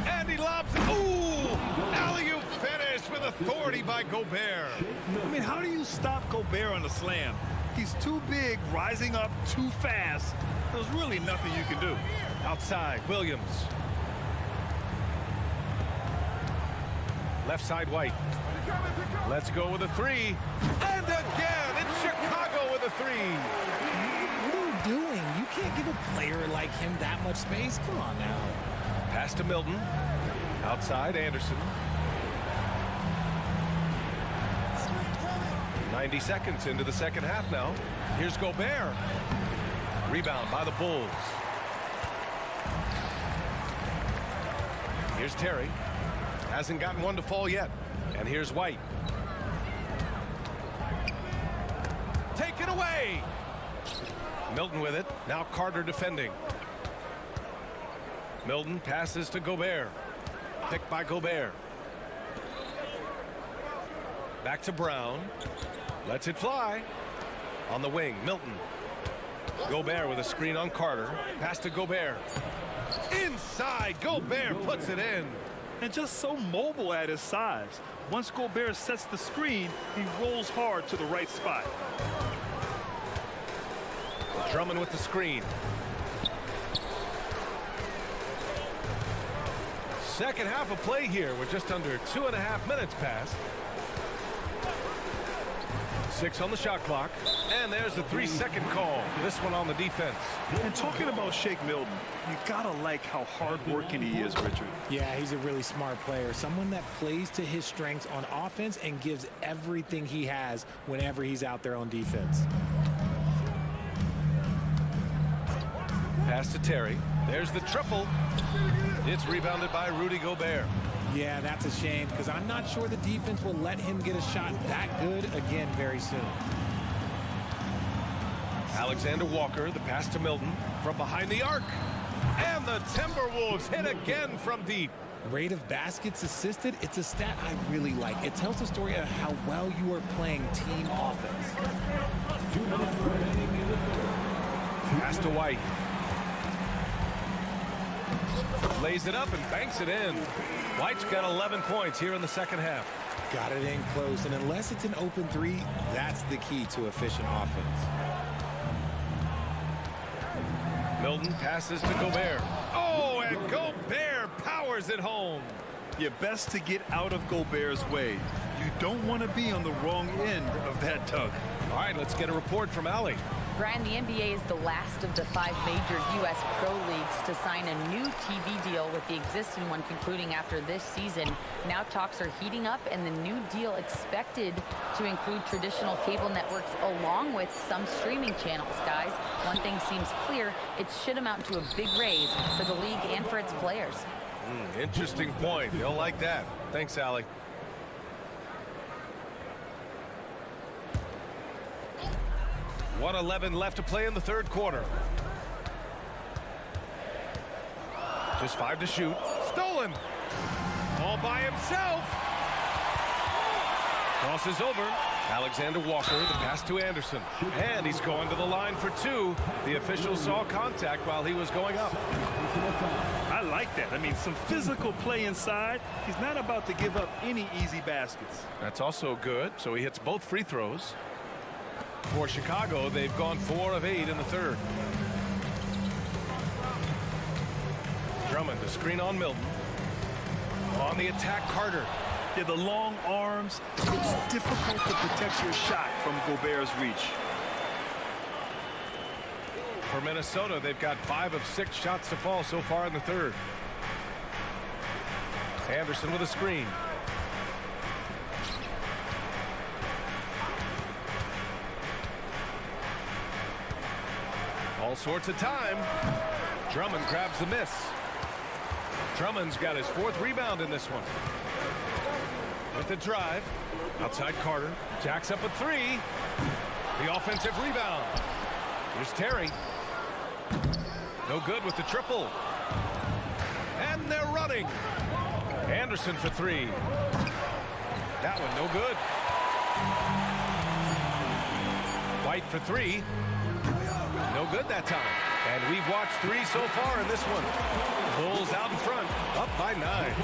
And he lobs it. Ooh! Alley-oop finish with authority by Gobert. I mean, how do you stop Gobert on the slam? He's too big, rising up too fast. There's really nothing you can do. Outside, Williams. Left side, White. Let's go with a three. And again, it's Chicago with a three. What are you doing? You can't give a player like him that much space. Come on now. Pass to Milton. Outside, Anderson. 90 seconds into the second half now. Here's Gobert. Rebound by the Bulls. Here's Terry. Hasn't gotten one to fall yet. And here's White. Taken away. Milton with it. Now Carter defending. Milton passes to Gobert. Picked by Gobert. Back to Brown. Lets it fly. On the wing, Milton. Gobert with a screen on Carter. Pass to Gobert. Inside, Gobert puts it in. And just so mobile at his size. Once Gobert sets the screen, he rolls hard to the right spot. Drummond with the screen. Second half of play here. We're just under 2.5 minutes past. 6 on the shot clock. And there's the 3-second call. This one on the defense. And talking about Shake Milton, you gotta like how hard-working he is, Richard. Yeah, he's a really smart player. Someone that plays to his strengths on offense and gives everything he has whenever he's out there on defense. Pass to Terry. There's the triple. It's rebounded by Rudy Gobert. Yeah, that's a shame because I'm not sure the defense will let him get a shot that good again very soon. Alexander Walker, the pass to Milton from behind the arc. And the Timberwolves hit again from deep. Rate of baskets assisted, it's a stat I really like. It tells the story of how well you are playing team offense. Pass to White. Lays it up and banks it in. White's got 11 points here in the second half. Got it in close, and unless it's an open three, that's the key to efficient offense. Milton passes to Gobert. Oh, and Gobert powers it home. You're best to get out of Gobert's way. You don't want to be on the wrong end of that tug. All right, let's get a report from Allie. Brian, the NBA is the last of the 5 major U.S. pro leagues to sign a new TV deal, with the existing one concluding after this season. Now talks are heating up, and the new deal expected to include traditional cable networks along with some streaming channels. Guys, one thing seems clear: it should amount to a big raise for the league and for its players. Interesting point. You'll like that. Thanks, Allie. .111 left to play in the third quarter. Just 5 to shoot. Stolen. All by himself. Crosses over. Alexander Walker, the pass to Anderson. And he's going to the line for 2. The official saw contact while he was going up. I like that. I mean, some physical play inside. He's not about to give up any easy baskets. That's also good. So he hits both free throws. For Chicago, they've gone 4 of 8 in the third. Drummond, the screen on Milton. On the attack, Carter. Yeah, the long arms. It's difficult to protect your shot from Gobert's reach. For Minnesota, they've got 5 of 6 shots to fall so far in the third. Anderson with a screen. All sorts of time. Drummond grabs the miss. Drummond's got his 4th rebound in this one. With the drive. Outside Carter. Jacks up a 3. The offensive rebound. Here's Terry. No good with the triple. And they're running. Anderson for 3. That one no good. White for 3. No No good that time. And we've watched 3 so far in this one. Bulls out in front, up by 9.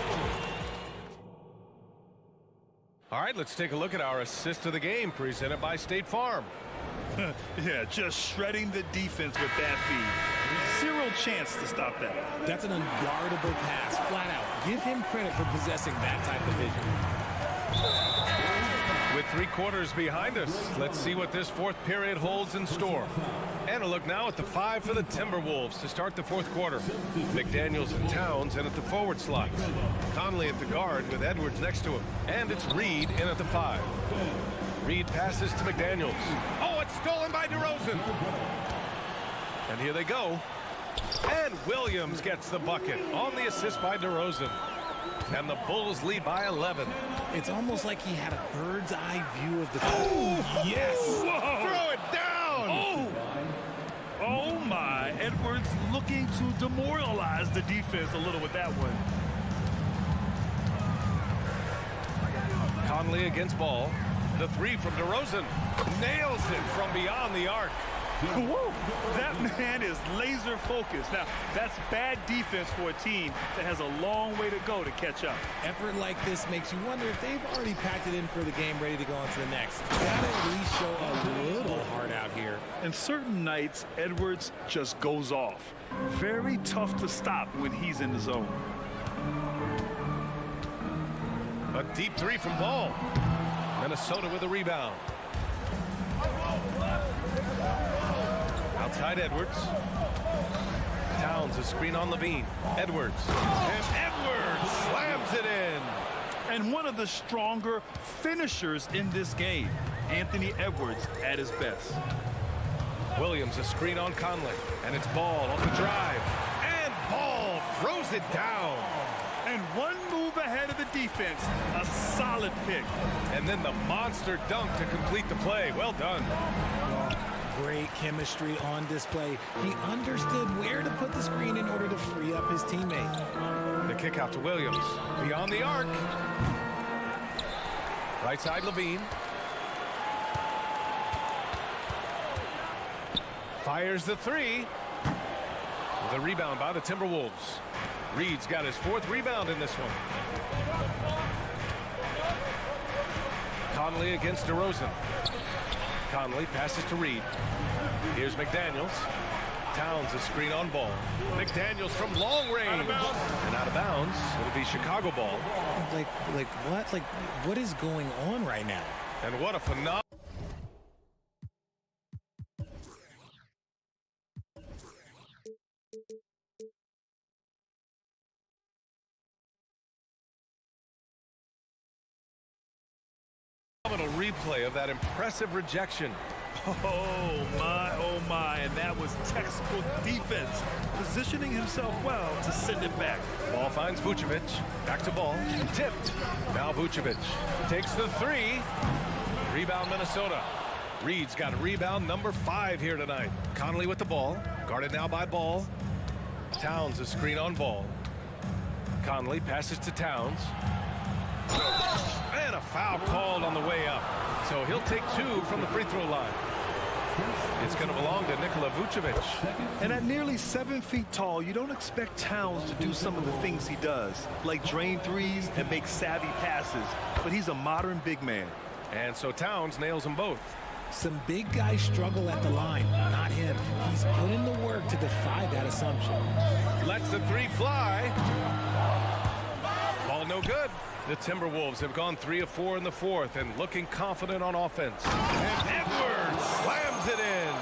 All right, let's take a look at our assist of the game presented by State Farm. Yeah, just shredding the defense with that feed. 0 chance to stop that. That's an unguardable pass, flat out. Give him credit for possessing that type of vision. With 3 quarters behind us, let's see what this 4th period holds in store. And a look now at the 5 for the Timberwolves to start the 4th quarter. McDaniels and Towns in at the forward slot. Conley at the guard with Edwards next to him. And it's Reed in at the 5. Reed passes to McDaniels. Oh, it's stolen by DeRozan. And here they go. And Williams gets the bucket on the assist by DeRozan. And the Bulls lead by 11. It's almost like he had a bird's eye view of the... Oh, yes! Whoa. Throw it down! Oh, my. Edwards looking to demoralize the defense a little with that one. Conley against Ball. The 3 from DeRozan. Nails it from beyond the arc. Whoa. That man is laser focused. Now, that's bad defense for a team that has a long way to go to catch up. Effort like this makes you wonder if they've already packed it in for the game, ready to go on to the next. Gotta at least show a little heart out here. And certain nights, Edwards just goes off. Very tough to stop when he's in the zone. A deep 3 from Ball. Minnesota with a rebound. Outside Edwards. Towns a screen on Levine. Edwards. And Edwards slams it in. And one of the stronger finishers in this game, Anthony Edwards at his best. Williams a screen on Conley. And it's Ball off the drive. And Ball throws it down. And one move ahead of the defense. A solid pick. And then the monster dunk to complete the play. Well done. Great chemistry on display. He understood where to put the screen in order to free up his teammate. The kick out to Williams. Beyond the arc. Right side Levine. Fires the 3. The rebound by the Timberwolves. Reed's got his 4th rebound in this one. Conley against DeRozan. Conley passes to Reed. Here's McDaniels. Towns a screen on Ball. McDaniels from long range. And out of bounds. It'll be Chicago ball. Like what? Like, what is going on right now? And what a phenomenal... replay of that impressive rejection. Oh my, and that was textbook defense, positioning himself well to send it back. Ball finds Vucevic, back to Ball, tipped. Now Vucevic takes the 3. Rebound Minnesota. Reed's got rebound number 5 here tonight. Conley with the ball, guarded now by Ball. Towns a screen on Ball. Conley passes to Towns. And a foul called on the way up. So he'll take 2 from the free throw line. It's going to belong to Nikola Vucevic. And at nearly 7 feet tall, you don't expect Towns to do some of the things he does, like drain threes and make savvy passes. But he's a modern big man. And so Towns nails them both. Some big guys struggle at the line, not him. He's put in the work to defy that assumption. Lets the 3 fly. Ball no good. The Timberwolves have gone 3 of 4 in the 4th and looking confident on offense. And Edwards slams it in.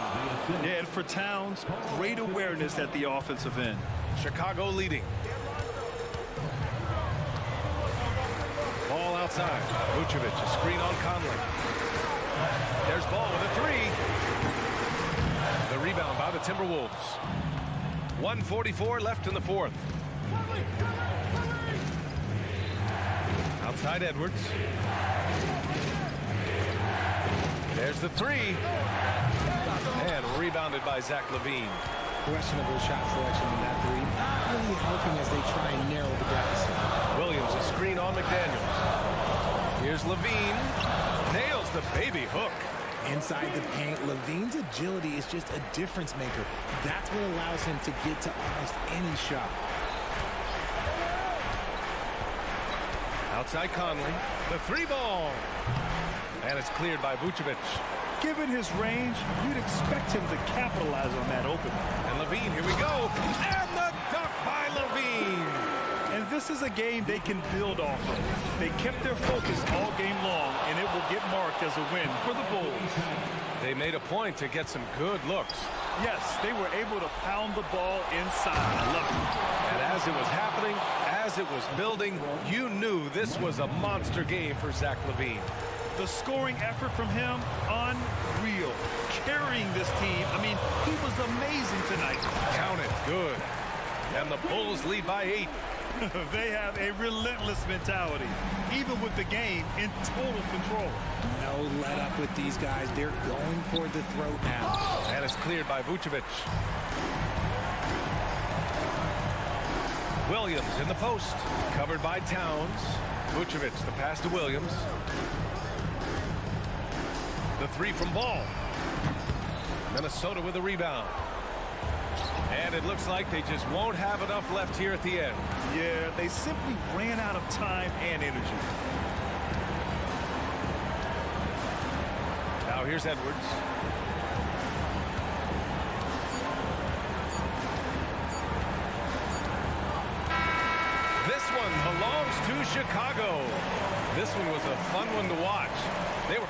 Yeah, and for Towns, great awareness at the offensive end. Chicago leading. Ball outside. Vucevic, a screen on Conley. There's Ball with a 3. The rebound by the Timberwolves. 1:44 left in the 4th. Outside Edwards. There's the 3. And rebounded by Zach LaVine. Questionable shot selection in that 3. Not really helping as they try and narrow the deficit. Williams a screen on McDaniels. Here's LaVine. Nails the baby hook. Inside the paint, Levine's agility is just a difference maker. That's what allows him to get to almost any shot. Outside Conley, the 3 ball. And it's cleared by Vucevic. Given his range, you'd expect him to capitalize on that opening. And Levine, here we go. And the dunk by Levine. And this is a game they can build off of. They kept their focus all game long, and it will get marked as a win for the Bulls. They made a point to get some good looks. Yes, they were able to pound the ball inside. I love it. And as it was happening, as it was building, you knew this was a monster game for Zach LaVine. The scoring effort from him, unreal. Carrying this team, I mean, he was amazing tonight. Count it, good. And the Bulls lead by 8. They have a relentless mentality, even with the game in total control. No let up with these guys. They're going for the throat now. And it's cleared by Vucevic. Williams in the post, covered by Towns. Vucevic, the pass to Williams. The 3 from Ball. Minnesota with a rebound. And it looks like they just won't have enough left here at the end. Yeah, they simply ran out of time and energy. Now here's Edwards. This one belongs to Chicago. This one was a fun one to watch. They were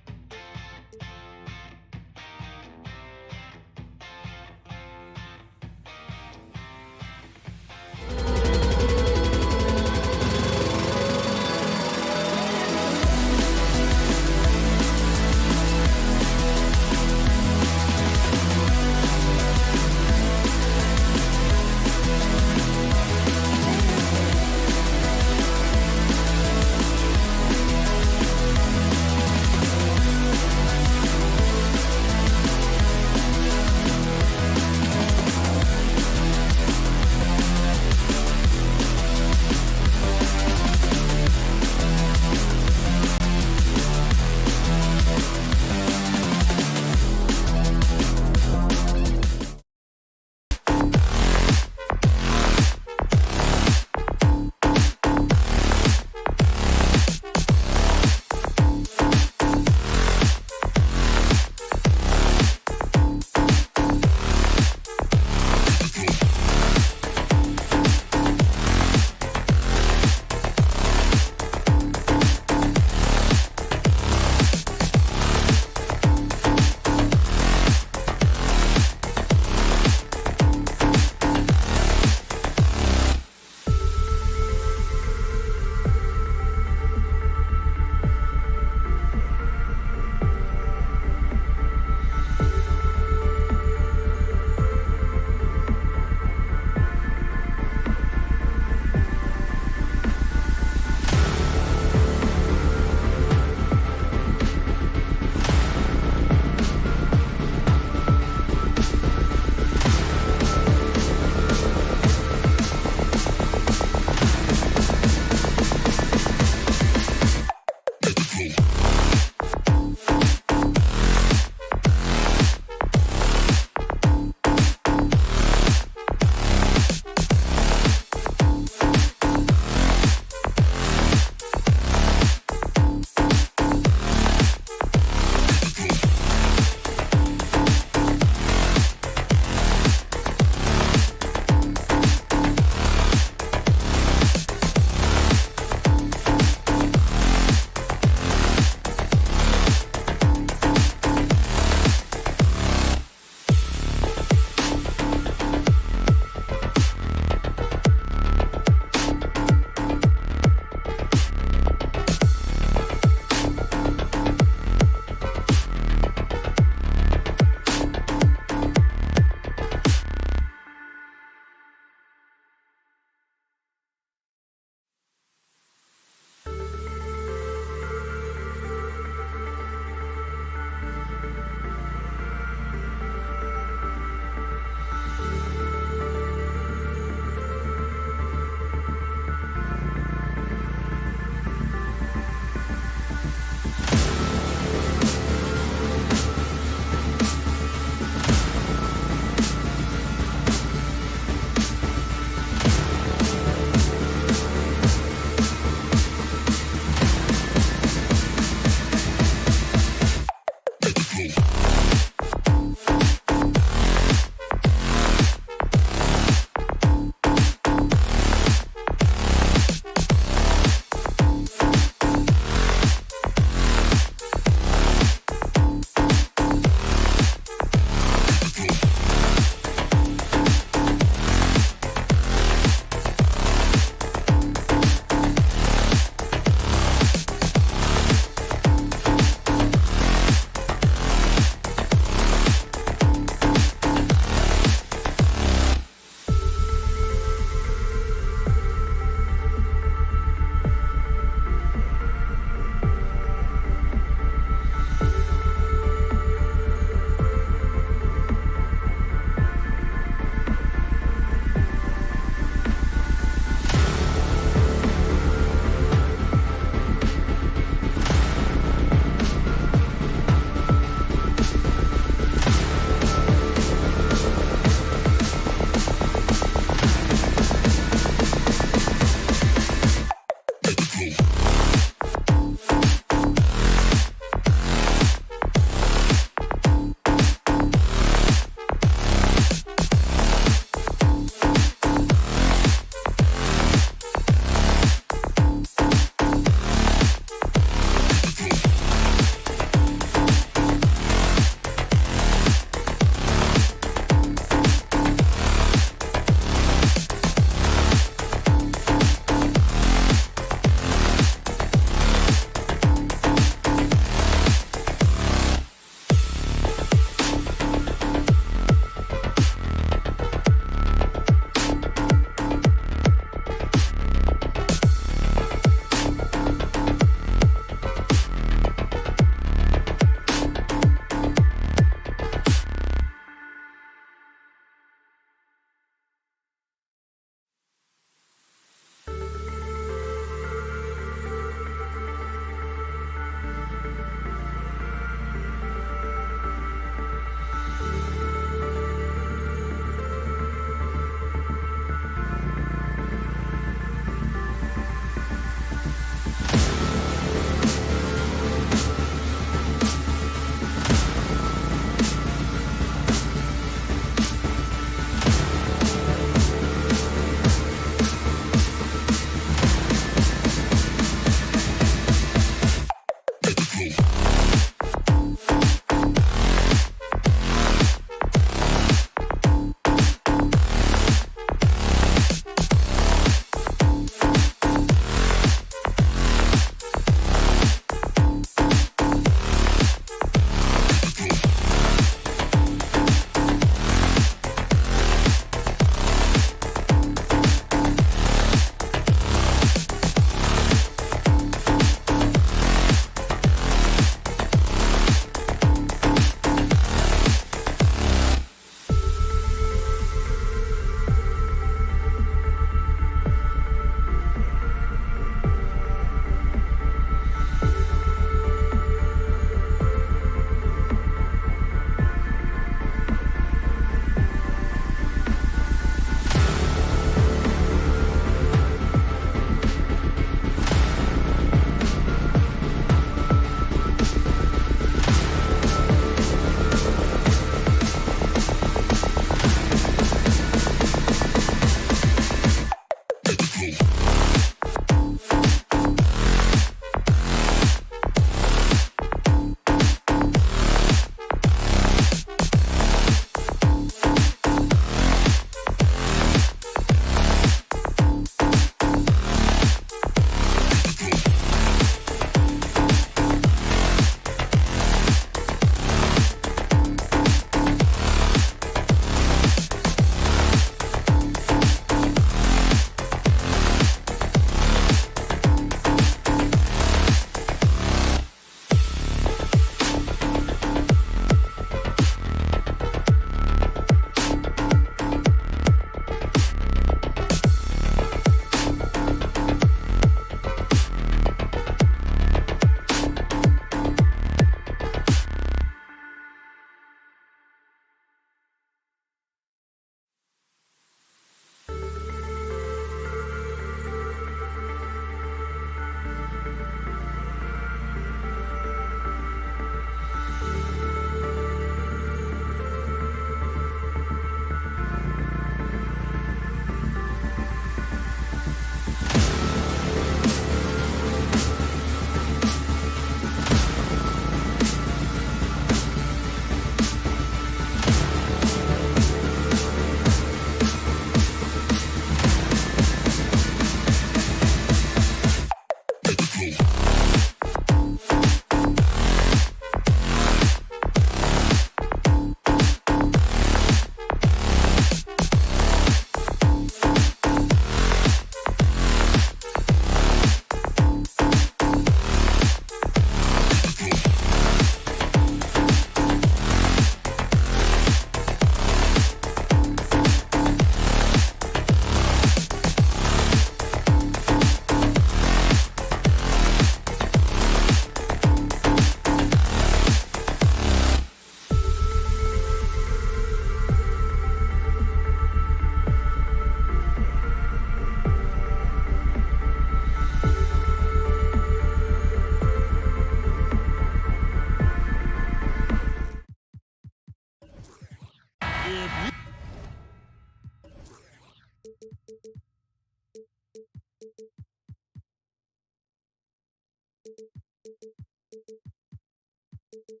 Like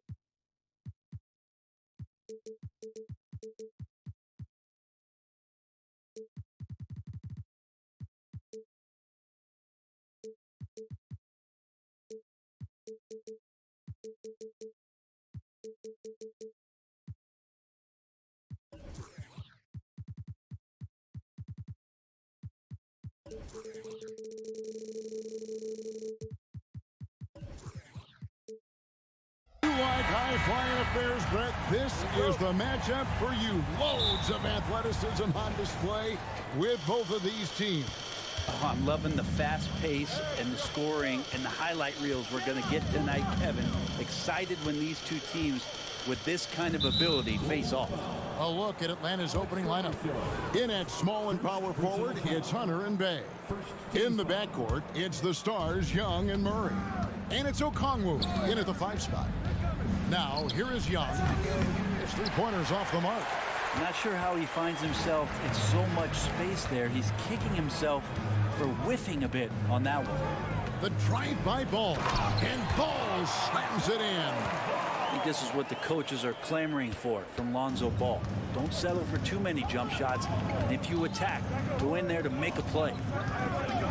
high-flying affairs, Brett, this is the matchup for you. Loads of athleticism on display with both of these teams. Oh, I'm loving the fast pace and the scoring and the highlight reels we're going to get tonight, Kevin. Excited when these two teams with this kind of ability face off. A look at Atlanta's opening lineup. In at small and power forward, it's Hunter and Bay. In the backcourt, it's the stars Young and Murray. And it's Okongwu in at the 5 spot. Now, here is Young. His three-pointers off the mark. I'm not sure how he finds himself in so much space there. He's kicking himself for whiffing a bit on that one. The drive-by ball, and Ball slams it in. I think this is what the coaches are clamoring for from Lonzo Ball. Don't settle for too many jump shots, and if you attack, go in there to make a play.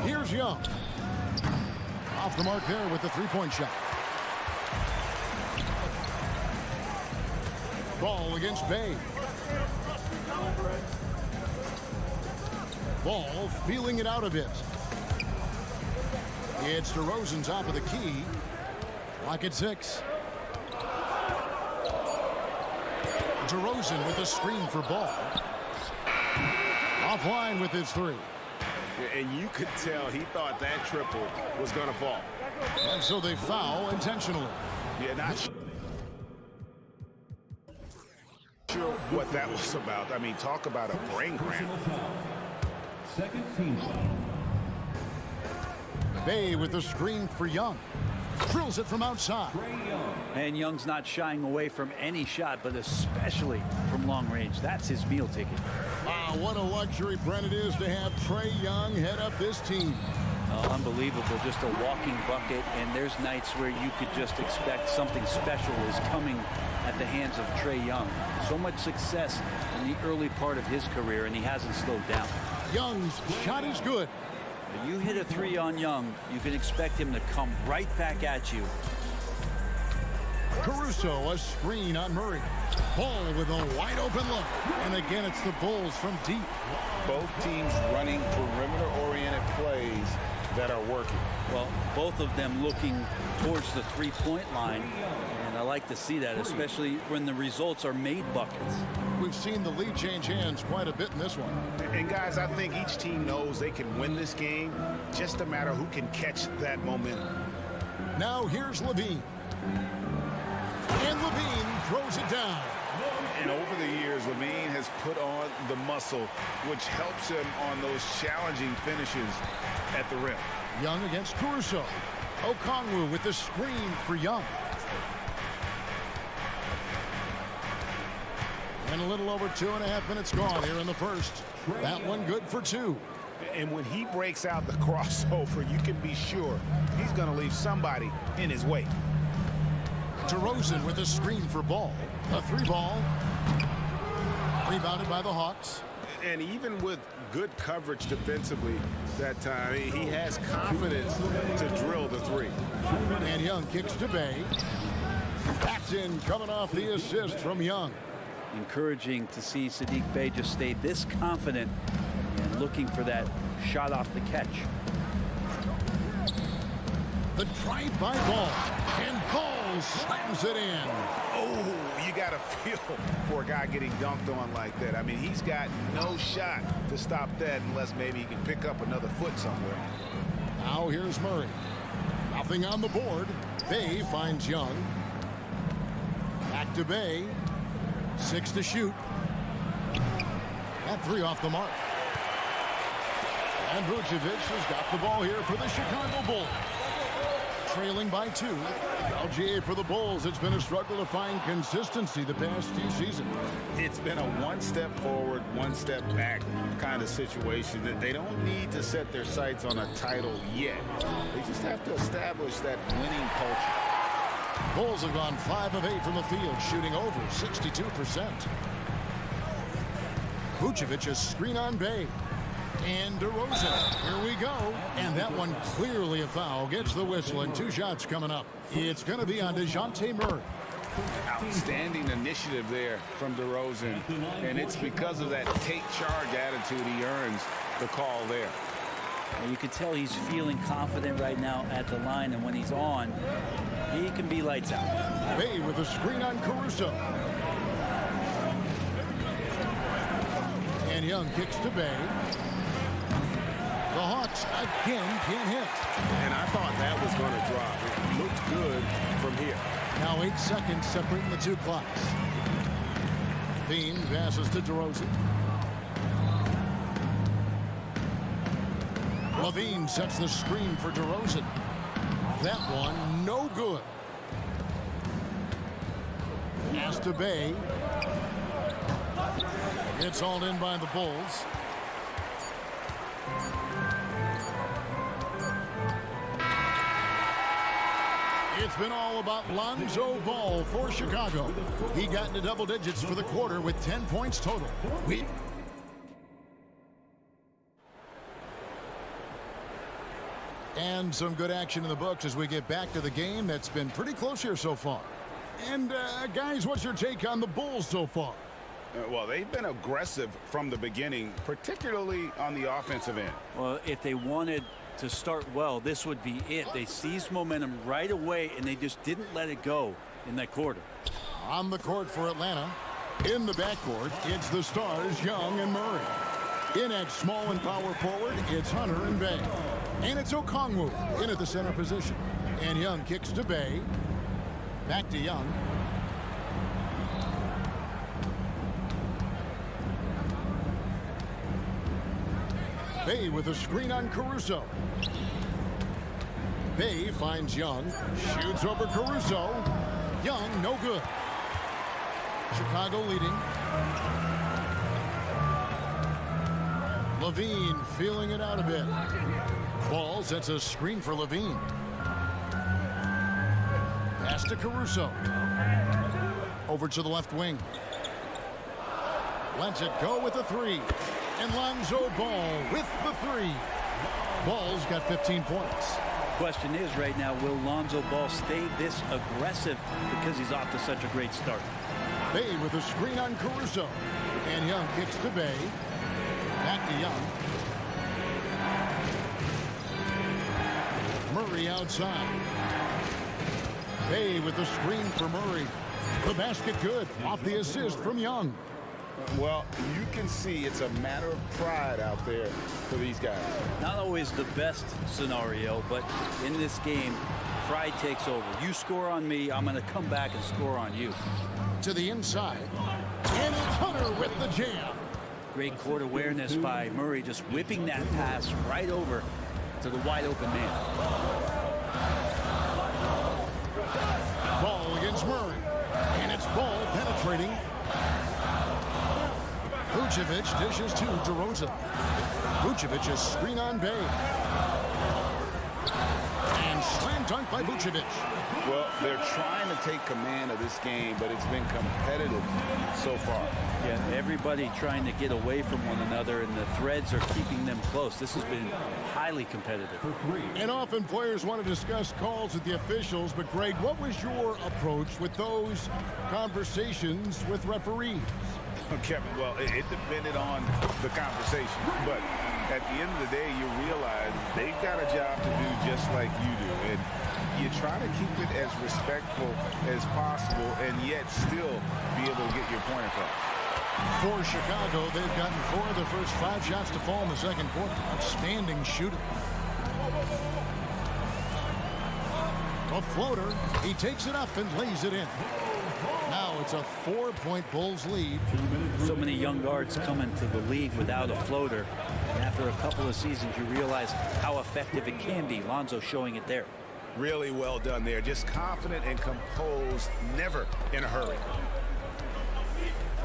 Here's Young. Off the mark there with the three-point shot. Ball against Bay. Ball feeling it out a bit. It's DeRozan top of the key. Clock at 6. DeRozan with a screen for Ball. Offline with his 3. And you could tell he thought that triple was going to fall. And so they foul intentionally. Yeah, not sure what that was about. I mean, talk about a brain cramp. Second team foul. Bay with the screen for Young. Drills it from outside. And Young's not shying away from any shot, but especially from long range. That's his meal ticket. Wow, what a luxury, Brent, it is to have Trae Young head up this team. Unbelievable, just a walking bucket, and there's nights where you could just expect something special is coming at the hands of Trae Young. So much success in the early part of his career, and he hasn't slowed down. Young's shot is good. When you hit a 3 on Young, you can expect him to come right back at you. Caruso, a screen on Murray. Ball with a wide open look. And again, it's the Bulls from deep. Both teams running perimeter-oriented plays that are working. Well, both of them looking towards the three-point line. And I like to see that, especially when the results are made buckets. We've seen the lead change hands quite a bit in this one. And guys, I think each team knows they can win this game. Just a matter who can catch that momentum. Now here's Levine. And Levine throws it down. And over the years, Levine has put on the muscle, which helps him on those challenging finishes at the rim. Young against Caruso. Okongwu with the screen for Young. And a little over 2.5 minutes gone here in the first. That one good for 2. And when he breaks out the crossover, you can be sure he's going to leave somebody in his wake. DeRozan with a screen for Ball. A 3-ball. Rebounded by the Hawks. And even with good coverage defensively that time, he has confidence to drill the 3. And Young kicks to Bay. That's in, coming off the assist from Young. Encouraging to see Saddiq Bey just stay this confident and looking for that shot off the catch. The drive-by Ball. And Ball slams it in. Oh, you got to feel for a guy getting dunked on like that. I mean, he's got no shot to stop that unless maybe he can pick up another foot somewhere. Now here's Murray. Nothing on the board. Bay finds Young. Back to Bay. 6 to shoot. That 3 off the mark. And Vucevic has got the ball here for the Chicago Bulls. Trailing by 2. LGA for the Bulls. It's been a struggle to find consistency the past few seasons. It's been a one step forward, one step back kind of situation that they don't need to set their sights on a title yet. They just have to establish that winning culture. Bulls have gone 5 of 8 from the field, shooting over 62%. Vucevic a screen on Bay. And DeRozan. Here we go. And that one clearly a foul. Gets the whistle and 2 shots coming up. It's going to be on DeJounte Murray. Outstanding initiative there from DeRozan. And it's because of that take charge attitude he earns the call there. And you can tell he's feeling confident right now at the line. And when he's on, he can be lights out. Bay with a screen on Caruso. And Young kicks to Bay. The Hawks again can't hit. And I thought that was going to drop. It looked good from here. Now 8 seconds separating the 2 clocks. Bean passes to DeRozan. Levine sets the screen for DeRozan. That one no good. Pass to Bay. It's hauled in by the Bulls. It's been all about Lonzo Ball for Chicago. He got into double digits for the quarter with 10 points total. And some good action in the books as we get back to the game that's been pretty close here so far. And guys, what's your take on the Bulls so far? Well, they've been aggressive from the beginning, particularly on the offensive end. Well, if they wanted to start well, this would be it. They seized momentum right away, and they just didn't let it go in that quarter. On the court for Atlanta. In the backcourt, it's the stars, Young and Murray. In at small and power forward, it's Hunter and Bay. And it's Okongwu in at the center position. And Young kicks to Bay. Back to Young. Bay with a screen on Caruso. Bay finds Young. Shoots over Caruso. Young, no good. Chicago leading. Levine feeling it out a bit. Ball sets a screen for Levine. Pass to Caruso. Over to the left wing. Lets it go with a 3. And Lonzo Ball with the 3. Ball's got 15 points. Question is right now, will Lonzo Ball stay this aggressive because he's off to such a great start? Bay with a screen on Caruso. And Young kicks to Bay. Back to Young. Murray outside. Bay with the screen for Murray. The basket good. Off the assist from Young. Well, you can see it's a matter of pride out there for these guys. Not always the best scenario, but in this game, pride takes over. You score on me, I'm going to come back and score on you. To the inside. And it's Hunter with the jam. Great court awareness by Murray, just whipping that pass right over to the wide open man. Ball against Murray. And it's Ball penetrating. Vucevic dishes to DeRozan. Vucevic a screen on Bay. And slam dunk by Vucevic. Well, they're trying to take command of this game, but it's been competitive so far. Yeah, everybody trying to get away from one another, and the threads are keeping them close. This has been highly competitive. And often players want to discuss calls with the officials, but Greg, what was your approach with those conversations with referees? Kevin, well, it depended on the conversation, but at the end of the day, you realize they've got a job to do just like you do, and you try to keep it as respectful as possible and yet still be able to get your point across. For Chicago, they've gotten 4 of the first 5 shots to fall in the second quarter. Outstanding shooting. A floater. He takes it up and lays it in. Now it's a 4-point Bulls lead. So many young guards come into the league without a floater. And after a couple of seasons, you realize how effective it can be. Lonzo showing it there. Really well done there. Just confident and composed, never in a hurry.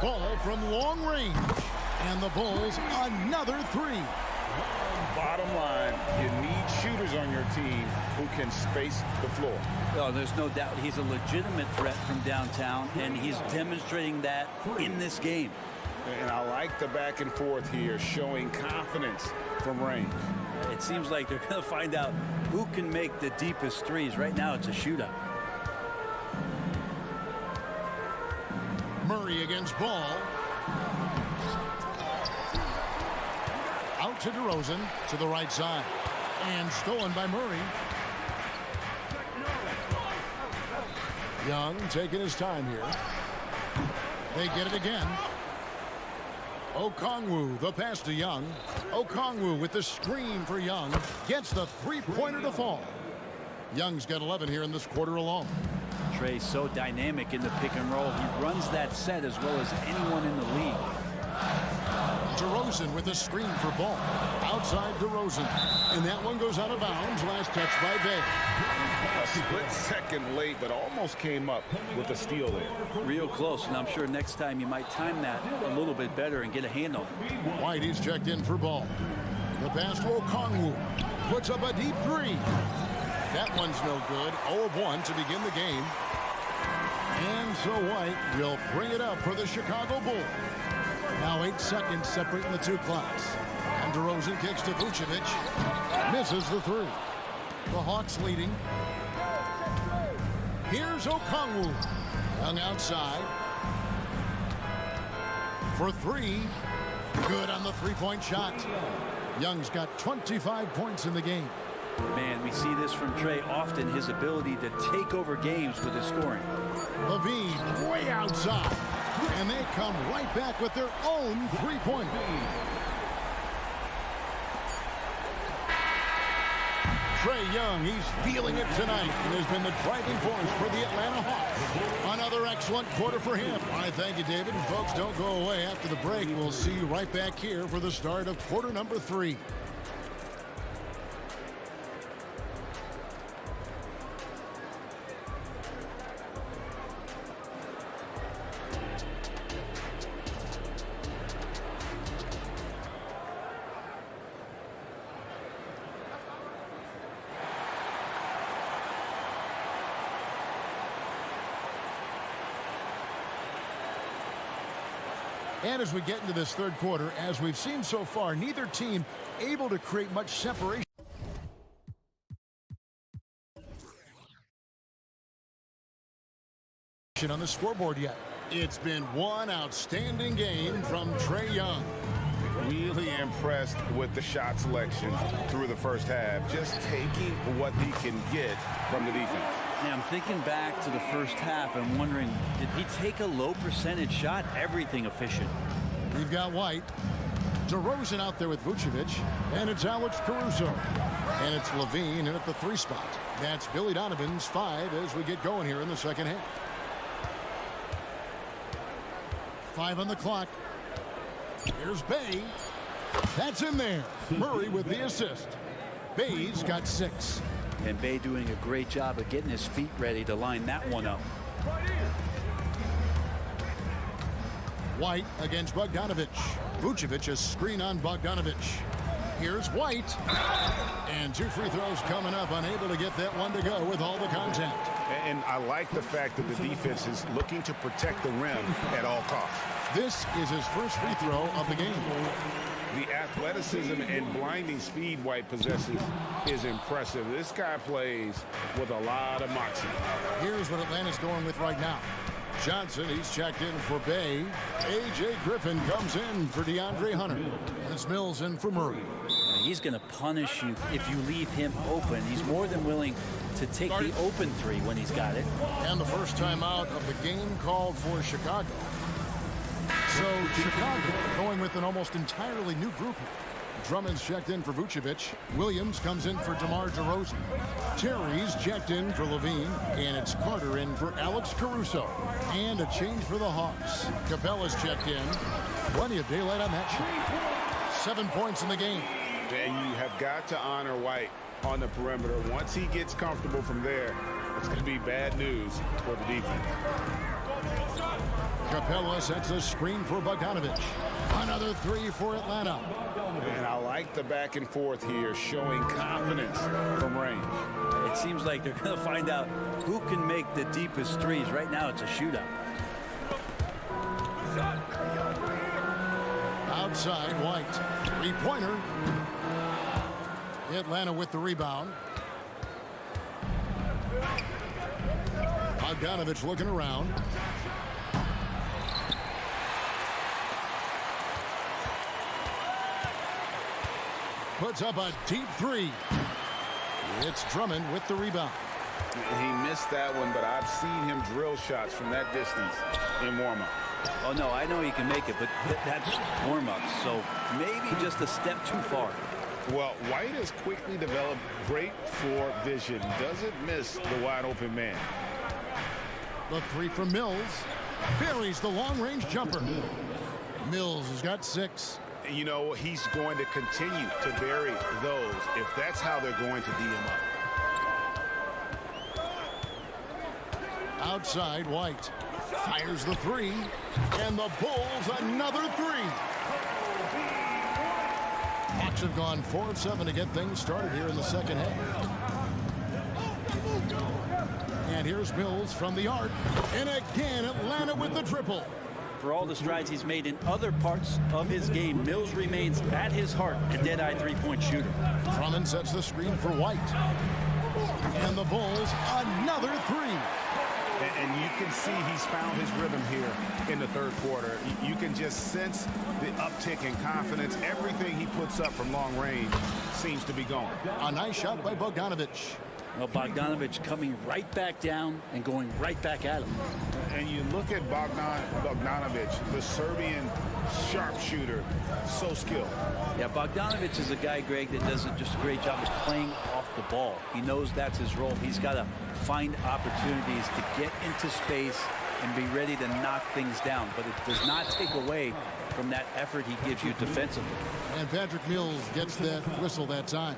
Ball from long range. And the Bulls another 3. Bottom line, you need shooters on your team who can space the floor. Well, there's no doubt he's a legitimate threat from downtown, and he's demonstrating that in this game. And I like the back and forth here, showing confidence from range. It seems like they're going to find out who can make the deepest threes. Right now, it's a shootout. Murray against Ball. Out to DeRozan to the right side. And stolen by Murray. Young taking his time here. They get it again. Okongwu, the pass to Young. Okongwu with the screen for Young. Gets the three-pointer to fall. Young's got 11 here in this quarter alone. Trey's so dynamic in the pick and roll. He runs that set as well as anyone in the league. DeRozan with the screen for Ball. Outside DeRozan. And that one goes out of bounds. Last touch by Bay. A split second late, but almost came up with a steal there. Real close, and I'm sure next time you might time that a little bit better and get a handle. White is checked in for Ball. The pass to Okongwu. Puts up a deep three. That one's no good. 0 of 1 to begin the game. And so White will bring it up for the Chicago Bulls. Now 8 seconds separating the two clocks. And DeRozan kicks to Vucevic. Misses the three. The Hawks leading. Here's Okongwu. Young outside. For three. Good on the three-point shot. Young's got 25 points in the game. Man, we see this from Trey often, his ability to take over games with his scoring. Levine way outside. And they come right back with their own three-pointer. Trae Young, he's feeling it tonight and has been the driving force for the Atlanta Hawks. Another excellent quarter for him. I thank you, David. And folks, don't go away after the break. We'll see you right back here for the start of quarter number 3. And as we get into this third quarter, as we've seen so far, neither team able to create much separation on the scoreboard yet. It's been one outstanding game from Trae Young. Really impressed with the shot selection through the first half. Just taking what he can get from the defense. Yeah, I'm thinking back to the first half and wondering, did he take a low percentage shot? Everything efficient. We've got White. DeRozan out there with Vucevic. And it's Alex Caruso. And it's Levine in at the 3 spot. That's Billy Donovan's 5 as we get going here in the second half. 5 on the clock. Here's Bay. That's in there. Murray with the assist. Bay's got 6. And Bay doing a great job of getting his feet ready to line that one up. White against Bogdanovic. Vucevic a screen on Bogdanovic. Here's White. And 2 free throws coming up. Unable to get that one to go with all the contact. And I like the fact that the defense is looking to protect the rim at all costs. This is his first free throw of the game. The athleticism and blinding speed White possesses is impressive. This guy plays with a lot of moxie. Here's what Atlanta's going with right now. Johnson, he's checked in for Bay. A.J. Griffin comes in for DeAndre Hunter. And it's Mills in for Murray. He's going to punish you if you leave him open. He's more than willing to take the open 3 when he's got it. And the first time out of the game called for Chicago. So Chicago going with an almost entirely new group here. Drummond's checked in for Vucevic. Williams comes in for DeMar DeRozan. Terry's checked in for Levine. And it's Carter in for Alex Caruso. And a change for the Hawks. Capella's checked in. Plenty of daylight on that shot. 7 points in the game. And you have got to honor White on the perimeter. Once he gets comfortable from there, it's going to be bad news for the defense. Capella sets a screen for Bogdanovic. Another three for Atlanta. And I like the back and forth here, showing confidence from range. It seems like they're going to find out who can make the deepest threes. Right now, it's a shootout. Outside, White. Three-pointer. Atlanta with the rebound. Bogdanovich looking around. Puts up a deep three. It's Drummond with the rebound. He missed that one, but I've seen him drill shots from that distance in warm-up. Oh, no, I know he can make it, but that's warm-up, so maybe just a step too far. Well, White has quickly developed great floor vision. Doesn't miss the wide-open man. The three from Mills. Buries the long-range jumper. Mills has got 6. You know, he's going to continue to bury those if that's how they're going to D him up. Outside, White. Fires the three. And the Bulls another three. Hawks have gone 4 of 7 to get things started here in the second half. And here's Mills from the arc. And again, Atlanta with the triple. For all the strides he's made in other parts of his game, Mills remains at his heart a dead-eye three-point shooter. Drummond sets the screen for White. And the Bulls another three. And you can see he's found his rhythm here in the third quarter. You can just sense the uptick in confidence. Everything he puts up from long range seems to be going. A nice shot by Bogdanovich. Well, Bogdanovich coming right back down and going right back at him. And you look at Bogdanovich, the Serbian sharpshooter, so skilled. Yeah, Bogdanovich is a guy, Greg, that does just a great job of playing off the ball. He knows that's his role. He's got to find opportunities to get into space and be ready to knock things down. But it does not take away from that effort he gives you defensively. And Patrick Mills gets that whistle that time.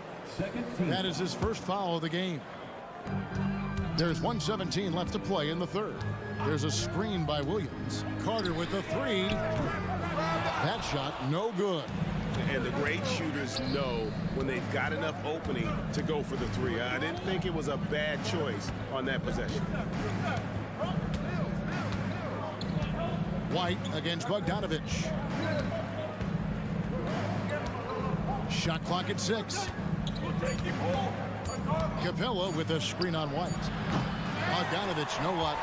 That is his first foul of the game. There's 1:17 left to play in the third. There's a screen by Williams. Carter with the three. That shot no good. And the great shooters know when they've got enough opening to go for the three. I didn't think it was a bad choice on that possession. White against Bogdanovich. Shot clock at 6. Capella with a screen on White. Bogdanovich, you know what?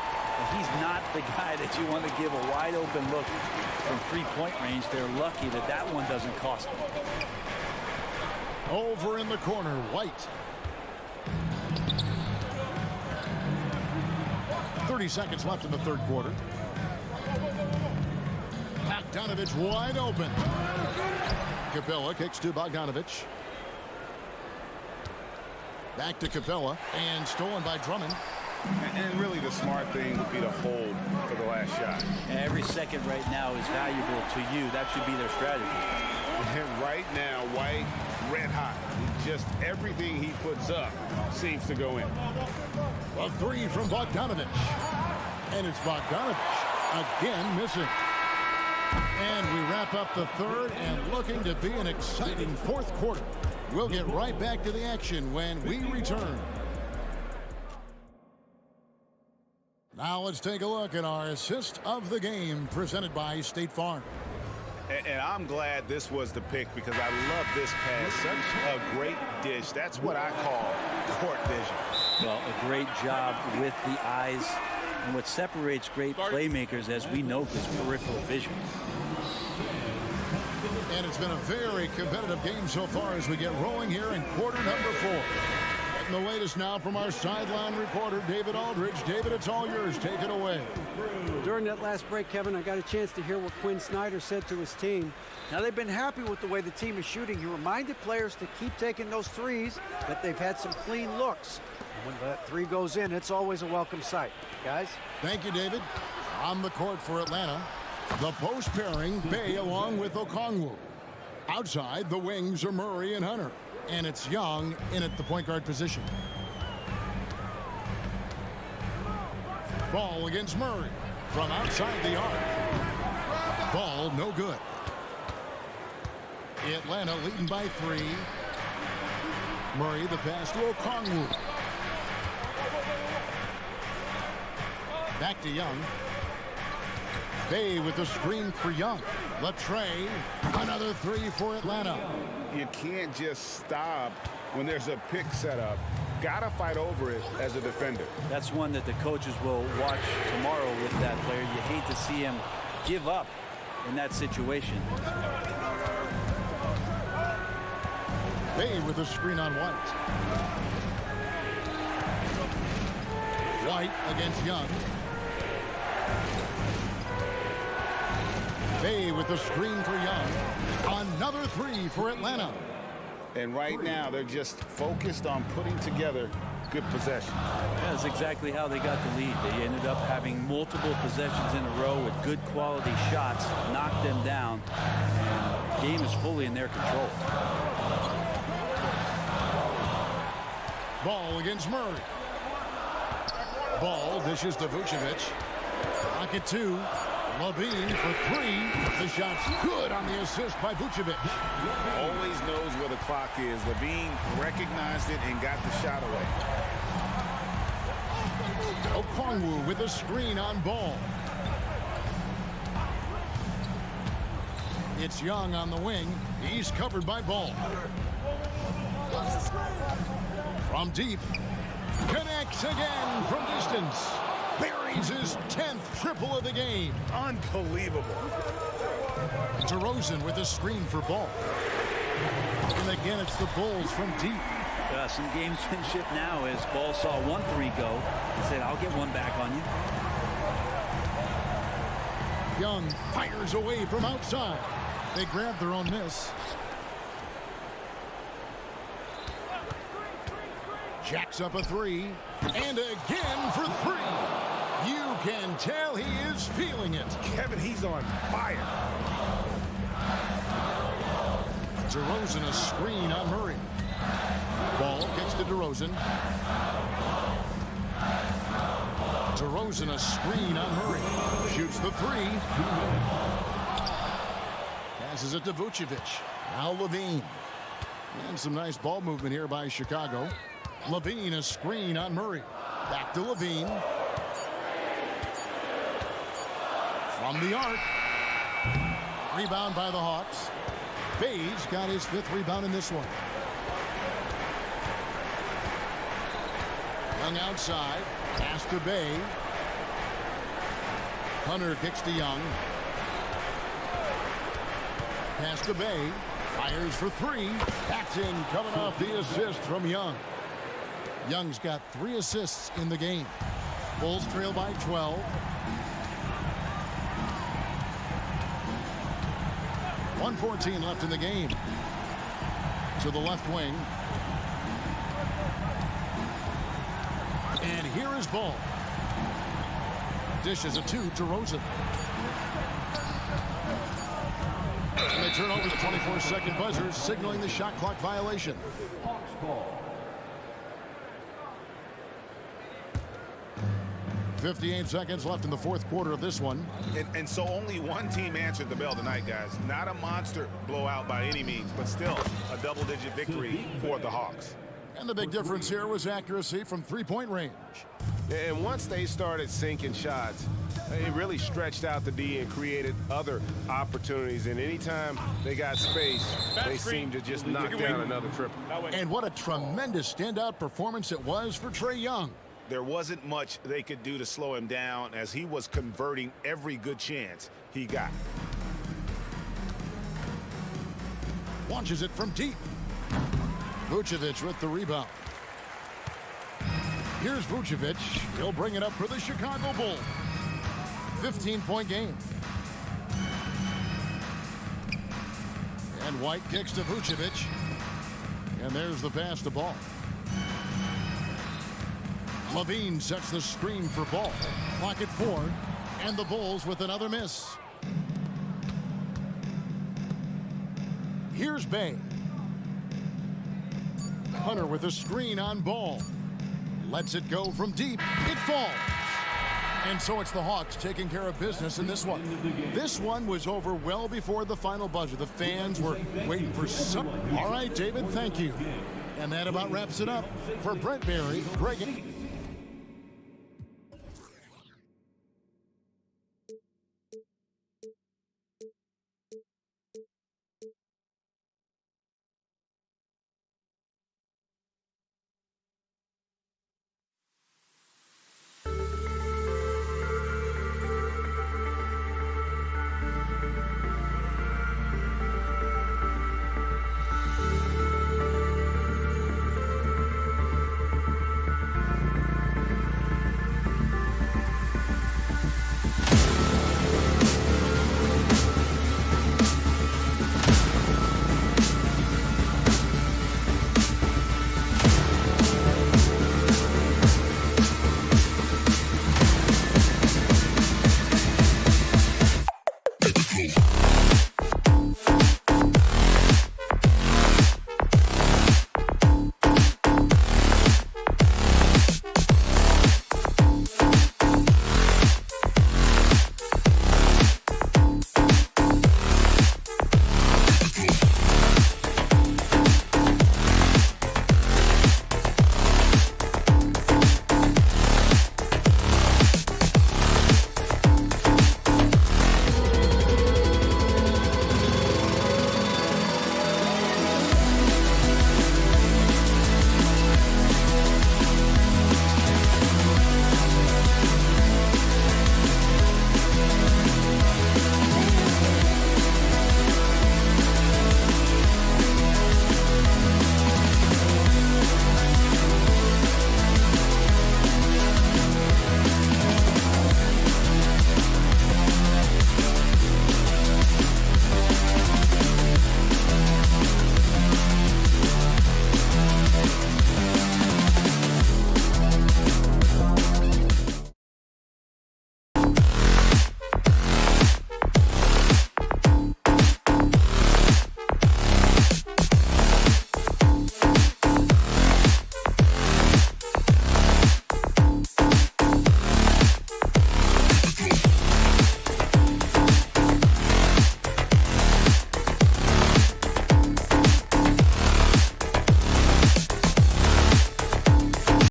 He's not the guy that you want to give a wide open look from three-point range. They're lucky that that one doesn't cost them. Over in the corner, White. 30 seconds left in the third quarter. Bogdanovich wide open. Capella kicks to Bogdanovich. Back to Capella, and stolen by Drummond. And really the smart thing would be to hold for the last shot. Every second right now is valuable to you. That should be their strategy. And right now, White, red hot. Just everything he puts up seems to go in. A three from Bogdanovich. And it's Bogdanovich again missing. And we wrap up the third and looking to be an exciting fourth quarter. We'll get right back to the action when we return. Now let's take a look at our assist of the game presented by State Farm. And I'm glad this was the pick because I love this pass. Such a great dish. That's what I call court vision. Well, a great job with the eyes. And what separates great playmakers, as we know, is peripheral vision. And it's been a very competitive game so far as we get rolling here in quarter number 4. Getting the latest now from our sideline reporter, David Aldridge. David, it's all yours. Take it away. During that last break, Kevin, I got a chance to hear what Quinn Snyder said to his team. Now, they've been happy with the way the team is shooting. He reminded players to keep taking those threes, that they've had some clean looks. And when that three goes in, it's always a welcome sight. Guys? Thank you, David. On the court for Atlanta, the post pairing, Bay along with Okongwu. Outside, the wings are Murray and Hunter. And it's Young in at the point guard position. Ball against Murray from outside the arc. Ball no good. Atlanta leading by 3. Murray the pass to Okongwu. Back to Young. Bay with the screen for Young. Latrey, another 3 for Atlanta. You can't just stop when there's a pick set up. Gotta fight over it as a defender. That's one that the coaches will watch tomorrow with that player. You hate to see him give up in that situation. Bay with a screen on White. White against Young. Bay with the screen for Young. Another 3 for Atlanta. And right now, they're just focused on putting together good possession. That's exactly how they got the lead. They ended up having multiple possessions in a row with good quality shots, knocked them down, and the game is fully in their control. Ball against Murray. Ball dishes to Vucevic. Pocket 2. Levine for 3. The shot's good on the assist by Vucevic. Always knows where the clock is. Levine recognized it and got the shot away. Okongwu with a screen on Ball. It's Young on the wing. He's covered by Ball. From deep. Connects again from distance. Buries his 10th triple of the game. Unbelievable. DeRozan with a screen for Ball. And again, it's the Bulls from deep. Some gamesmanship now as Ball saw 1-3 go. He said, I'll get one back on you. Young fires away from outside. They grab their own miss. Jacks up a 3. And again for 3. You can tell he is feeling it. Kevin, he's on fire. DeRozan a screen on Murray. Ball gets to DeRozan. DeRozan a screen on Murray. Shoots the 3. Passes it to Vucevic. Now Levine. And some nice ball movement here by Chicago. Levine a screen on Murray. Back to Levine. From the arc. Rebound by the Hawks. Bay's got his 5th rebound in this one. Young outside. Pass to Bay. Hunter kicks to Young. Pass to Bay. Fires for 3. That's in, coming off the assist from Young. Young's got 3 assists in the game. Bulls trail by 12. 1:14 left in the game. To the left wing. And here is Ball. Dishes it to DeRozan. And they turn over the 24-second buzzer, signaling the shot clock violation. 58 seconds left in the 4th quarter of this one. And so only one team answered the bell tonight, guys. Not a monster blowout by any means, but still a double-digit victory for the Hawks. And the big difference here was accuracy from 3-point range. And once they started sinking shots, it really stretched out the D and created other opportunities. And anytime they got space, they seemed to just knock down another triple. And what a tremendous standout performance it was for Trae Young. There wasn't much they could do to slow him down as he was converting every good chance he got. Launches it from deep. Vucevic with the rebound. Here's Vucevic. He'll bring it up for the Chicago Bulls. 15-point game. And White kicks to Vucevic. And there's the pass to Ball. Levine sets the screen for Ball. Clock at 4. And the Bulls with another miss. Here's Bay. Hunter with a screen on Ball. Lets it go from deep. It falls. And so it's the Hawks taking care of business in this one. This one was over well before the final buzzer. The fans were waiting for some. All right, David, thank you. And that about wraps it up. For Brent Barry, Greg.